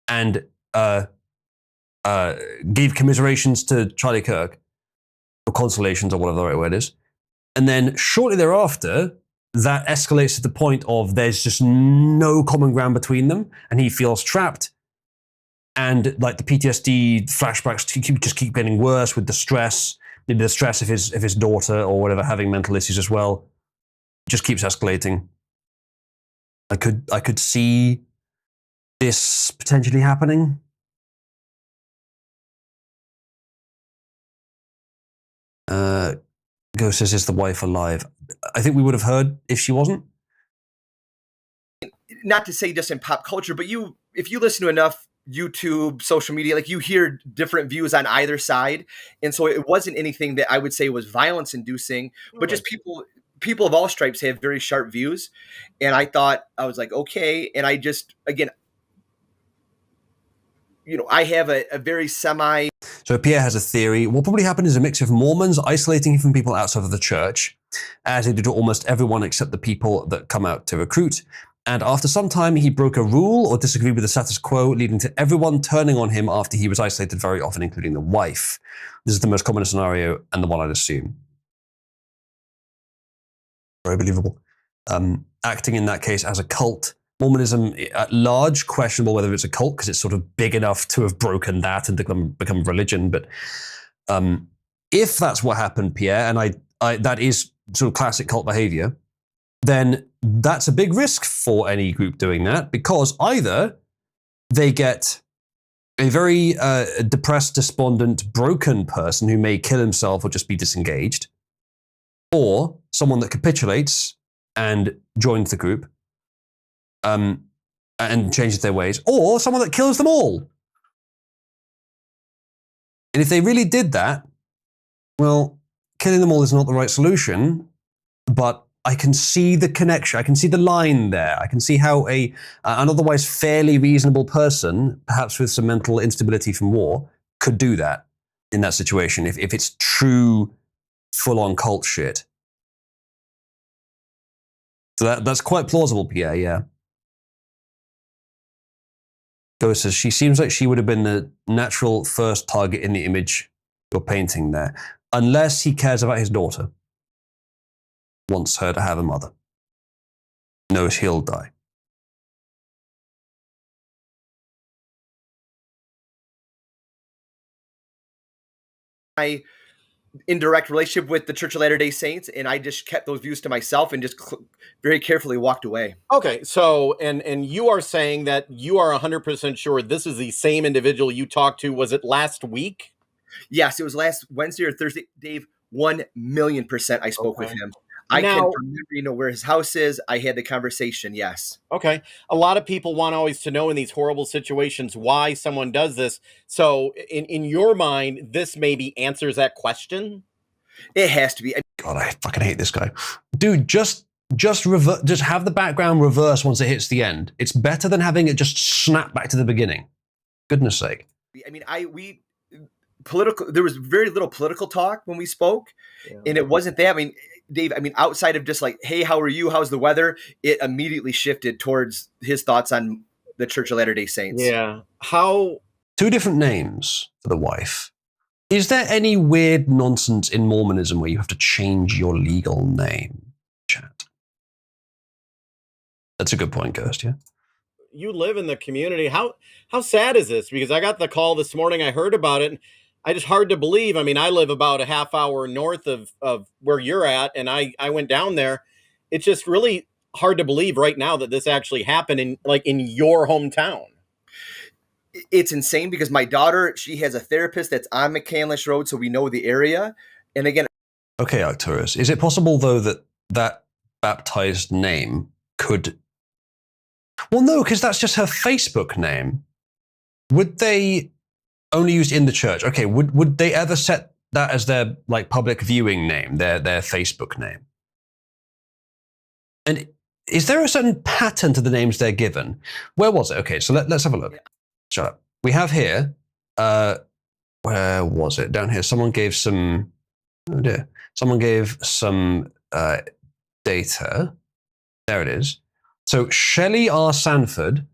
A: and gave commiserations to Charlie Kirk, or consolations or whatever the right word is. And then shortly thereafter, that escalates to the point of there's just no common ground between them, and he feels trapped. And like the PTSD flashbacks just keep getting worse with the stress, maybe the stress of his daughter or whatever having mental issues as well. It just keeps escalating. I could see this potentially happening. Ghost says, is the wife alive? I think we would have heard if she wasn't.
P: Not to say just in pop culture, but if you listen to enough YouTube, social media, like you hear different views on either side. And so it wasn't anything that I would say was violence inducing, but just people of all stripes have very sharp views. And I was like, okay. And I just, again, I have a very semi.
A: So Pierre has a theory. What probably happened is a mix of Mormons isolating him from people outside of the church, as they do to almost everyone except the people that come out to recruit. And after some time, he broke a rule or disagreed with the status quo, leading to everyone turning on him after he was isolated, very often including the wife. This is the most common scenario and the one I'd assume. Very believable. Acting in that case as a cult Mormonism at large, questionable whether it's a cult because it's sort of big enough to have broken that and become religion. But if that's what happened, Pierre, and I that is sort of classic cult behavior, then that's a big risk for any group doing that, because either they get a very depressed, despondent, broken person who may kill himself or just be disengaged, or someone that capitulates and joins the group and changes their ways, or someone that kills them all. And if they really did that, well, killing them all is not the right solution, but I can see the connection. I can see the line there. I can see how an otherwise fairly reasonable person, perhaps with some mental instability from war, could do that in that situation if it's true, full-on cult shit. So that's quite plausible, Pierre, yeah. Ghost says, she seems like she would have been the natural first target in the image you're painting there, unless he cares about his daughter. Wants her to have a mother. Knows he'll die.
P: My indirect relationship with the Church of Latter-day Saints, and I just kept those views to myself and just very carefully walked away.
O: Okay, so and you are saying that you are 100% sure this is the same individual you talked to, was it last week?
P: Yes, it was last Wednesday or Thursday. Dave, 1,000,000% I spoke with him. I can remember, where his house is. I had the conversation, yes.
O: Okay. A lot of people want always to know in these horrible situations why someone does this. So in your mind, this maybe answers that question?
P: It has to be.
A: God, I fucking hate this guy. Dude, just have the background reverse once it hits the end. It's better than having it just snap back to the beginning. Goodness sake.
P: I mean, there was very little political talk when we spoke, and it wasn't that. I mean, Dave, outside of just like, hey, how are you? How's the weather? It immediately shifted towards his thoughts on the Church of Latter-day Saints.
O: Yeah.
A: Two different names for the wife. Is there any weird nonsense in Mormonism where you have to change your legal name? Chat. That's a good point, Ghost, yeah?
O: You live in the community. How sad is this? Because I got the call this morning. I heard about it. I just hard to believe. I mean, I live about a half hour north of where you're at, and I went down there. It's just really hard to believe right now that this actually happened in your hometown.
P: It's insane because my daughter, she has a therapist that's on McCandless Road, so we know the area. And again,
A: okay, Arcturus, is it possible though that baptized name could? Well, no, because that's just her Facebook name. Would they only used in the church? Okay, would they ever set that as their like public viewing name, their Facebook name? And is there a certain pattern to the names they're given? Where was it? Okay, so let's have a look. Shut up. We have here, where was it? Down here, someone gave some, oh dear. Someone gave some data. There it is. So Shelley R. Sanford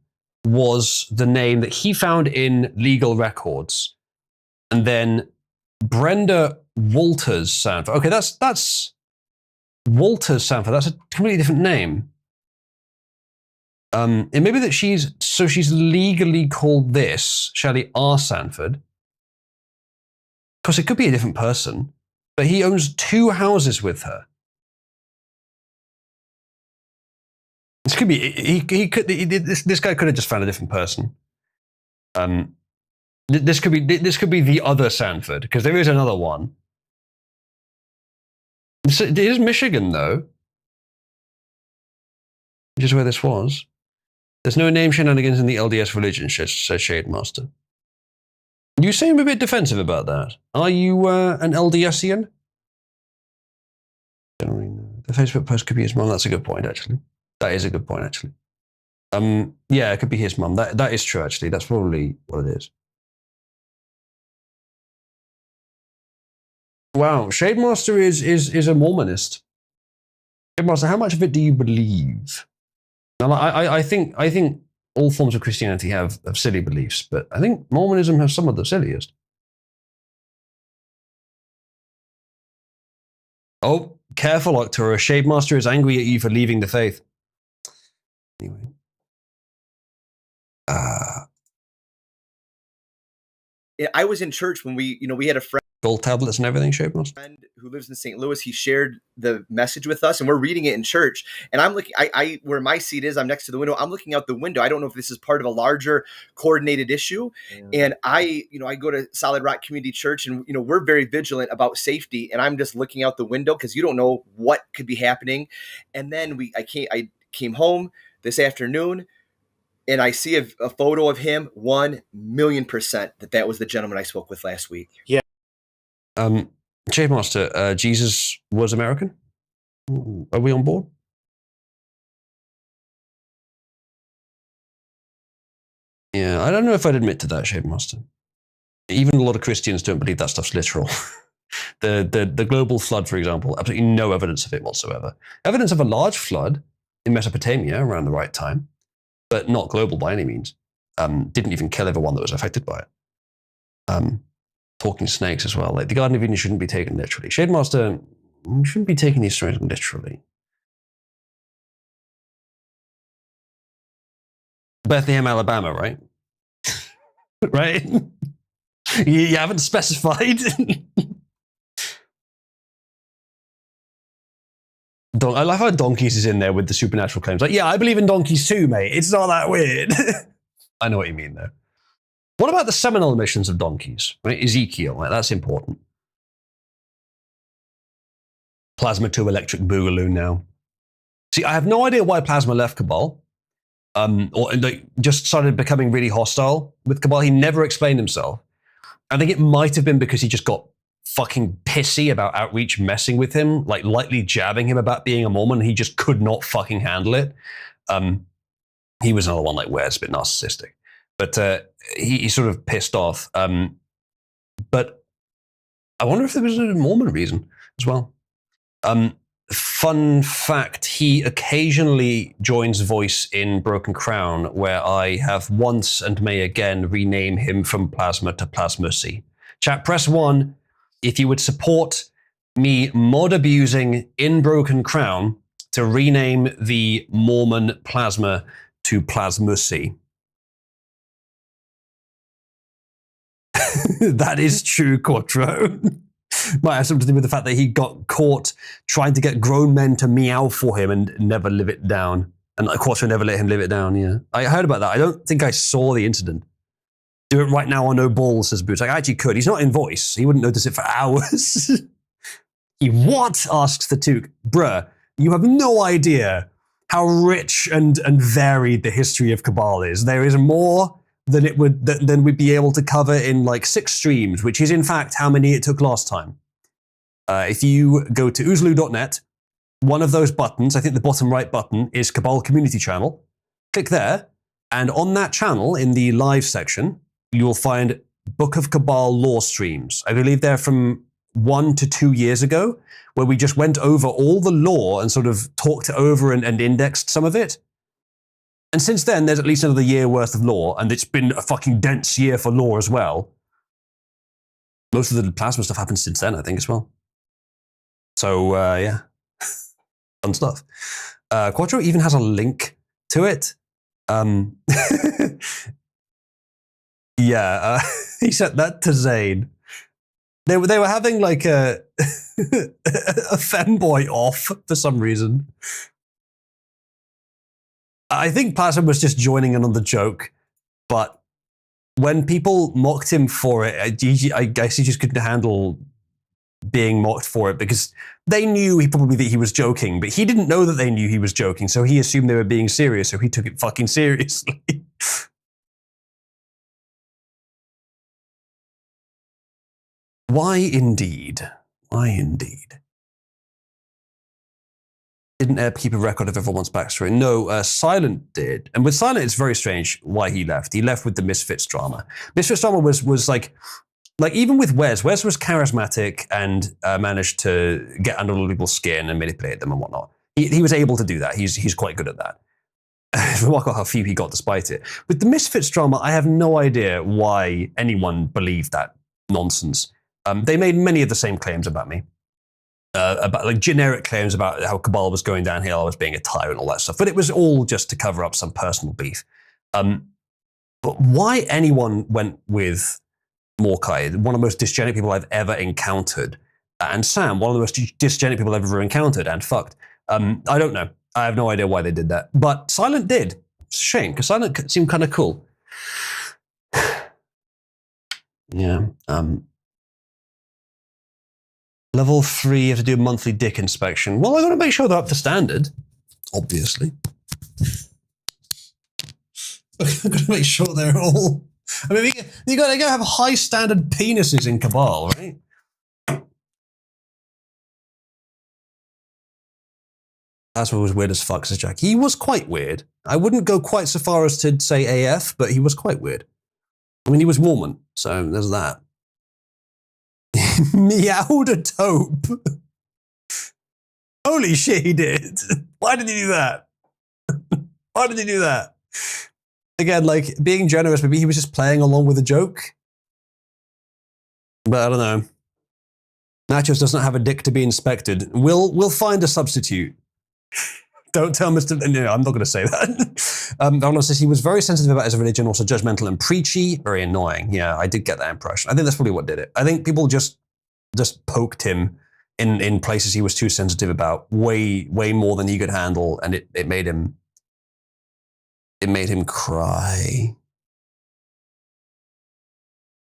A: was the name that he found in legal records. And then Brenda Walters Sanford. Okay, that's Walters Sanford. That's a completely different name. It may be that she's legally called this, Shelley R. Sanford. Of course, it could be a different person, but he owns 2 houses with her. This could be, this guy could have just found a different person. This could be the other Sanford, because there is another one. It is Michigan, though, which is where this was. There's no name shenanigans in the LDS religion, says Shademaster. You seem a bit defensive about that. Are you an LDSian? The Facebook post could be his mum. That's a good point, actually. That is a good point, actually. Yeah, it could be his mum. That is true, actually. That's probably what it is. Wow, Shademaster is a Mormonist. Shademaster, how much of it do you believe? Now, I think all forms of Christianity have silly beliefs, but I think Mormonism has some of the silliest. Oh, careful, Octura. Shademaster is angry at you for leaving the faith. Anyway.
P: I was in church when we had a friend
A: gold tablets and everything, Shapemost?
P: Who lives in St. Louis. He shared the message with us, and we're reading it in church. And I'm looking, I where my seat is, I'm next to the window. I'm looking out the window. I don't know if this is part of a larger coordinated issue. Yeah. And I go to Solid Rock Community Church, and we're very vigilant about safety. And I'm just looking out the window because you don't know what could be happening. And then I came home this afternoon, and I see a photo of him. 1,000,000% that was the gentleman I spoke with last week.
O: Yeah.
A: Shave Master, Jesus was American? Are we on board? Yeah, I don't know if I'd admit to that, Shave Master. Even a lot of Christians don't believe that stuff's literal. the global flood, for example, absolutely no evidence of it whatsoever. Evidence of a large flood in Mesopotamia around the right time, but not global by any means. Didn't even kill everyone that was affected by it. Talking snakes as well. Like the Garden of Eden shouldn't be taken literally. Shademaster, you shouldn't be taking these stories literally. Bethlehem, Alabama, right? Right? You haven't specified. I love how donkeys is in there with the supernatural claims. Like, yeah, I believe in donkeys too, mate. It's not that weird. I know what you mean, though. What about the seminal emissions of donkeys? Right? Ezekiel, like, that's important. Plasma to electric boogaloo now. See, I have no idea why Plasma left Cabal. Or like, just started becoming really hostile with Cabal. He never explained himself. I think it might have been because he just got fucking pissy about Outreach messing with him, like lightly jabbing him about being a Mormon. He just could not fucking handle it. He was another one like Ware's a bit narcissistic. But he sort of pissed off. But I wonder if there was a Mormon reason as well. Fun fact, he occasionally joins voice in Broken Crown, where I have once and may again rename him from Plasma to Plasmussy. Chat, press 1 if you would support me mod abusing in Broken Crown to rename the Mormon Plasma to Plasmussy. That is true, Quattro. Might have something to do with the fact that he got caught trying to get grown men to meow for him and never live it down. And Quattro never let him live it down, yeah. I heard about that. I don't think I saw the incident. Do it right now or no balls, says Boots. I actually could. He's not in voice. He wouldn't notice it for hours. He what? Asks the Took. Bruh, you have no idea how rich and varied the history of Cabal is. There is more than we'd be able to cover in like 6 streams, which is in fact how many it took last time. If you go to oozloo.net, one of those buttons, I think the bottom right button, is Cabal Community Channel. Click there, and on that channel, in the live section, you'll find Book of Cabal lore streams. I believe they're from 1 to 2 years ago, where we just went over all the lore and sort of talked over and indexed some of it. And since then, there's at least another year worth of lore, and it's been a fucking dense year for lore as well. Most of the plasma stuff happened since then, I think, as well. So, yeah. Fun stuff. Quattro even has a link to it. Yeah, he sent that to Zane. They were having like a femboy off for some reason. I think Plasma was just joining in on the joke, but when people mocked him for it, I guess he just couldn't handle being mocked for it because they knew that he was joking, but he didn't know that they knew he was joking, so he assumed they were being serious, so he took it fucking seriously. Why indeed? Why indeed? Didn't keep a record of everyone's backstory. No, Silent did. And with Silent, it's very strange why he left. He left with the Misfits drama. Misfits drama was like even with Wes was charismatic and managed to get under people's skin and manipulate them and whatnot. He was able to do that. He's quite good at that. It's remarkable how few he got despite it. With the Misfits drama, I have no idea why anyone believed that nonsense. They made many of the same claims about me. About like generic claims about how Cabal was going downhill, I was being a tyrant, all that stuff. But it was all just to cover up some personal beef. But why anyone went with Morkai, one of the most dysgenic people I've ever encountered, and Sam, one of the most dysgenic people I've ever encountered and fucked. I don't know. I have no idea why they did that. But Silent did. It's a shame, because Silent seemed kind of cool. Yeah. Level 3, you have to do a monthly dick inspection. Well, I got to make sure they're up to standard, obviously. I've got to make sure they're all... I mean, you got to have high standard penises in Cabal, right? That's what was weird as fuck, says Jack. He was quite weird. I wouldn't go quite so far as to say AF, but he was quite weird. I mean, he was Mormon, so there's that. Meowed a taupe. Holy shit, he did. Why did he do that? Why did he do that? Again, like, being generous, maybe he was just playing along with the joke. But I don't know. Nachos doesn't have a dick to be inspected. We'll find a substitute. Don't tell Mr. No, I'm not going to say that. Donald says he was very sensitive about his religion, also judgmental and preachy. Very annoying. Yeah, I did get that impression. I think that's probably what did it. I think people just poked him in places he was too sensitive about, way more than he could handle, and it made him cry.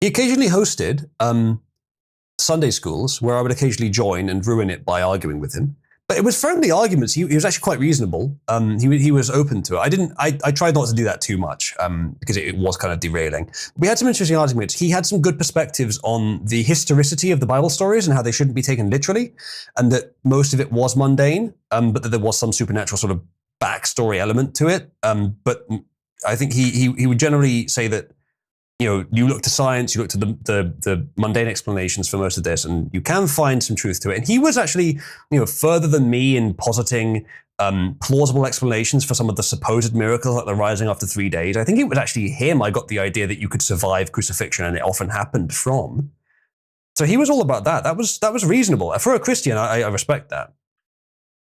A: He occasionally hosted Sunday schools where I would occasionally join and ruin it by arguing with him. But it was friendly arguments. He was actually quite reasonable. He was open to it. I tried not to do that too much because it was kind of derailing. We had some interesting arguments. He had some good perspectives on the historicity of the Bible stories and how they shouldn't be taken literally, and that most of it was mundane, but that there was some supernatural sort of backstory element to it. But I think he would generally say that, you know, you look to science, you look to the mundane explanations for most of this, and you can find some truth to it. And he was actually, you know, further than me in positing plausible explanations for some of the supposed miracles, like the rising after 3 days. I think it was actually him I got the idea that you could survive crucifixion, and it often happened from. So he was all about that. That was reasonable. For a Christian, I respect that.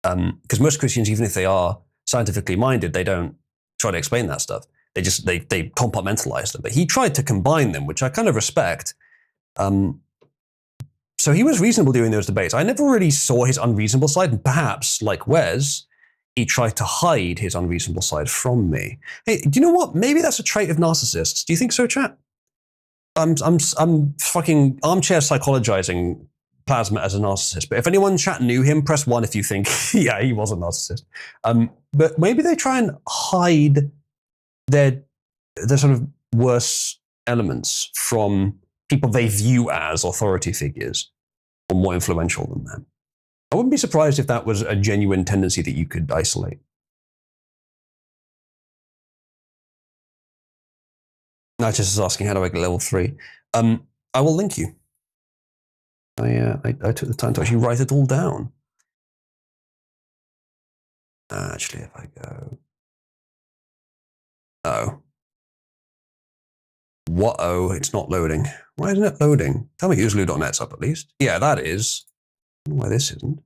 A: Because most Christians, even if they are scientifically minded, they don't try to explain that stuff. They compartmentalize them. But he tried to combine them, which I kind of respect. So he was reasonable during those debates. I never really saw his unreasonable side, and perhaps, like Wes, he tried to hide his unreasonable side from me. Hey, do you know what? Maybe that's a trait of narcissists. Do you think so, chat? I'm fucking armchair psychologizing Plasma as a narcissist. But if anyone in chat knew him, press 1 if you think, yeah, he was a narcissist. But maybe they try and hide their sort of worse elements from people they view as authority figures or more influential than them. I wouldn't be surprised if that was a genuine tendency that you could isolate. Nigel is asking, how do I get level 3? I will link you. I took the time to actually write it all down. Actually, if I go... Oh. What-oh, it's not loading. Why isn't it loading? Tell me useloo.net's up at least. Yeah, that is. I don't know why this isn't.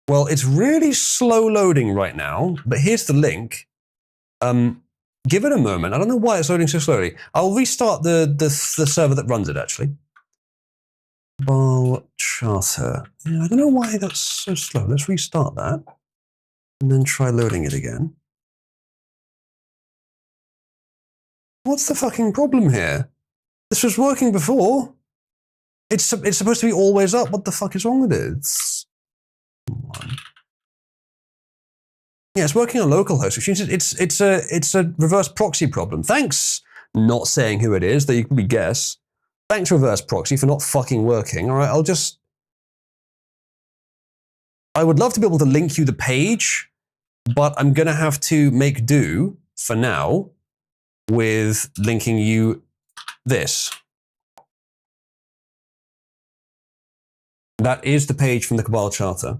A: Well, it's really slow loading right now, but here's the link. Give it a moment. I don't know why it's loading so slowly. I'll restart the server that runs it, actually. Ball charter. Yeah, I don't know why that's so slow. Let's restart that. And then try loading it again. What's the fucking problem here? This was working before. It's supposed to be always up. What the fuck is wrong with it? Yeah, it's working on localhost, which means it's a reverse proxy problem. Thanks, not saying who it is, that you can guess. Thanks, reverse proxy, for not fucking working. All right, I would love to be able to link you the page, but I'm going to have to make do, for now, with linking you this. That is the page from the Cabal Charter.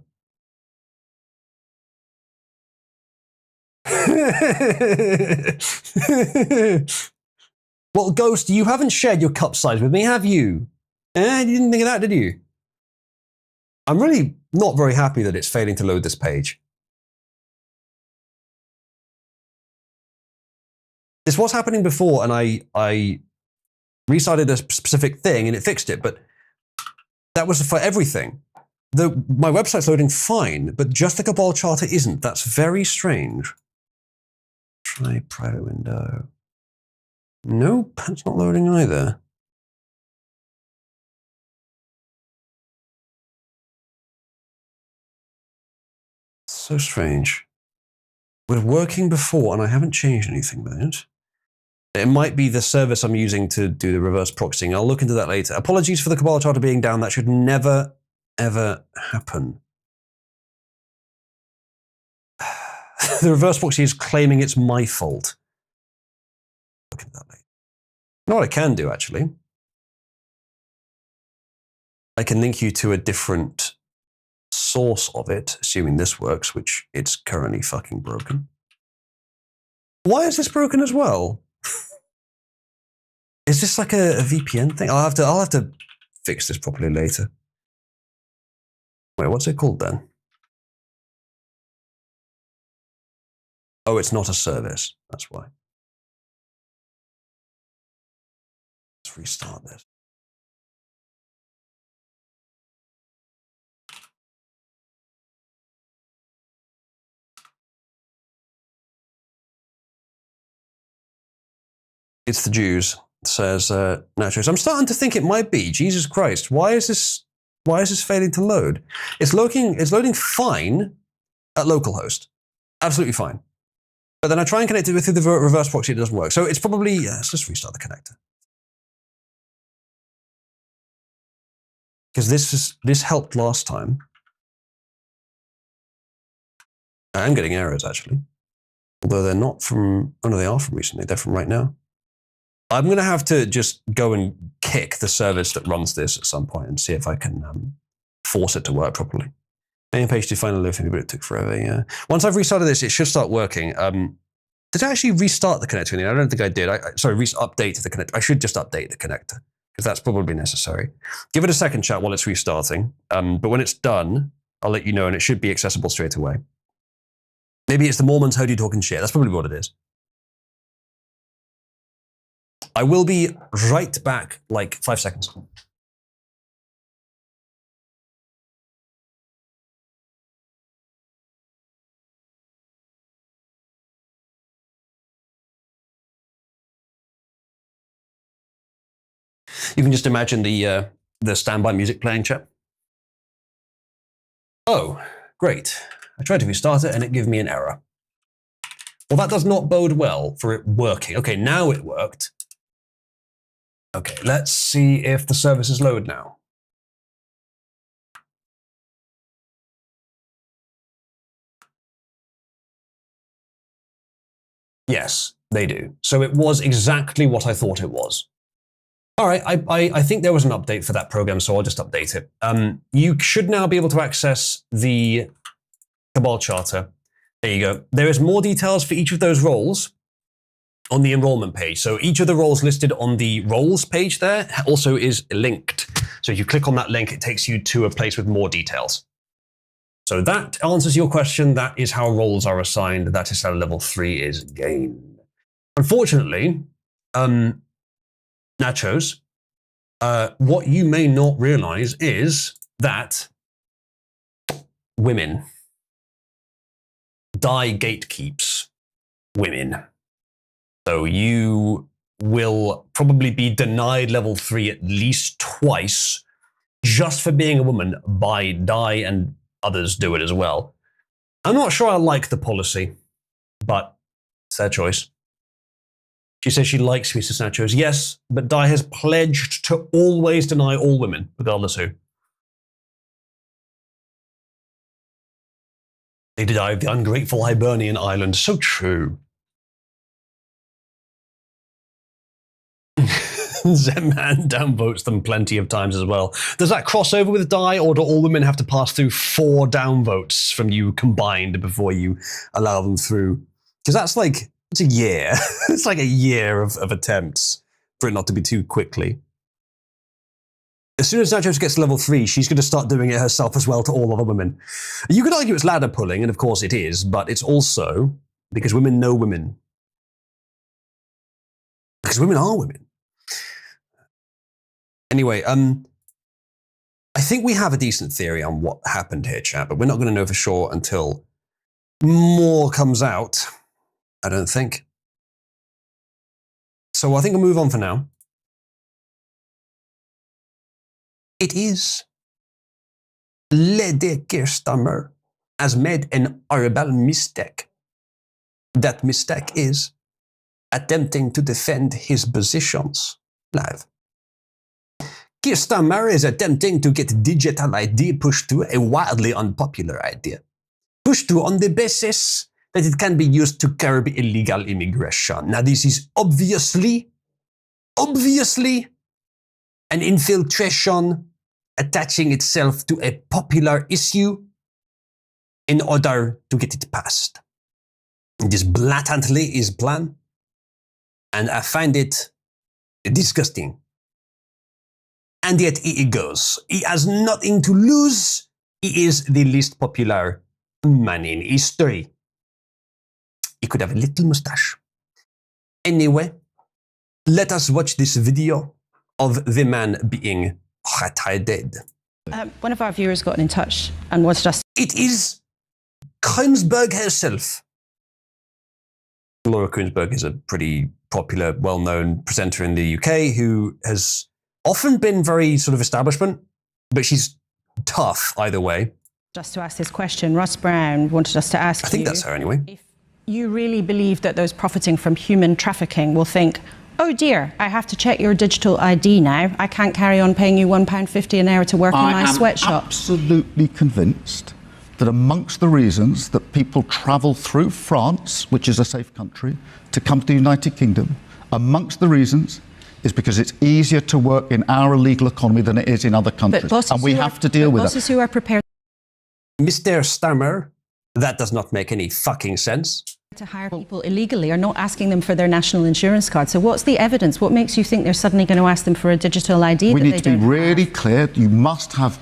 A: Well, Ghost, you haven't shared your cup size with me, have you? You didn't think of that, did you? I'm really not very happy that it's failing to load this page. This was happening before, and I restarted a specific thing and it fixed it, but that was for everything. My website's loading fine, but just the Cabal Charter isn't. That's very strange. Try private window. Nope, it's not loading either. So strange. It was working before and I haven't changed anything with it. It might be the service I'm using to do the reverse proxying. I'll look into that later. Apologies for the Cabal Charter being down. That should never, ever happen. The reverse proxy is claiming it's my fault. Look into that later. You know what I can do, actually? I can link you to a different source of it, assuming this works, which it's currently fucking broken. Why is this broken as well? Is this like a VPN thing? I'll have to fix this properly later. Wait, what's it called then? Oh, it's not a service. That's why. Let's restart this. It's the Jews, says Nachos. I'm starting to think it might be. Jesus Christ, why is this failing to load? It's loading fine at localhost. Absolutely fine. But then I try and connect it through the reverse proxy, it doesn't work. So it's probably, let's just restart the connector. Because this helped last time. I am getting errors actually. Although they're not from, oh no, they are from recently, they're from right now. I'm going to have to just go and kick the service that runs this at some point and see if I can force it to work properly. Main page to finally live, but it took forever, yeah. Once I've restarted this, it should start working. Did I actually restart the connector? I don't think I did. Sorry, update the connector. I should just update the connector because that's probably necessary. Give it a second, chat, while it's restarting. But when it's done, I'll let you know and it should be accessible straight away. Maybe it's the Mormons heard you talking shit. That's probably what it is. I will be right back, like 5 seconds. You can just imagine the standby music playing, chat. Oh, great. I tried to restart it and it gave me an error. Well, that does not bode well for it working. Okay, now it worked. Okay, let's see if the services load now. Yes, they do. So it was exactly what I thought it was. All right, I think there was an update for that program, so I'll just update it. You should now be able to access the Cabal Charter. There you go. There is more details for each of those roles on the enrollment page. So each of the roles listed on the roles page there also is linked. So if you click on that link, it takes you to a place with more details. So that answers your question. That is how roles are assigned. That is how level 3 is gained. Unfortunately, Nachos, what you may not realize is that women, die gatekeeps women. So you will probably be denied level 3 at least twice just for being a woman by Die, and others do it as well. I'm not sure I like the policy, but it's their choice. She says she likes Mrs. Nachos. Yes, but Die has pledged to always deny all women, regardless who. They denied the ungrateful Hibernian island. So true. Zemman downvotes them plenty of times as well. Does that cross over with Die, or do all women have to pass through 4 downvotes from you combined before you allow them through? Because that's like, it's a year. It's like a year of attempts for it not to be too quickly. As soon as Nachos gets to level 3, she's going to start doing it herself as well to all other women. You could argue it's ladder pulling, and of course it is, but it's also because women know women. Because women are women. Anyway, I think we have a decent theory on what happened here, chat, but we're not going to know for sure until more comes out, I don't think. So I think I'll move on for now. It is Lady Kerstammer has made an horrible mistake. That mistake is attempting to defend his positions live. Kerstammer is attempting to get digital ID pushed to a wildly unpopular idea. Pushed to on the basis that it can be used to curb illegal immigration. Now this is obviously an infiltration attaching itself to a popular issue in order to get it passed. This blatantly his plan, and I find it disgusting. And yet he goes. He has nothing to lose. He is the least popular man in history. He could have a little mustache. Anyway, let us watch this video of the man being dead.
Q: One of our viewers got in touch and wanted us.
A: It is Koensberg herself. Laura Koensberg is a pretty popular, well-known presenter in the UK who has often been very sort of establishment, but she's tough either way.
Q: Just to ask this question, Ross Brown wanted us to ask you.
A: I think that's her anyway.
Q: If you really believe that those profiting from human trafficking will think, oh dear, I have to check your digital ID now. I can't carry on paying you £1.50 an hour to work in my sweatshop.
R: I am absolutely convinced that amongst the reasons that people travel through France, which is a safe country, to come to the United Kingdom, amongst the reasons is because it's easier to work in our legal economy than it is in other countries. And we have to deal with that.
Q: Bosses who are prepared
A: Mr. Stammer, that does not make any fucking sense.
Q: to hire people illegally are not asking them for their national insurance card. So what's the evidence? What makes you think they're suddenly going to ask them for a digital ID?
R: We need to be really clear. You must have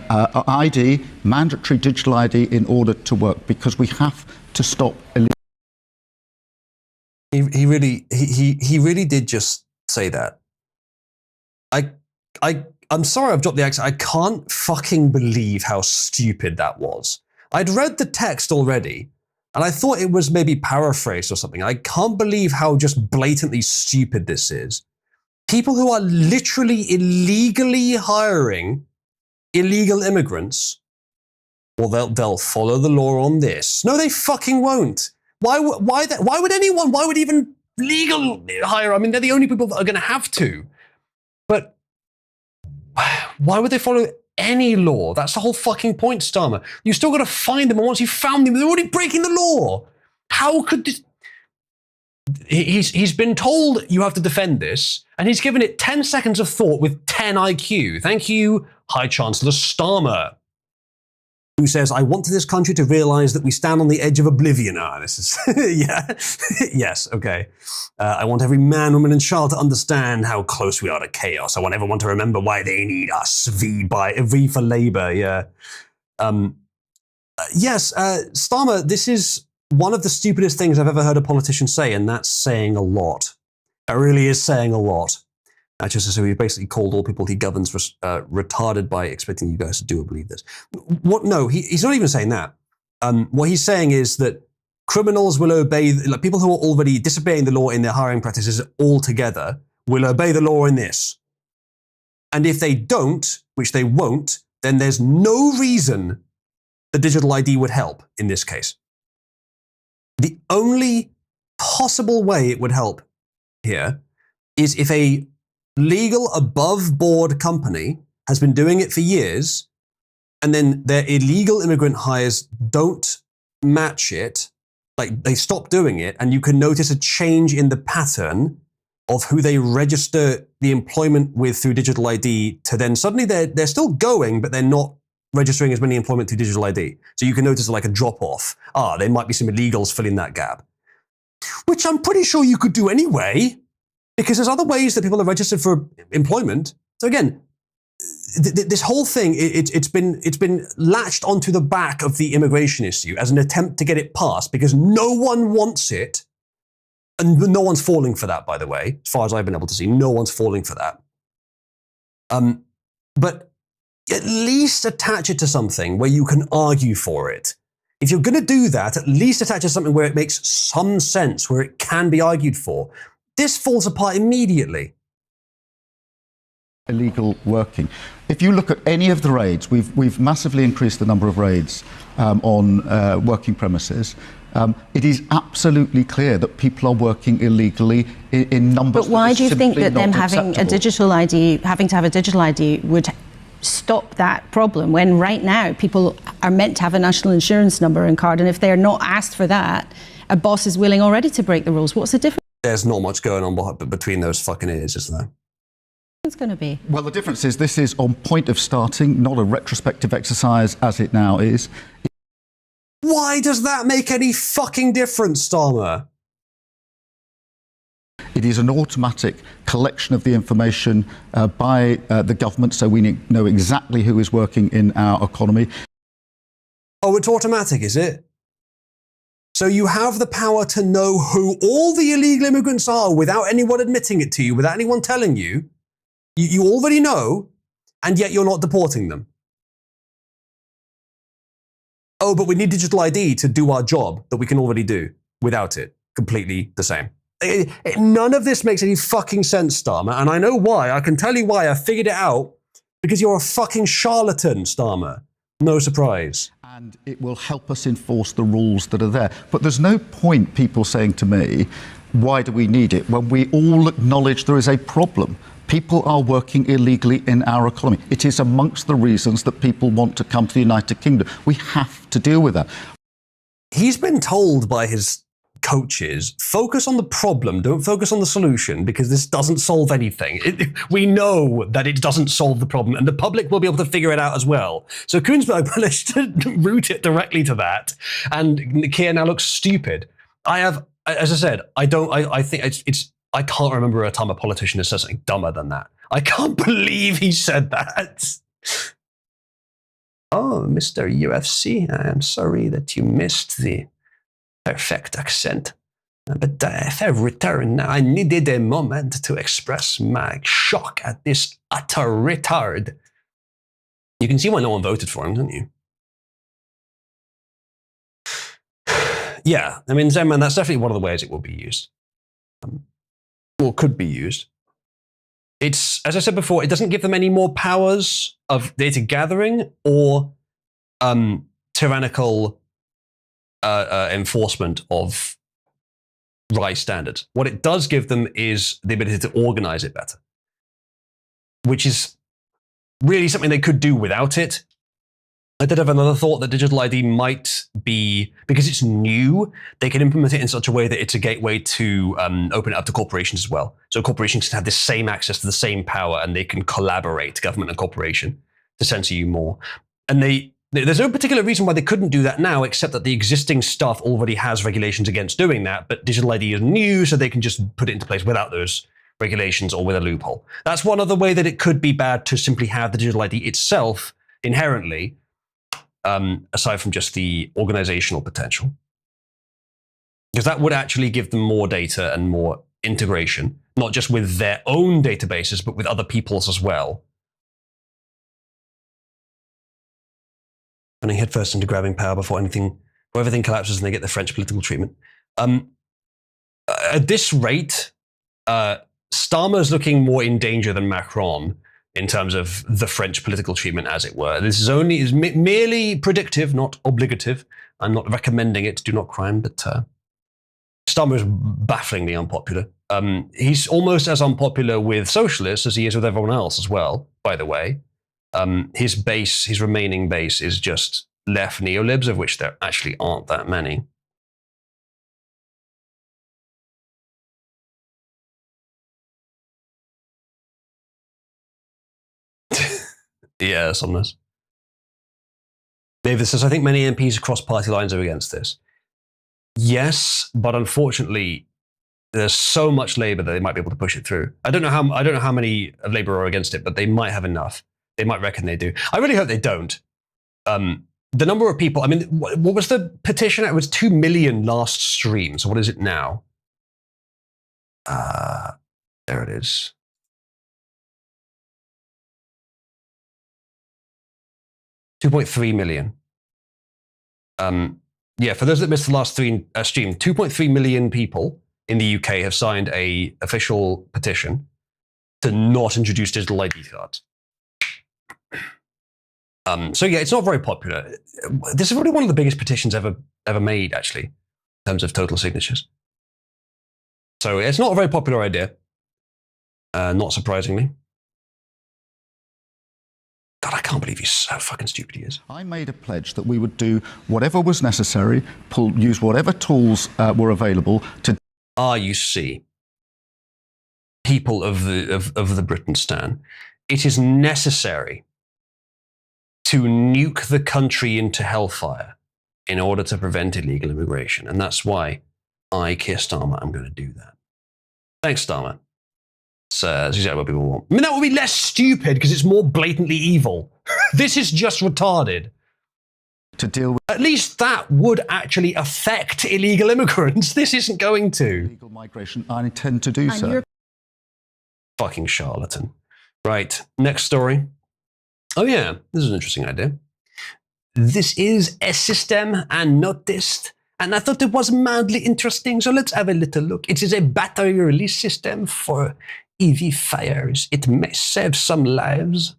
R: ID, mandatory digital ID, in order to work, because we have to stop illegal.
A: He really did just say that. I'm sorry I've dropped the accent. I can't fucking believe how stupid that was. I'd read the text already, and I thought it was maybe paraphrased or something. I can't believe how just blatantly stupid this is. People who are literally illegally hiring illegal immigrants, well, they'll follow the law on this. No, they fucking won't. Why would anyone? Why would even legal hire? I mean, they're the only people that are going to have to. But why would they follow any law? That's the whole fucking point, Starmer. You still got to find them, and once you found them, they're already breaking the law. How could this? He's been told you have to defend this, and he's given it 10 seconds of thought with 10 IQ. Thank you, High Chancellor Starmer, who says, I want this country to realize that we stand on the edge of oblivion. This is, yeah, yes, okay. I want every man, woman, and child to understand how close we are to chaos. I want everyone to remember why they need us. V for Labour, yeah. Yes, Starmer, this is one of the stupidest things I've ever heard a politician say, and that's saying a lot. It really is saying a lot. Just so he basically called all people he governs retarded by expecting you guys to do or believe this. What? No, he's not even saying that. What he's saying is that criminals will obey, like people who are already disobeying the law in their hiring practices altogether will obey the law in this. And if they don't, which they won't, then there's no reason the digital ID would help in this case. The only possible way it would help here is if a legal above board company has been doing it for years, and then their illegal immigrant hires don't match it, like they stop doing it, and you can notice a change in the pattern of who they register the employment with through digital ID to then suddenly they're still going, but they're not registering as many employment through digital ID. So you can notice like a drop off. There might be some illegals filling that gap, which I'm pretty sure you could do anyway, because there's other ways that people are registered for employment. So again, this whole thing, it's been latched onto the back of the immigration issue as an attempt to get it passed because no one wants it, and no one's falling for that, by the way, as far as I've been able to see. No one's falling for that. But at least attach it to something where you can argue for it. If you're going to do that, at least attach it to something where it makes some sense, where it can be argued for. This falls apart immediately.
R: Illegal working. If you look at any of the raids, we've massively increased the number of raids on working premises. It is absolutely clear that people are working illegally in numbers.
Q: But why do you think that them
R: having
Q: having to have a digital ID would stop that problem when right now people are meant to have a national insurance number and card, and if they're not asked for that, a boss is willing already to break the rules? What's the difference?
A: There's not much going on between those fucking ears, is there?
Q: It's going to be.
R: Well, the difference is this is on point of starting, not a retrospective exercise as it now is.
A: Why does that make any fucking difference, Starmer?
R: It is an automatic collection of the information by the government, so we know exactly who is working in our economy.
A: Oh, it's automatic, is it? So you have the power to know who all the illegal immigrants are without anyone admitting it to you, without anyone telling you. You already know, and yet you're not deporting them. Oh, but we need digital ID to do our job that we can already do without it. Completely the same. None of this makes any fucking sense, Starmer, and I know why. I can tell you why. I figured it out. Because you're a fucking charlatan, Starmer. No surprise.
R: And it will help us enforce the rules that are there. But there's no point people saying to me, why do we need it, when we all acknowledge there is a problem. People are working illegally in our economy. It is amongst the reasons that people want to come to the United Kingdom. We have to deal with that.
A: He's been told by his coaches, focus on the problem, don't focus on the solution, because this doesn't solve anything. We know that it doesn't solve the problem, and the public will be able to figure it out as well. So Koonsberg managed to route it directly to that, and Keir now looks stupid. As I said, I think it's I can't remember a time a politician has said something dumber than that. I can't believe he said that. Oh, Mr. UFC, I am sorry that you missed the perfect accent. But if I return now, I needed a moment to express my shock at this utter retard. You can see why no one voted for him, don't you? Yeah, I mean, Zenman, that's definitely one of the ways it will be used. Or could be used. It's, as I said before, it doesn't give them any more powers of data gathering or tyrannical enforcement of right standards. What it does give them is the ability to organize it better, which is really something they could do without it. I did have another thought that digital ID might be, because it's new, they can implement it in such a way that it's a gateway to open it up to corporations as well. So corporations can have the same access to the same power, and they can collaborate, government and corporation, to censor you more. And there's no particular reason why they couldn't do that now, except that the existing stuff already has regulations against doing that, but digital ID is new, so they can just put it into place without those regulations or with a loophole. That's one other way that it could be bad to simply have the digital ID itself inherently, aside from just the organizational potential. Because that would actually give them more data and more integration, not just with their own databases, but with other people's as well. Running headfirst into grabbing power before everything collapses and they get the French political treatment. At this rate, Starmer's looking more in danger than Macron in terms of the French political treatment, as it were. This is merely predictive, not obligative. I'm not recommending it. Do not crime, but Starmer is bafflingly unpopular. He's almost as unpopular with socialists as he is with everyone else as well, by the way. His remaining base is just left neolibs, of which there actually aren't that many. Yeah, Somnus. David says, I think many MPs across party lines are against this. Yes, but unfortunately, there's so much Labour that they might be able to push it through. I don't know how many of Labour are against it, but they might have enough. They might reckon they do. I really hope they don't. The number of people, I mean, what was the petition? It was 2 million last stream. So what is it now? There it is. $2.3 million. Yeah, for those that missed the last stream, 2.3 million people in the UK have signed a official petition to not introduce digital ID cards. So yeah, it's not very popular. This is probably one of the biggest petitions ever made, actually, in terms of total signatures. So it's not a very popular idea, not surprisingly. God, I can't believe he's how fucking stupid he is.
R: I made a pledge that we would do whatever was necessary, use whatever tools were available to.
A: You see, people of the Britain-stan, it is necessary to nuke the country into hellfire in order to prevent illegal immigration, and that's why I, Keir Starmer, I'm going to do that. Thanks, Starmer. That's exactly what people want. I mean, that would be less stupid because it's more blatantly evil. This is just retarded.
R: To deal with.
A: At least that would actually affect illegal immigrants. This isn't going to.
R: Illegal migration, I intend to do so.
A: Fucking charlatan. Right, next story. Oh yeah, this is an interesting idea. This is a system I noticed, and I thought it was mildly interesting, so let's have a little look. It is a battery release system for EV fires. It may save some lives.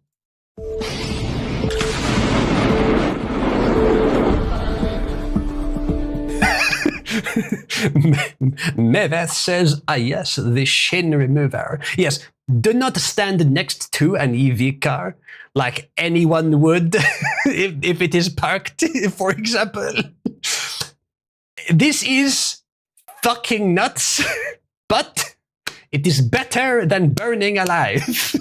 A: Meveth says, yes, the shin remover. Yes, do not stand next to an EV car like anyone would if it is parked, for example. This is fucking nuts, but it is better than burning alive.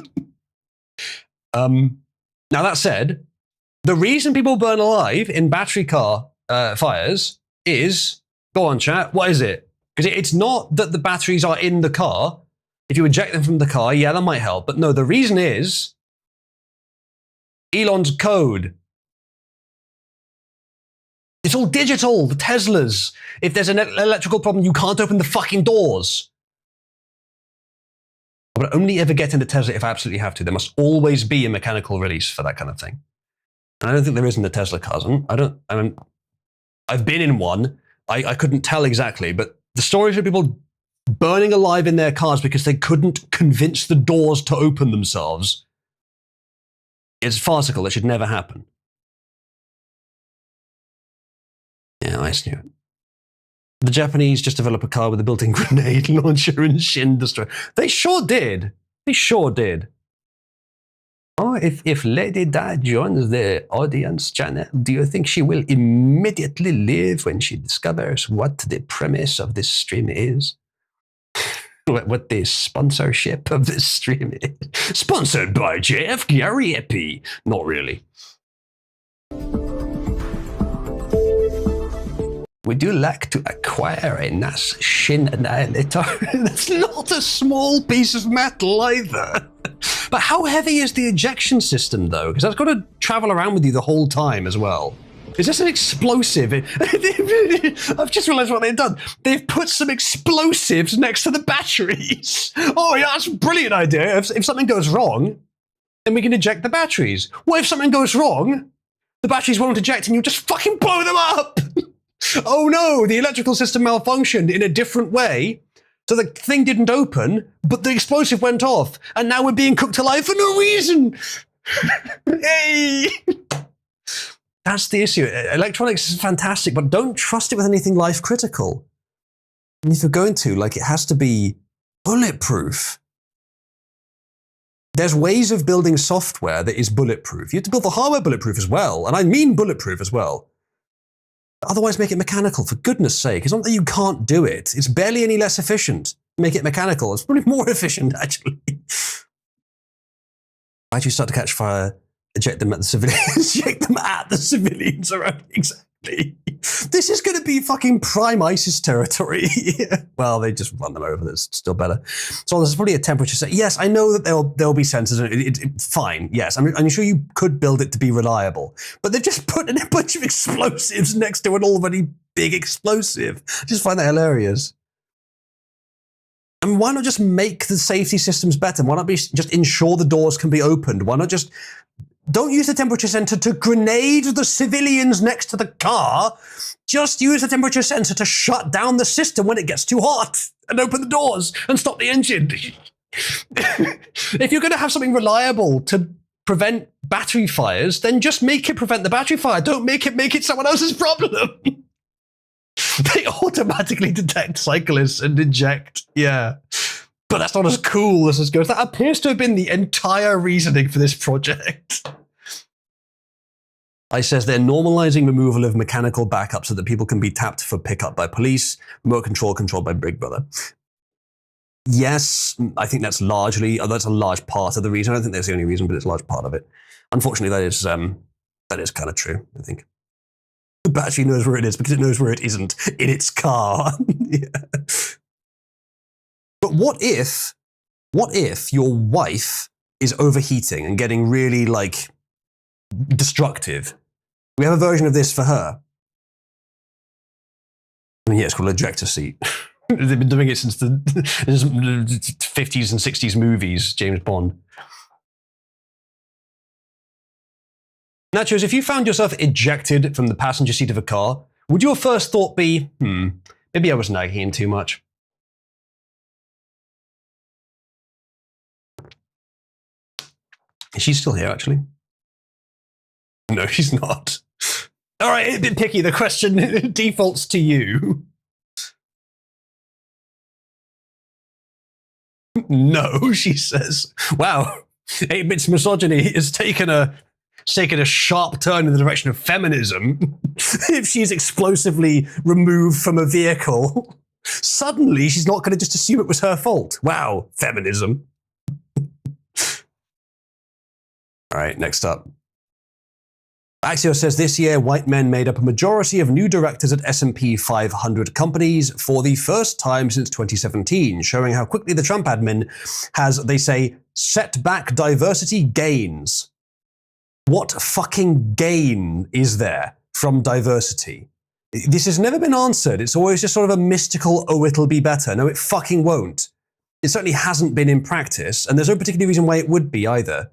A: Now that said, the reason people burn alive in battery car fires is, go on chat, what is it? Because it's not that the batteries are in the car. If you eject them from the car, yeah, that might help. But no, the reason is Elon's code. It's all digital, the Teslas. If there's an electrical problem, you can't open the fucking doors. I would only ever get into Tesla if I absolutely have to. There must always be a mechanical release for that kind of thing. And I don't think there is in the Tesla cars. I've been in one. I couldn't tell exactly, but the stories of people burning alive in their cars because they couldn't convince the doors to open themselves is farcical. It should never happen. Yeah, I knew it. The Japanese just developed a car with a built-in grenade launcher and shin destroyer. They sure did. They sure did. Oh, if Lady Di joins the audience channel, do you think she will immediately leave when she discovers what the premise of this stream is? What the sponsorship of this stream is? Sponsored by JF Gary Epi. Not really. Would you like to acquire a NAS Shin Annihilator? That's not a small piece of metal either. But how heavy is the ejection system though? Because that's got to travel around with you the whole time as well. Is this an explosive? I've just realized what they've done. They've put some explosives next to the batteries. Oh yeah, that's a brilliant idea. If something goes wrong, then we can eject the batteries. What if something goes wrong? The batteries won't eject and you just fucking blow them up. Oh no, the electrical system malfunctioned in a different way. So the thing didn't open, but the explosive went off. And now we're being cooked alive for no reason. Hey! That's the issue. Electronics is fantastic, but don't trust it with anything life critical. And if you're going to, like, it has to be bulletproof. There's ways of building software that is bulletproof. You have to build the hardware bulletproof as well. And I mean bulletproof as well. Otherwise, make it mechanical, for goodness sake. It's not that you can't do it. It's barely any less efficient. Make it mechanical. It's probably more efficient, actually. Why do you start to catch fire? Eject them at the civilians. Eject them at at the civilians around. Exactly. This is going to be fucking prime ISIS territory. Well, they just run them over. That's still better. So there's probably a temperature set. Yes, I know that there'll be sensors. Fine. Yes, I'm sure you could build it to be reliable, but they've just put in a bunch of explosives next to an already big explosive. I just find that hilarious. And why not just make the safety systems better? Why not just ensure the doors can be opened? Why not just don't use the temperature sensor to grenade the civilians next to the car. Just use the temperature sensor to shut down the system when it gets too hot and open the doors and stop the engine. If you're going to have something reliable to prevent battery fires, then just make it prevent the battery fire. Don't make it someone else's problem. They automatically detect cyclists and eject. Yeah. But that's not as cool as this goes. That appears to have been the entire reasoning for this project. I says they're normalizing removal of mechanical backup so that people can be tapped for pickup by police, remote control controlled by Big Brother. Yes, I think that's a large part of the reason. I don't think that's the only reason, but it's a large part of it. Unfortunately, that is kind of true, I think. The battery knows where it is because it knows where it isn't in its car. Yeah. But what if your wife is overheating and getting really, destructive? We have a version of this for her. I mean, yeah, it's called ejector seat. They've been doing it since the 50s and 60s movies, James Bond. Nachos, if you found yourself ejected from the passenger seat of a car, would your first thought be, maybe I was nagging him too much? She's still here, actually. No, she's not. All right, a bit picky. The question defaults to you. No, she says. Wow, 8-Bit's misogyny has taken a sharp turn in the direction of feminism. If she's explosively removed from a vehicle, suddenly she's not going to just assume it was her fault. Wow, feminism. All right, next up. Axios says this year, white men made up a majority of new directors at S&P 500 companies for the first time since 2017, showing how quickly the Trump admin has, they say, set back diversity gains. What fucking gain is there from diversity? This has never been answered. It's always just sort of a mystical, oh, it'll be better. No, it fucking won't. It certainly hasn't been in practice, and there's no particular reason why it would be either.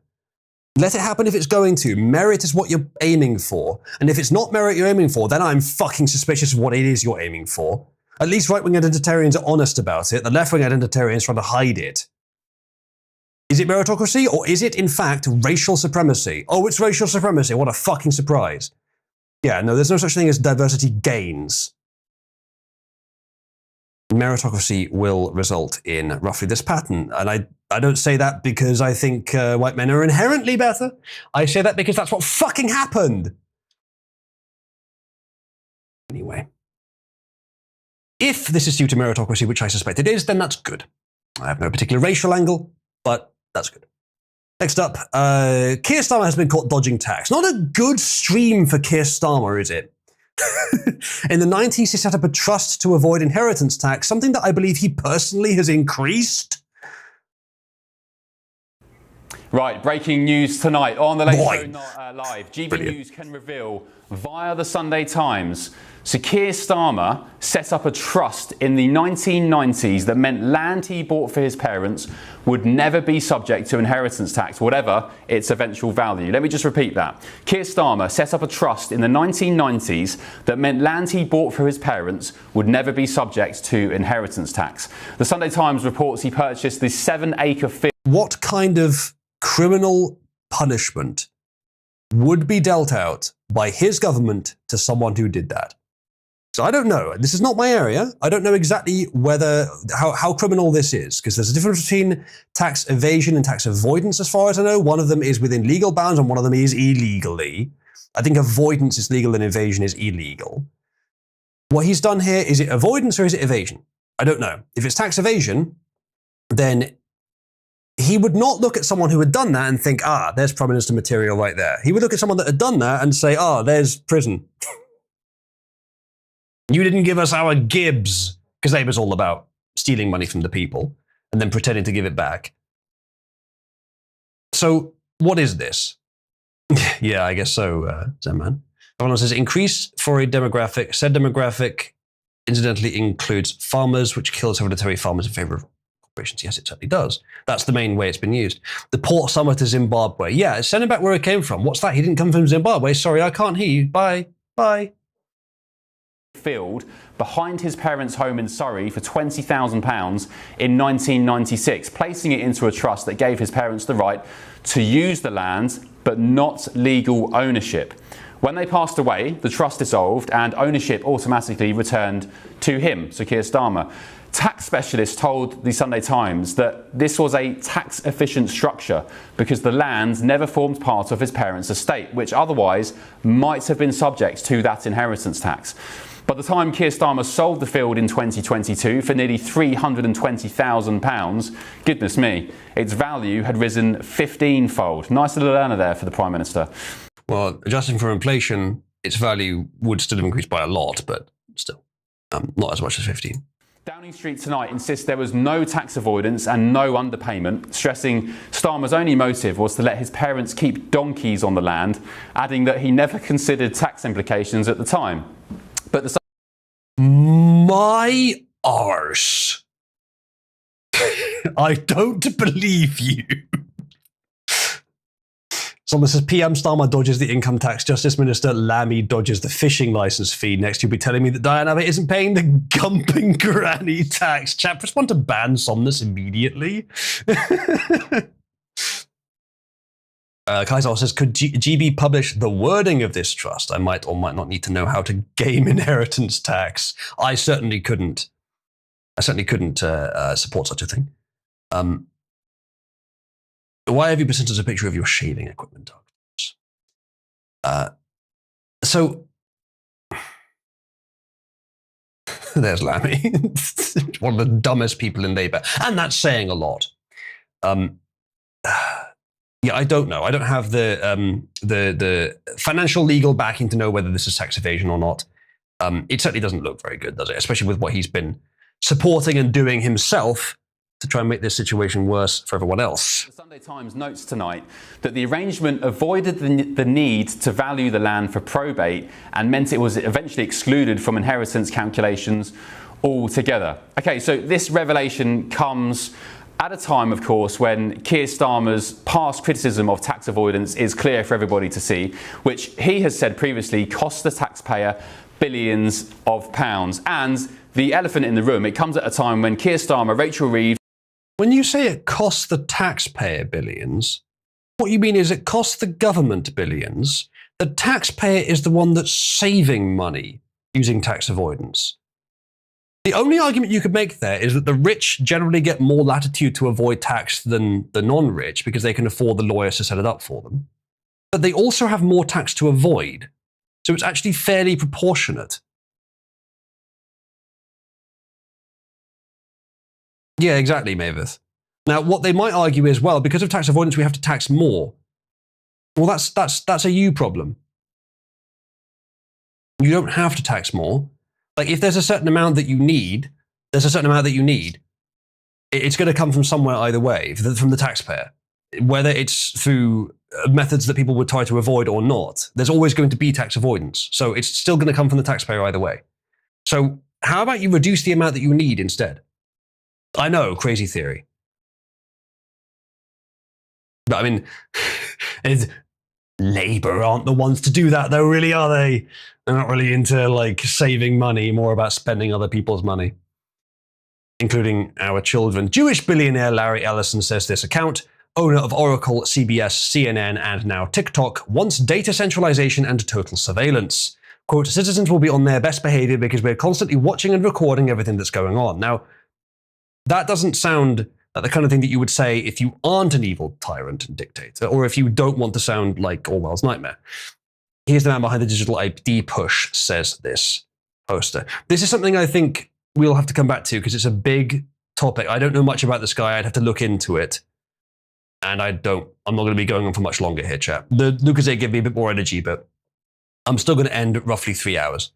A: Let it happen if it's going to. Merit is what you're aiming for. And if it's not merit you're aiming for, then I'm fucking suspicious of what it is you're aiming for. At least right-wing identitarians are honest about it. The left-wing identitarians try to hide it. Is it meritocracy, or is it, in fact, racial supremacy? Oh, it's racial supremacy. What a fucking surprise. Yeah, no, there's no such thing as diversity gains. Meritocracy will result in roughly this pattern. And I don't say that because I think white men are inherently better. I say that because that's what fucking happened. Anyway. If this is due to meritocracy, which I suspect it is, then that's good. I have no particular racial angle, but that's good. Next up, Keir Starmer has been caught dodging tax. Not a good stream for Keir Starmer, is it? In the 90s, he set up a trust to avoid inheritance tax, something that I believe he personally has increased.
S: Right, breaking news tonight on the Late Show Not Live. GB
A: Brilliant.
S: News can reveal via the Sunday Times, Sir Keir Starmer set up a trust in the 1990s that meant land he bought for his parents would never be subject to inheritance tax, whatever its eventual value. Let me just repeat that. Keir Starmer set up a trust in the 1990s that meant land he bought for his parents would never be subject to inheritance tax. The Sunday Times reports he purchased the 7-acre field.
A: What kind of criminal punishment would be dealt out by his government to someone who did that? So I don't know. This is not my area. I don't know exactly how criminal this is, because there's a difference between tax evasion and tax avoidance as far as I know. One of them is within legal bounds and one of them is illegally. I think avoidance is legal and evasion is illegal. What he's done here, is it avoidance or is it evasion? I don't know. If it's tax evasion, then he would not look at someone who had done that and think, there's Prime Minister material right there. He would look at someone that had done that and say, there's prison. You didn't give us our Gibbs, because they was all about stealing money from the people and then pretending to give it back. So what is this? Yeah, I guess so, Zenman. Someone says, increase for a demographic. Said demographic incidentally includes farmers, which kills hereditary farmers in favor of corporations. Yes, it certainly does. That's the main way it's been used. The port summer to Zimbabwe. Yeah, send him back where it came from. What's that? He didn't come from Zimbabwe. Sorry, I can't hear you. Bye. Bye.
S: Field behind his parents' home in Surrey for £20,000 in 1996, placing it into a trust that gave his parents the right to use the land, but not legal ownership. When they passed away, the trust dissolved and ownership automatically returned to him, Sir Keir Starmer. Tax specialists told the Sunday Times that this was a tax-efficient structure because the land never formed part of his parents' estate, which otherwise might have been subject to that inheritance tax. By the time Keir Starmer sold the field in 2022 for nearly £320,000, goodness me, its value had risen 15-fold. Nice little earner there for the Prime Minister.
A: Well, adjusting for inflation, its value would still have increased by a lot, but still, not as much as 15.
S: Downing Street tonight insists there was no tax avoidance and no underpayment, stressing Starmer's only motive was to let his parents keep donkeys on the land, adding that he never considered tax implications at the time. But
A: my arse. I don't believe you. Someone says PM Starmer dodges the income tax. Justice Minister Lammy dodges the fishing license fee. Next, you'll be telling me that Diane Abbott isn't paying the gumping granny tax. Chap, just want to ban Somnus immediately. Kaiser says, could GB publish the wording of this trust? I might or might not need to know how to game inheritance tax. I certainly couldn't. Support such a thing. Why have you presented a picture of your shaving equipment? So there's Lammy, one of the dumbest people in Labour, and that's saying a lot. Yeah, I don't know. I don't have the financial legal backing to know whether this is tax evasion or not. It certainly doesn't look very good, does it? Especially with what he's been supporting and doing himself to try and make this situation worse for everyone else.
S: The Sunday Times notes tonight that the arrangement avoided the need to value the land for probate and meant it was eventually excluded from inheritance calculations altogether. Okay, so this revelation comes at a time, of course, when Keir Starmer's past criticism of tax avoidance is clear for everybody to see, which he has said previously costs the taxpayer billions of pounds. And the elephant in the room, it comes at a time when Keir Starmer, Rachel Reeves...
A: When you say it costs the taxpayer billions, what you mean is it costs the government billions. The taxpayer is the one that's saving money using tax avoidance. The only argument you could make there is that the rich generally get more latitude to avoid tax than the non-rich because they can afford the lawyers to set it up for them. But they also have more tax to avoid. So it's actually fairly proportionate. Yeah, exactly, Mavis. Now, what they might argue is, well, because of tax avoidance, we have to tax more. Well, that's a you problem. You don't have to tax more. Like, if there's a certain amount that you need, there's a certain amount that you need. It's going to come from somewhere either way, from the taxpayer. Whether it's through methods that people would try to avoid or not, there's always going to be tax avoidance. So it's still going to come from the taxpayer either way. So how about you reduce the amount that you need instead? I know, crazy theory. But I mean, Labour aren't the ones to do that though, really, are they? They're not really into, like, saving money, more about spending other people's money, including our children. Jewish billionaire Larry Ellison says this account, owner of Oracle, CBS, CNN, and now TikTok, wants data centralization and total surveillance. Quote, citizens will be on their best behavior because we're constantly watching and recording everything that's going on. Now, that doesn't sound like the kind of thing that you would say if you aren't an evil tyrant and dictator, or if you don't want to sound like Orwell's nightmare. Here's the man behind the digital ID push, says this poster. This is something I think we'll have to come back to because it's a big topic. I don't know much about this guy. I'd have to look into it. And I'm not going to be going on for much longer here, chat. The Lucozade gave me a bit more energy, but I'm still going to end at roughly 3 hours.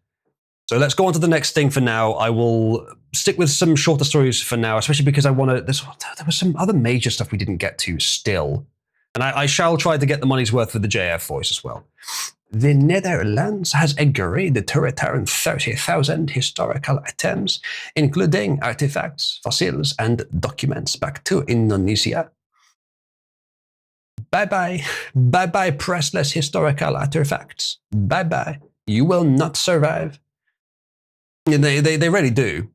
A: So let's go on to the next thing for now. I will stick with some shorter stories for now, especially because I want to, there was some other major stuff we didn't get to still. And I shall try to get the money's worth with the JF voice as well. The Netherlands has agreed to return 30,000 historical items, including artifacts, fossils, and documents back to Indonesia. Bye-bye. Bye-bye, priceless historical artifacts. Bye-bye. You will not survive. They really do.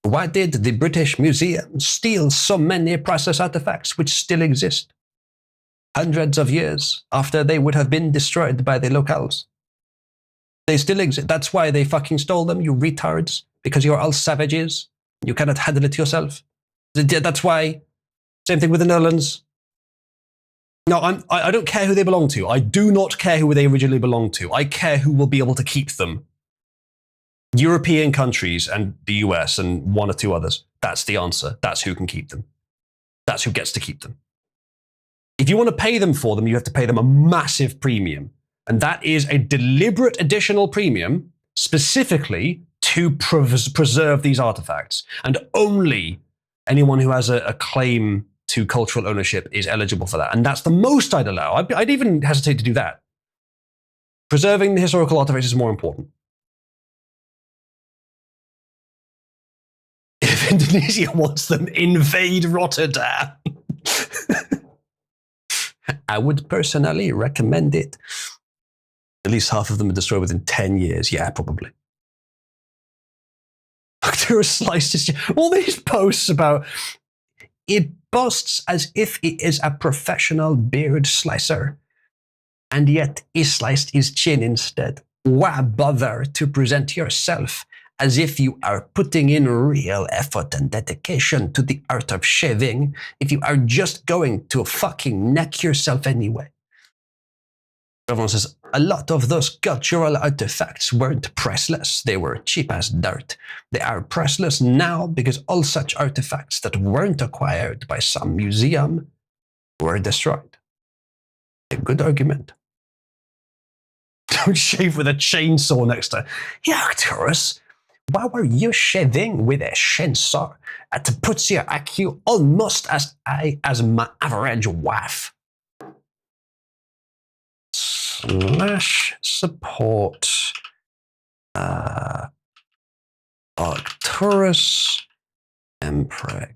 A: Why did the British Museum steal so many priceless artifacts which still exist? Hundreds of years after they would have been destroyed by the locals. They still exist. That's why they fucking stole them, you retards. Because you're all savages. You cannot handle it yourself. That's why. Same thing with the Netherlands. No, I don't care who they belong to. I do not care who they originally belonged to. I care who will be able to keep them. European countries and the US and one or two others. That's the answer. That's who can keep them. That's who gets to keep them. If you want to pay them for them, you have to pay them a massive premium. And that is a deliberate additional premium specifically to preserve these artifacts. And only anyone who has a claim to cultural ownership is eligible for that. And that's the most I'd allow. I'd even hesitate to do that. Preserving the historical artifacts is more important. If Indonesia wants them, invade Rotterdam. I would personally recommend it. At least half of them are destroyed within 10 years. Yeah, probably. Arcturus sliced his... All these posts about... It boasts as if it is a professional beard slicer. And yet he sliced his chin instead. Why bother to present yourself as if you are putting in real effort and dedication to the art of shaving if you are just going to fucking neck yourself anyway? Everyone says, a lot of those cultural artifacts weren't priceless. They were cheap as dirt. They are priceless now because all such artifacts that weren't acquired by some museum were destroyed. A good argument. Don't shave with a chainsaw next time. Yeah, Arcturus, why were you shaving with a chainsaw? It puts your IQ almost as high as my average wife. / support Arcturus Empreg.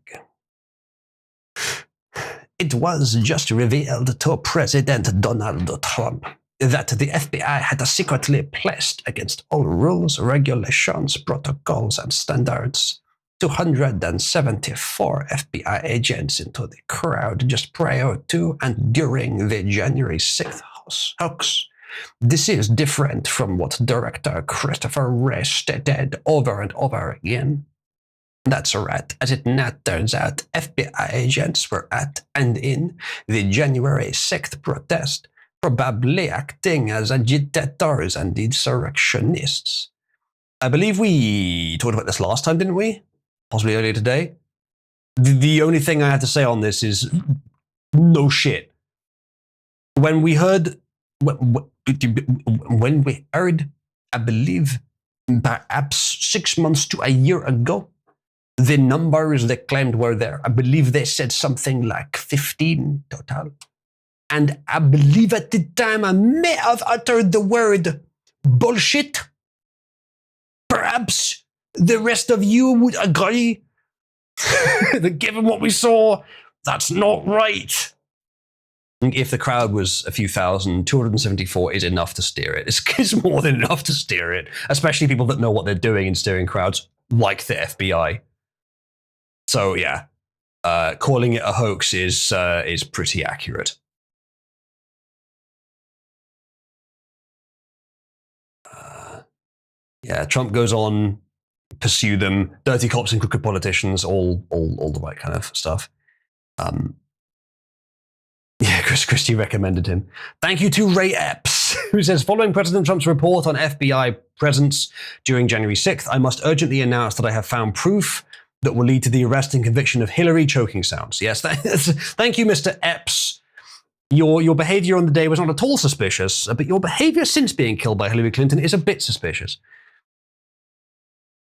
A: It was just revealed to President Donald Trump that the FBI had secretly placed against all rules, regulations, protocols, and standards 274 FBI agents into the crowd just prior to and during the January 6th hoax. This is different from what Director Christopher Wray stated over and over again. That's right. As it now turns out, FBI agents were at and in the January 6th protest, probably acting as agitators and insurrectionists. I believe we talked about this last time, didn't we? Possibly earlier today. The only thing I have to say on this is no shit. When we heard, I believe, perhaps 6 months to a year ago, the numbers they claimed were there. I believe they said something like 15 total. And I believe at the time I may have uttered the word bullshit. Perhaps the rest of you would agree that given what we saw, that's not right. If the crowd was a few thousand, 274 is enough to steer it. It's more than enough to steer it, especially people that know what they're doing in steering crowds, like the FBI. So yeah, calling it a hoax is pretty accurate. Yeah, Trump goes on, pursue them, dirty cops and crooked politicians, all the right kind of stuff. Yeah, Chris Christie recommended him. Thank you to Ray Epps, who says, following President Trump's report on FBI presence during January 6th, I must urgently announce that I have found proof that will lead to the arrest and conviction of Hillary choking sounds. Yes, thank you, Mr. Epps. Your behavior on the day was not at all suspicious, but your behavior since being killed by Hillary Clinton is a bit suspicious.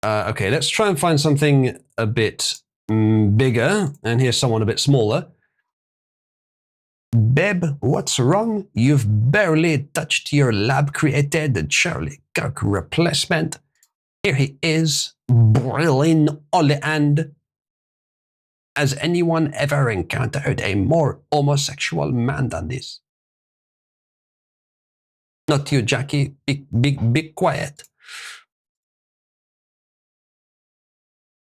A: Okay, let's try and find something a bit bigger, and here's someone a bit smaller. Babe, what's wrong? You've barely touched your lab-created Charlie Kirk replacement. Here he is, brilliant all the end. Has anyone ever encountered a more homosexual man than this? Not you, Jackie. Be quiet.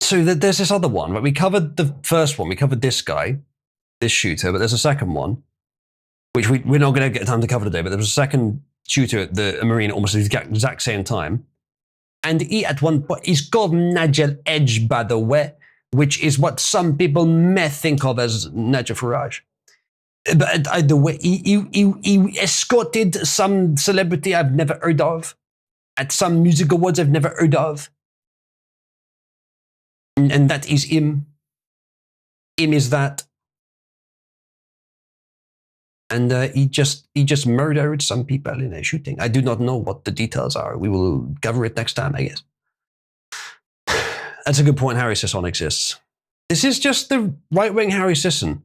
A: So there's this other one, right? We covered the first one. We covered this guy, this shooter, but there's a second one, which we're not going to get time to cover today, but there was a second shooter at the marine almost at the exact same time. And he at one point, he's called Nigel Edge, by the way, which is what some people may think of as Nigel Farage. But either way, he escorted some celebrity I've never heard of at some music awards I've never heard of. And that is him. Him is that. And he just murdered some people in a shooting. I do not know what the details are. We will cover it next time, I guess. That's a good point. Harry Sisson exists. This is just the right-wing Harry Sisson.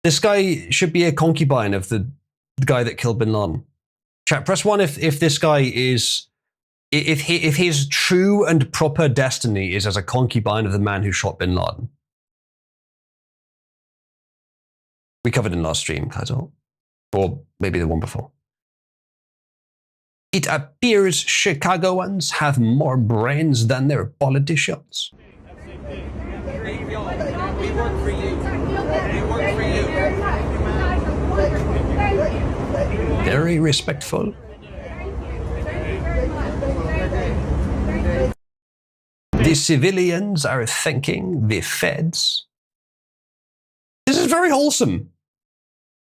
A: This guy should be a concubine of the guy that killed Bin Laden. Chat, press 1 if this guy is, if his true and proper destiny is as a concubine of the man who shot Bin Laden. We covered in last stream, Kaiser. Or maybe the one before. It appears Chicagoans have more brains than their politicians.
M: We work for you. We work for you.
A: Very respectful. The civilians are thanking the feds. This is very wholesome.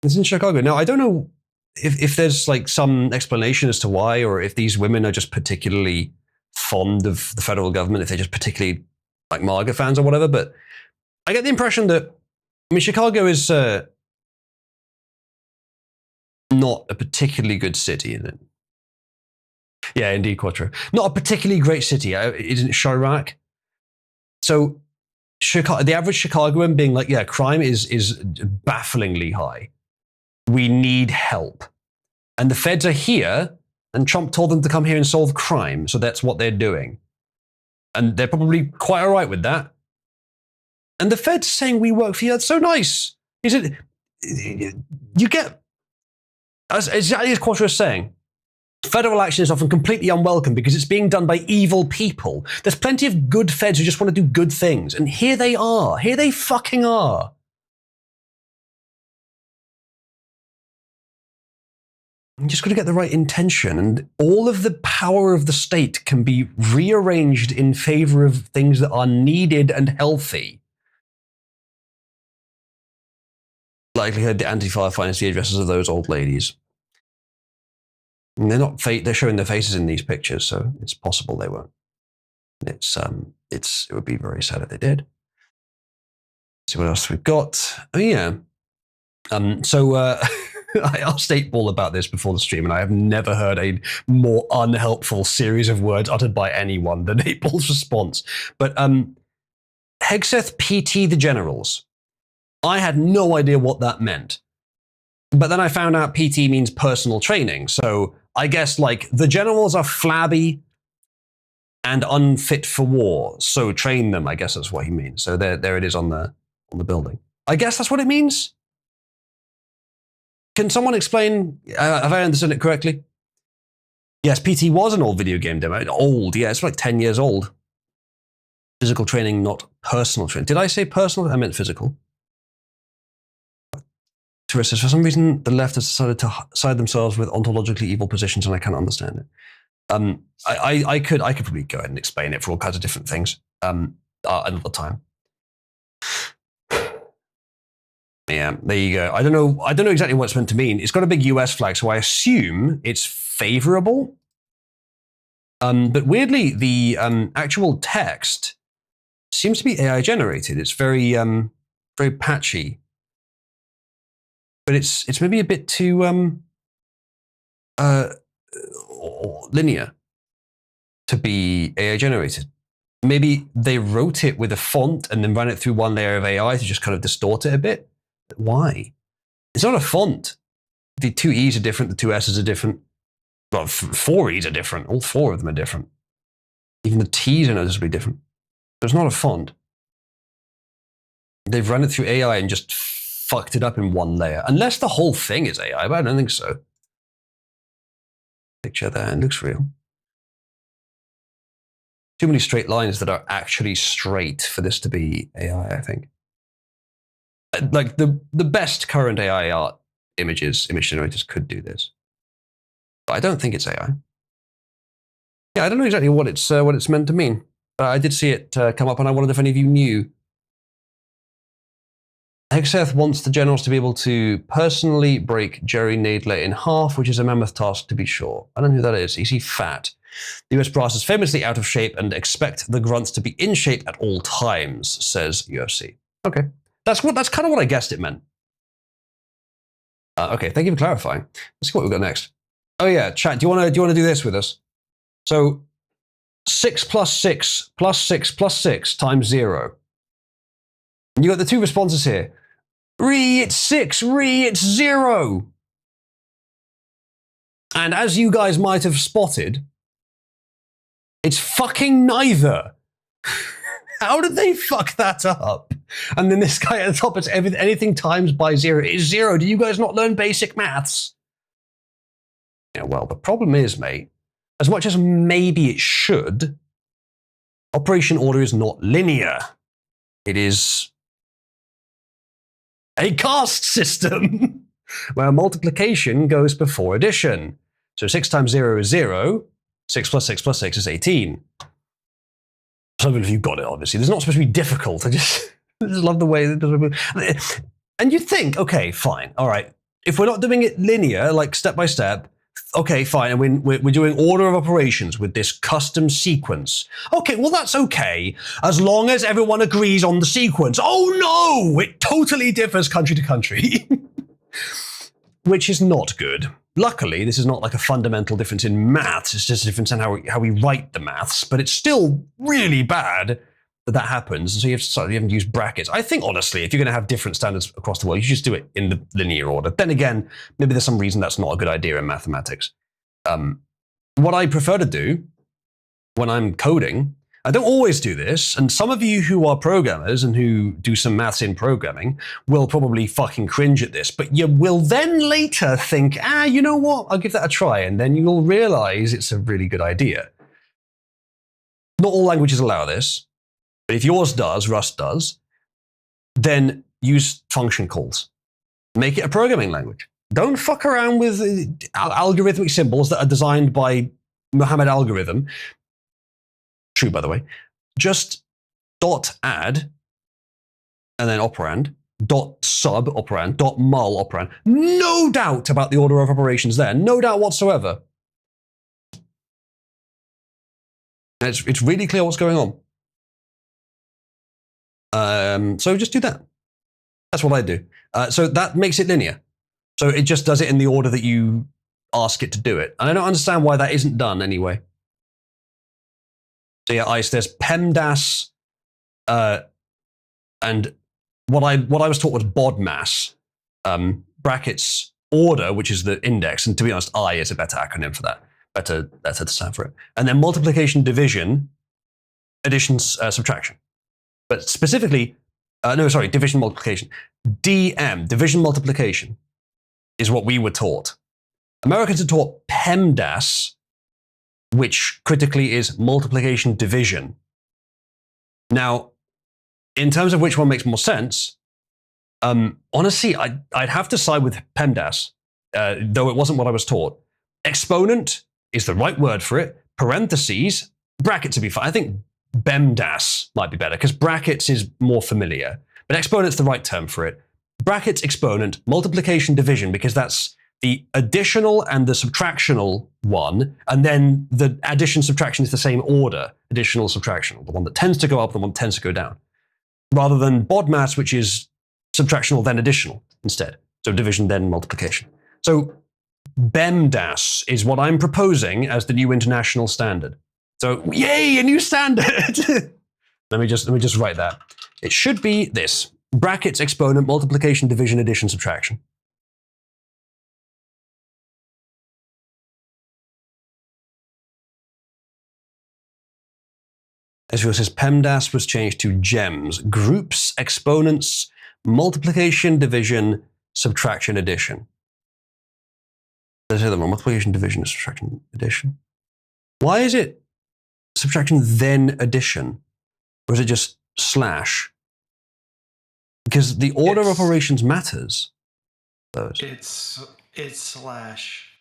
A: It's in Chicago. Now, I don't know if there's like some explanation as to why, or if these women are just particularly fond of the federal government, if they're just particularly like MAGA fans or whatever, but I get the impression that, I mean, Chicago is not a particularly good city, is it? Yeah, indeed, Quattro. Not a particularly great city, isn't it, Chirac? So Chicago, the average Chicagoan being like, yeah, crime is bafflingly high. We need help. And the feds are here, and Trump told them to come here and solve crime, so that's what they're doing. And they're probably quite all right with that. And the feds saying we work for you, that's so nice. Is it, you get, exactly as Quattro is saying, federal action is often completely unwelcome because it's being done by evil people. There's plenty of good feds who just want to do good things. And here they are. Here they fucking are. You just got to get the right intention, and all of the power of the state can be rearranged in favor of things that are needed and healthy. Likelihood the Antifa finds the addresses of those old ladies. And they're not they're showing their faces in these pictures, so it's possible they won't. It would be very sad if they did. Let's see what else we've got. Oh yeah. I asked 8-Ball about this before the stream, and I have never heard a more unhelpful series of words uttered by anyone than 8-Ball's response. But Hegseth PT the Generals. I had no idea what that meant. But then I found out PT means personal training. So I guess like the generals are flabby and unfit for war. So train them, I guess that's what he means. So there it is on the building. I guess that's what it means. Can someone explain? Have I understood it correctly? Yes, PT was an old video game demo. Old, yeah, it's like 10 years old. Physical training, not personal training. Did I say personal? I meant physical. Teresa says, for some reason, the left has decided to side themselves with ontologically evil positions, and I can't understand it. I could probably go ahead and explain it for all kinds of different things another time. Yeah, there you go. I don't know exactly what it's meant to mean. It's got a big US flag, so I assume it's favorable. But weirdly, the actual text seems to be AI generated. It's very very patchy, but it's maybe a bit too linear to be AI generated. Maybe they wrote it with a font and then ran it through one layer of AI to just kind of distort it a bit. Why? It's not a font. The two E's are different. The two S's are different. Well, four E's are different. All four of them are different. Even the T's are noticeably different. So it's not a font. They've run it through AI and just fucked it up in one layer. Unless the whole thing is AI, but I don't think so. Picture there, it looks real. Too many straight lines that are actually straight for this to be AI, I think. Like the best current AI art image generators could do this. But I don't think it's AI. Yeah, I don't know exactly what it's meant to mean. But I did see it come up and I wondered if any of you knew. Hexeth wants the generals to be able to personally break Jerry Nadler in half, which is a mammoth task to be sure. I don't know who that is. Is he fat? The US brass is famously out of shape and expect the grunts to be in shape at all times, says UFC. Okay. That's kind of what I guessed it meant. Okay, thank you for clarifying. Let's see what we've got next. Oh yeah, chat, do you want to do this with us? So 6 plus 6 plus 6 plus 6 times 0. And you got the two responses here. Re, it's 6. Re, it's 0. And as you guys might have spotted, it's fucking neither. How did they fuck that up? And then this guy at the top, it's anything times by 0 is 0. Do you guys not learn basic maths? Yeah, well, the problem is, mate, as much as maybe it should, operation order is not linear. It is a caste system where multiplication goes before addition. So 6 times 0 is 0. 6 plus 6 plus 6 is 18. Some of you got it, obviously. It's not supposed to be difficult. I just love the way that. And you think, okay, fine, all right. If we're not doing it linear, like step by step, okay, fine. And we're doing order of operations with this custom sequence. Okay, well, that's okay, as long as everyone agrees on the sequence. Oh no, it totally differs country to country, which is not good. Luckily, this is not like a fundamental difference in maths. It's just a difference in how we write the maths, but it's still really bad that happens. And so you have to use brackets. I think, honestly, if you're going to have different standards across the world, you should just do it in the linear order. Then again, maybe there's some reason that's not a good idea in mathematics. What I prefer to do when I'm coding, I don't always do this, and some of you who are programmers and who do some maths in programming will probably fucking cringe at this, but you will then later think, you know what, I'll give that a try, and then you'll realize it's a really good idea. Not all languages allow this, but if yours does, Rust does, then use function calls. Make it a programming language. Don't fuck around with algorithmic symbols that are designed by Muhammad Algorithm. True, by the way. Just .add, and then operand, .sub operand, .mul operand. No doubt about the order of operations there. No doubt whatsoever. And it's really clear what's going on. So just do that. That's what I do. So that makes it linear. So it just does it in the order that you ask it to do it. And I don't understand why that isn't done anyway. So yeah, there's PEMDAS, and what I was taught was BODMAS, brackets order, which is the index, and to be honest, I is a better acronym for that, better to stand for it. And then multiplication, division, addition, subtraction. But specifically, division, multiplication. DM, division, multiplication, is what we were taught. Americans are taught PEMDAS, which critically is multiplication division. Now, in terms of which one makes more sense, honestly, I'd have to side with PEMDAS, though it wasn't what I was taught. Exponent is the right word for it. Parentheses, brackets would be fine. I think BEMDAS might be better because brackets is more familiar, but exponent's the right term for it. Brackets, exponent, multiplication, division, because that's the additional and the subtractional one, and then the addition subtraction is the same order, additional subtractional, the one that tends to go up, the one that tends to go down, rather than BODMAS, which is subtractional then additional instead. So division then multiplication. So BEMDAS is what I'm proposing as the new international standard. So yay, a new standard! let me just write that. It should be this: brackets, exponent, multiplication, division, addition, subtraction. As it says, PEMDAS was changed to GEMS: groups, exponents, multiplication, division, subtraction, addition. Did I say that wrong? Multiplication, division, subtraction, addition. Why is it subtraction then addition? Or is it just slash? Because the order of operations matters. Those.
E: It's slash.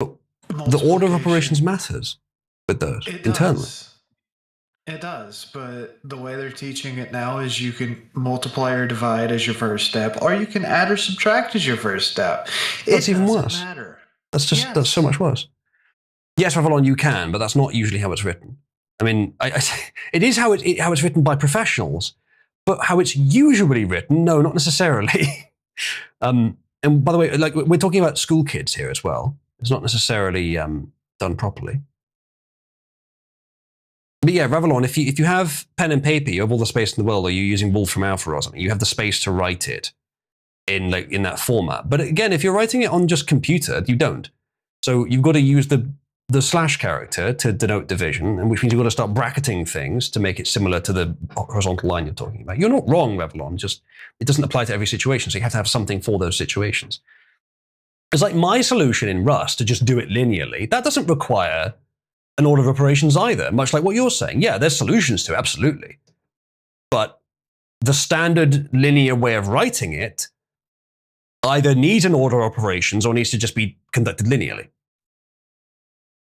A: The order of operations matters with those internally.
E: It does, but the way they're teaching it now is you can multiply or divide as your first step, or you can add or subtract as your first step.
A: That's even
E: doesn't
A: worse.
E: Matter.
A: That's so much worse. Yes, Revlon, you can, but that's not usually how it's written. I mean, it is how it's written by professionals, but how it's usually written, no, not necessarily. And by the way, like we're talking about school kids here as well. It's not necessarily done properly. But yeah, Revlon, if you have pen and paper, you have all the space in the world, or you're using Wolfram Alpha or something, you have the space to write it in that format. But again, if you're writing it on just computer, you don't. So you've got to use the slash character to denote division, and which means you've got to start bracketing things to make it similar to the horizontal line you're talking about. You're not wrong, Revlon, just it doesn't apply to every situation, so you have to have something for those situations. It's like my solution in Rust to just do it linearly. That doesn't require an order of operations either, much like what you're saying. Yeah, there's solutions to it, absolutely. But the standard linear way of writing it either needs an order of operations or needs to just be conducted linearly.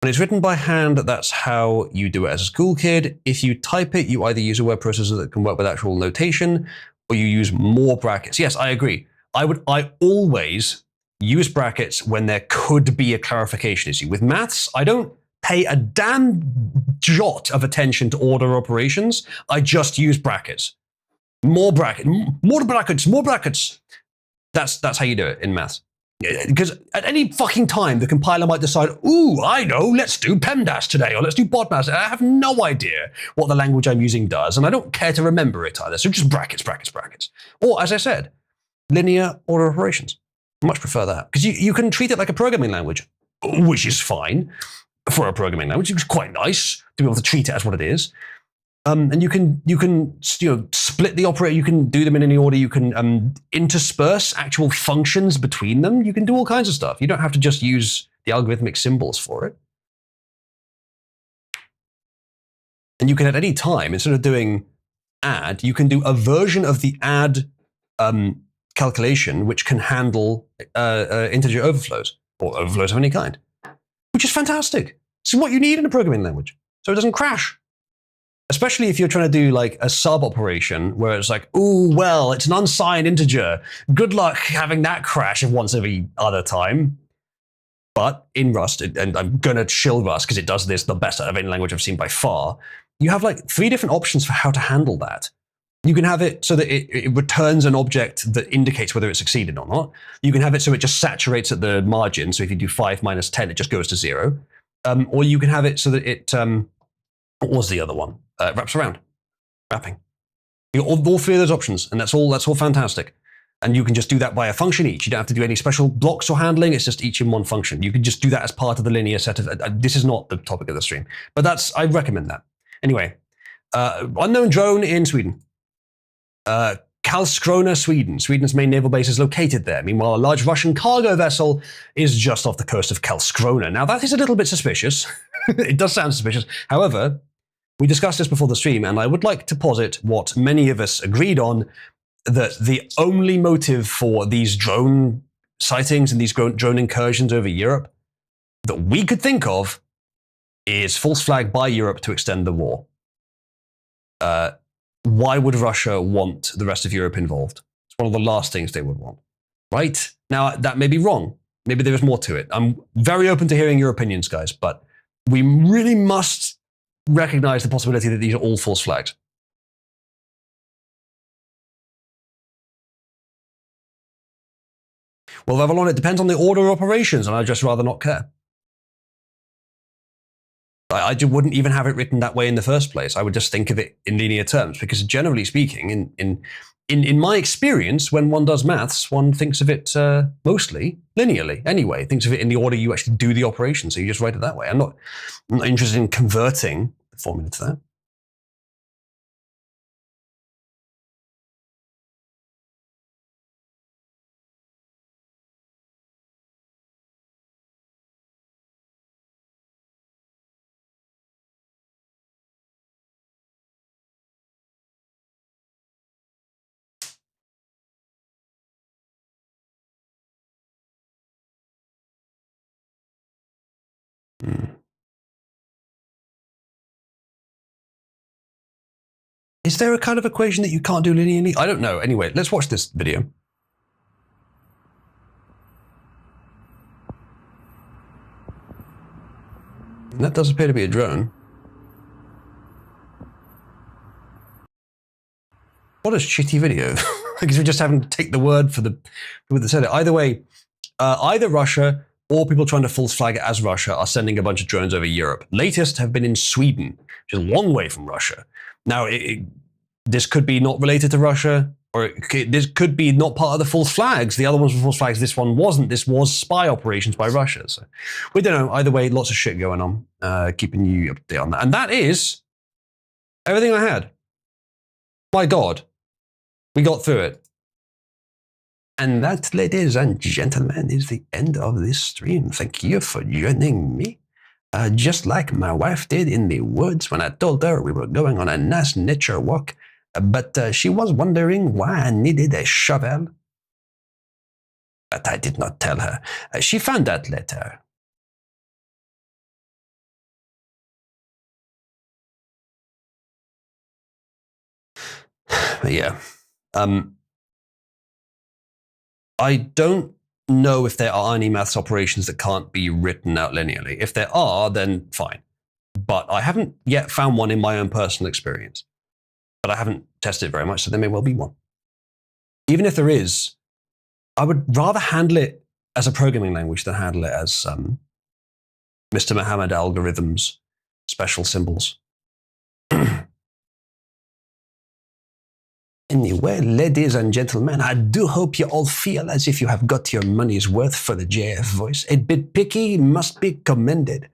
A: When it's written by hand, that's how you do it as a school kid. If you type it, you either use a word processor that can work with actual notation, or you use more brackets. Yes, I agree. I always use brackets when there could be a clarification issue. With maths, I don't pay a damn jot of attention to order operations. I just use brackets. More brackets, more brackets, more brackets. That's how you do it in maths. Because at any fucking time, the compiler might decide, ooh, I know, let's do PEMDAS today, or let's do BODMAS. I have no idea what the language I'm using does, and I don't care to remember it either. So just brackets, brackets, brackets. Or, as I said, linear order operations. I much prefer that. Because you can treat it like a programming language, which is fine for a programming language. It's quite nice to be able to treat it as what it is. And you can split the operator. You can do them in any order. You can intersperse actual functions between them. You can do all kinds of stuff. You don't have to just use the algorithmic symbols for it. And you can at any time, instead of doing add, you can do a version of the add calculation which can handle integer overflows or overflows of any kind, which is fantastic. This is what you need in a programming language, so it doesn't crash. Especially if you're trying to do like a sub operation where it's like, ooh, well, it's an unsigned integer. Good luck having that crash once every other time. But in Rust, and I'm going to shill Rust because it does this the best out of any language I've seen by far, you have like 3 different options for how to handle that. You can have it so that it returns an object that indicates whether it succeeded or not. You can have it so it just saturates at the margin. So if you do 5 minus 10, it just goes to 0. Or you can have it so that it, what was the other one? Wraps around, wrapping. You got all 3 of those options, and that's all fantastic. And you can just do that by a function each. You don't have to do any special blocks or handling. It's just each in one function. You can just do that as part of the linear set of. This is not the topic of the stream, but I recommend that. Anyway, unknown drone in Sweden. Karlskrona, Sweden. Sweden's main naval base is located there. Meanwhile, a large Russian cargo vessel is just off the coast of Karlskrona. Now, that is a little bit suspicious. It does sound suspicious. However, we discussed this before the stream, and I would like to posit what many of us agreed on, that the only motive for these drone sightings and these drone incursions over Europe that we could think of is false flag by Europe to extend the war. Why would Russia want the rest of Europe involved? It's one of the last things they would want. right? Now, that may be wrong. Maybe there is more to it. I'm very open to hearing your opinions, guys, but we really must recognize the possibility that these are all false flags. Well, Avalon, it depends on the order of operations, and I'd just rather not care. I wouldn't even have it written that way in the first place. I would just think of it in linear terms, because generally speaking, in my experience, when one does maths, one thinks of it mostly linearly. Anyway, thinks of it in the order you actually do the operation, so you just write it that way. I'm not interested in converting the formula to that. Is there a kind of equation that you can't do linearly? I don't know. Anyway, let's watch this video. That does appear to be a drone. What a shitty video. Because we're just having to take the word for the people that said it. Either way, either Russia or people trying to false flag it as Russia are sending a bunch of drones over Europe. Latest have been in Sweden, which is a long way from Russia. Now, this could be not related to Russia, or this could be not part of the false flags. The other ones were false flags. This one wasn't. This was spy operations by Russia. So we don't know. Either way, lots of shit going on. Keeping you up to date on that. And that is everything I had. My God, we got through it. And that, ladies and gentlemen, is the end of this stream. Thank you for joining me. Just like my wife did in the woods when I told her we were going on a nice nature walk. But she was wondering why I needed a shovel. But I did not tell her. She found out later. But yeah. I don't know if there are any maths operations that can't be written out linearly. If there are, then fine. But I haven't yet found one in my own personal experience. But I haven't tested it very much, so there may well be one. Even if there is, I would rather handle it as a programming language than handle it as Mr. Muhammad algorithms, special symbols. Anyway, ladies and gentlemen, I do hope you all feel as if you have got your money's worth for the JF voice. A bit picky must be commended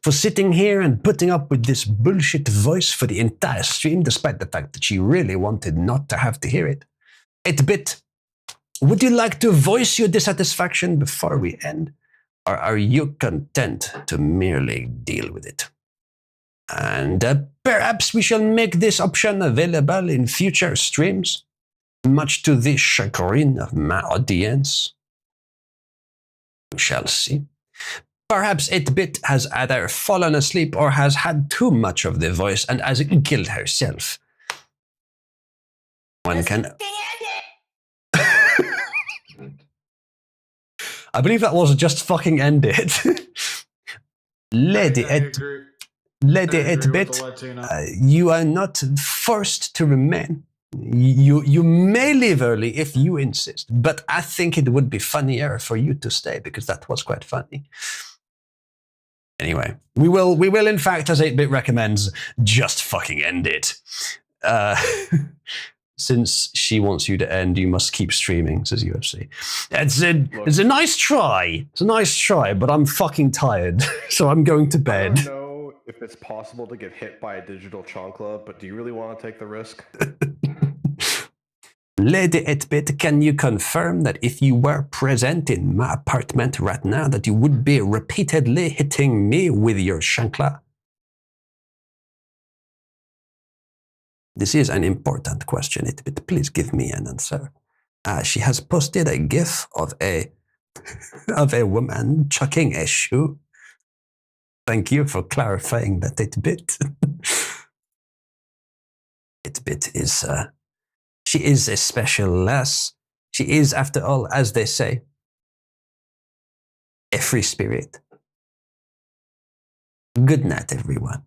A: for sitting here and putting up with this bullshit voice for the entire stream, despite the fact that she really wanted not to have to hear it. 8-bit, would you like to voice your dissatisfaction before we end, or are you content to merely deal with it? And perhaps we shall make this option available in future streams, much to the chagrin of my audience. We shall see. Perhaps 8-bit has either fallen asleep or has had too much of the voice and has killed herself. One can... I believe that was just fucking end it. Lady 8-bit, you are not forced to remain. You may leave early if you insist, but I think it would be funnier for you to stay because that was quite funny. Anyway, we will in fact, as 8-bit recommends, just fucking end it. Since she wants you to end, you must keep streaming, says UFC. It's a nice try. It's a nice try, but I'm fucking tired, so I'm going to bed.
C: I don't know if it's possible to get hit by a digital chancla, but do you really want to take the risk?
A: Lady 8-bit, can you confirm that if you were present in my apartment right now, that you would be repeatedly hitting me with your chancla? This is an important question, 8-bit. Please give me an answer. She has posted a GIF of a woman chucking a shoe. Thank you for clarifying that, 8-bit. 8-bit is she is a special lass. She is, after all, as they say, a free spirit. Good night, everyone.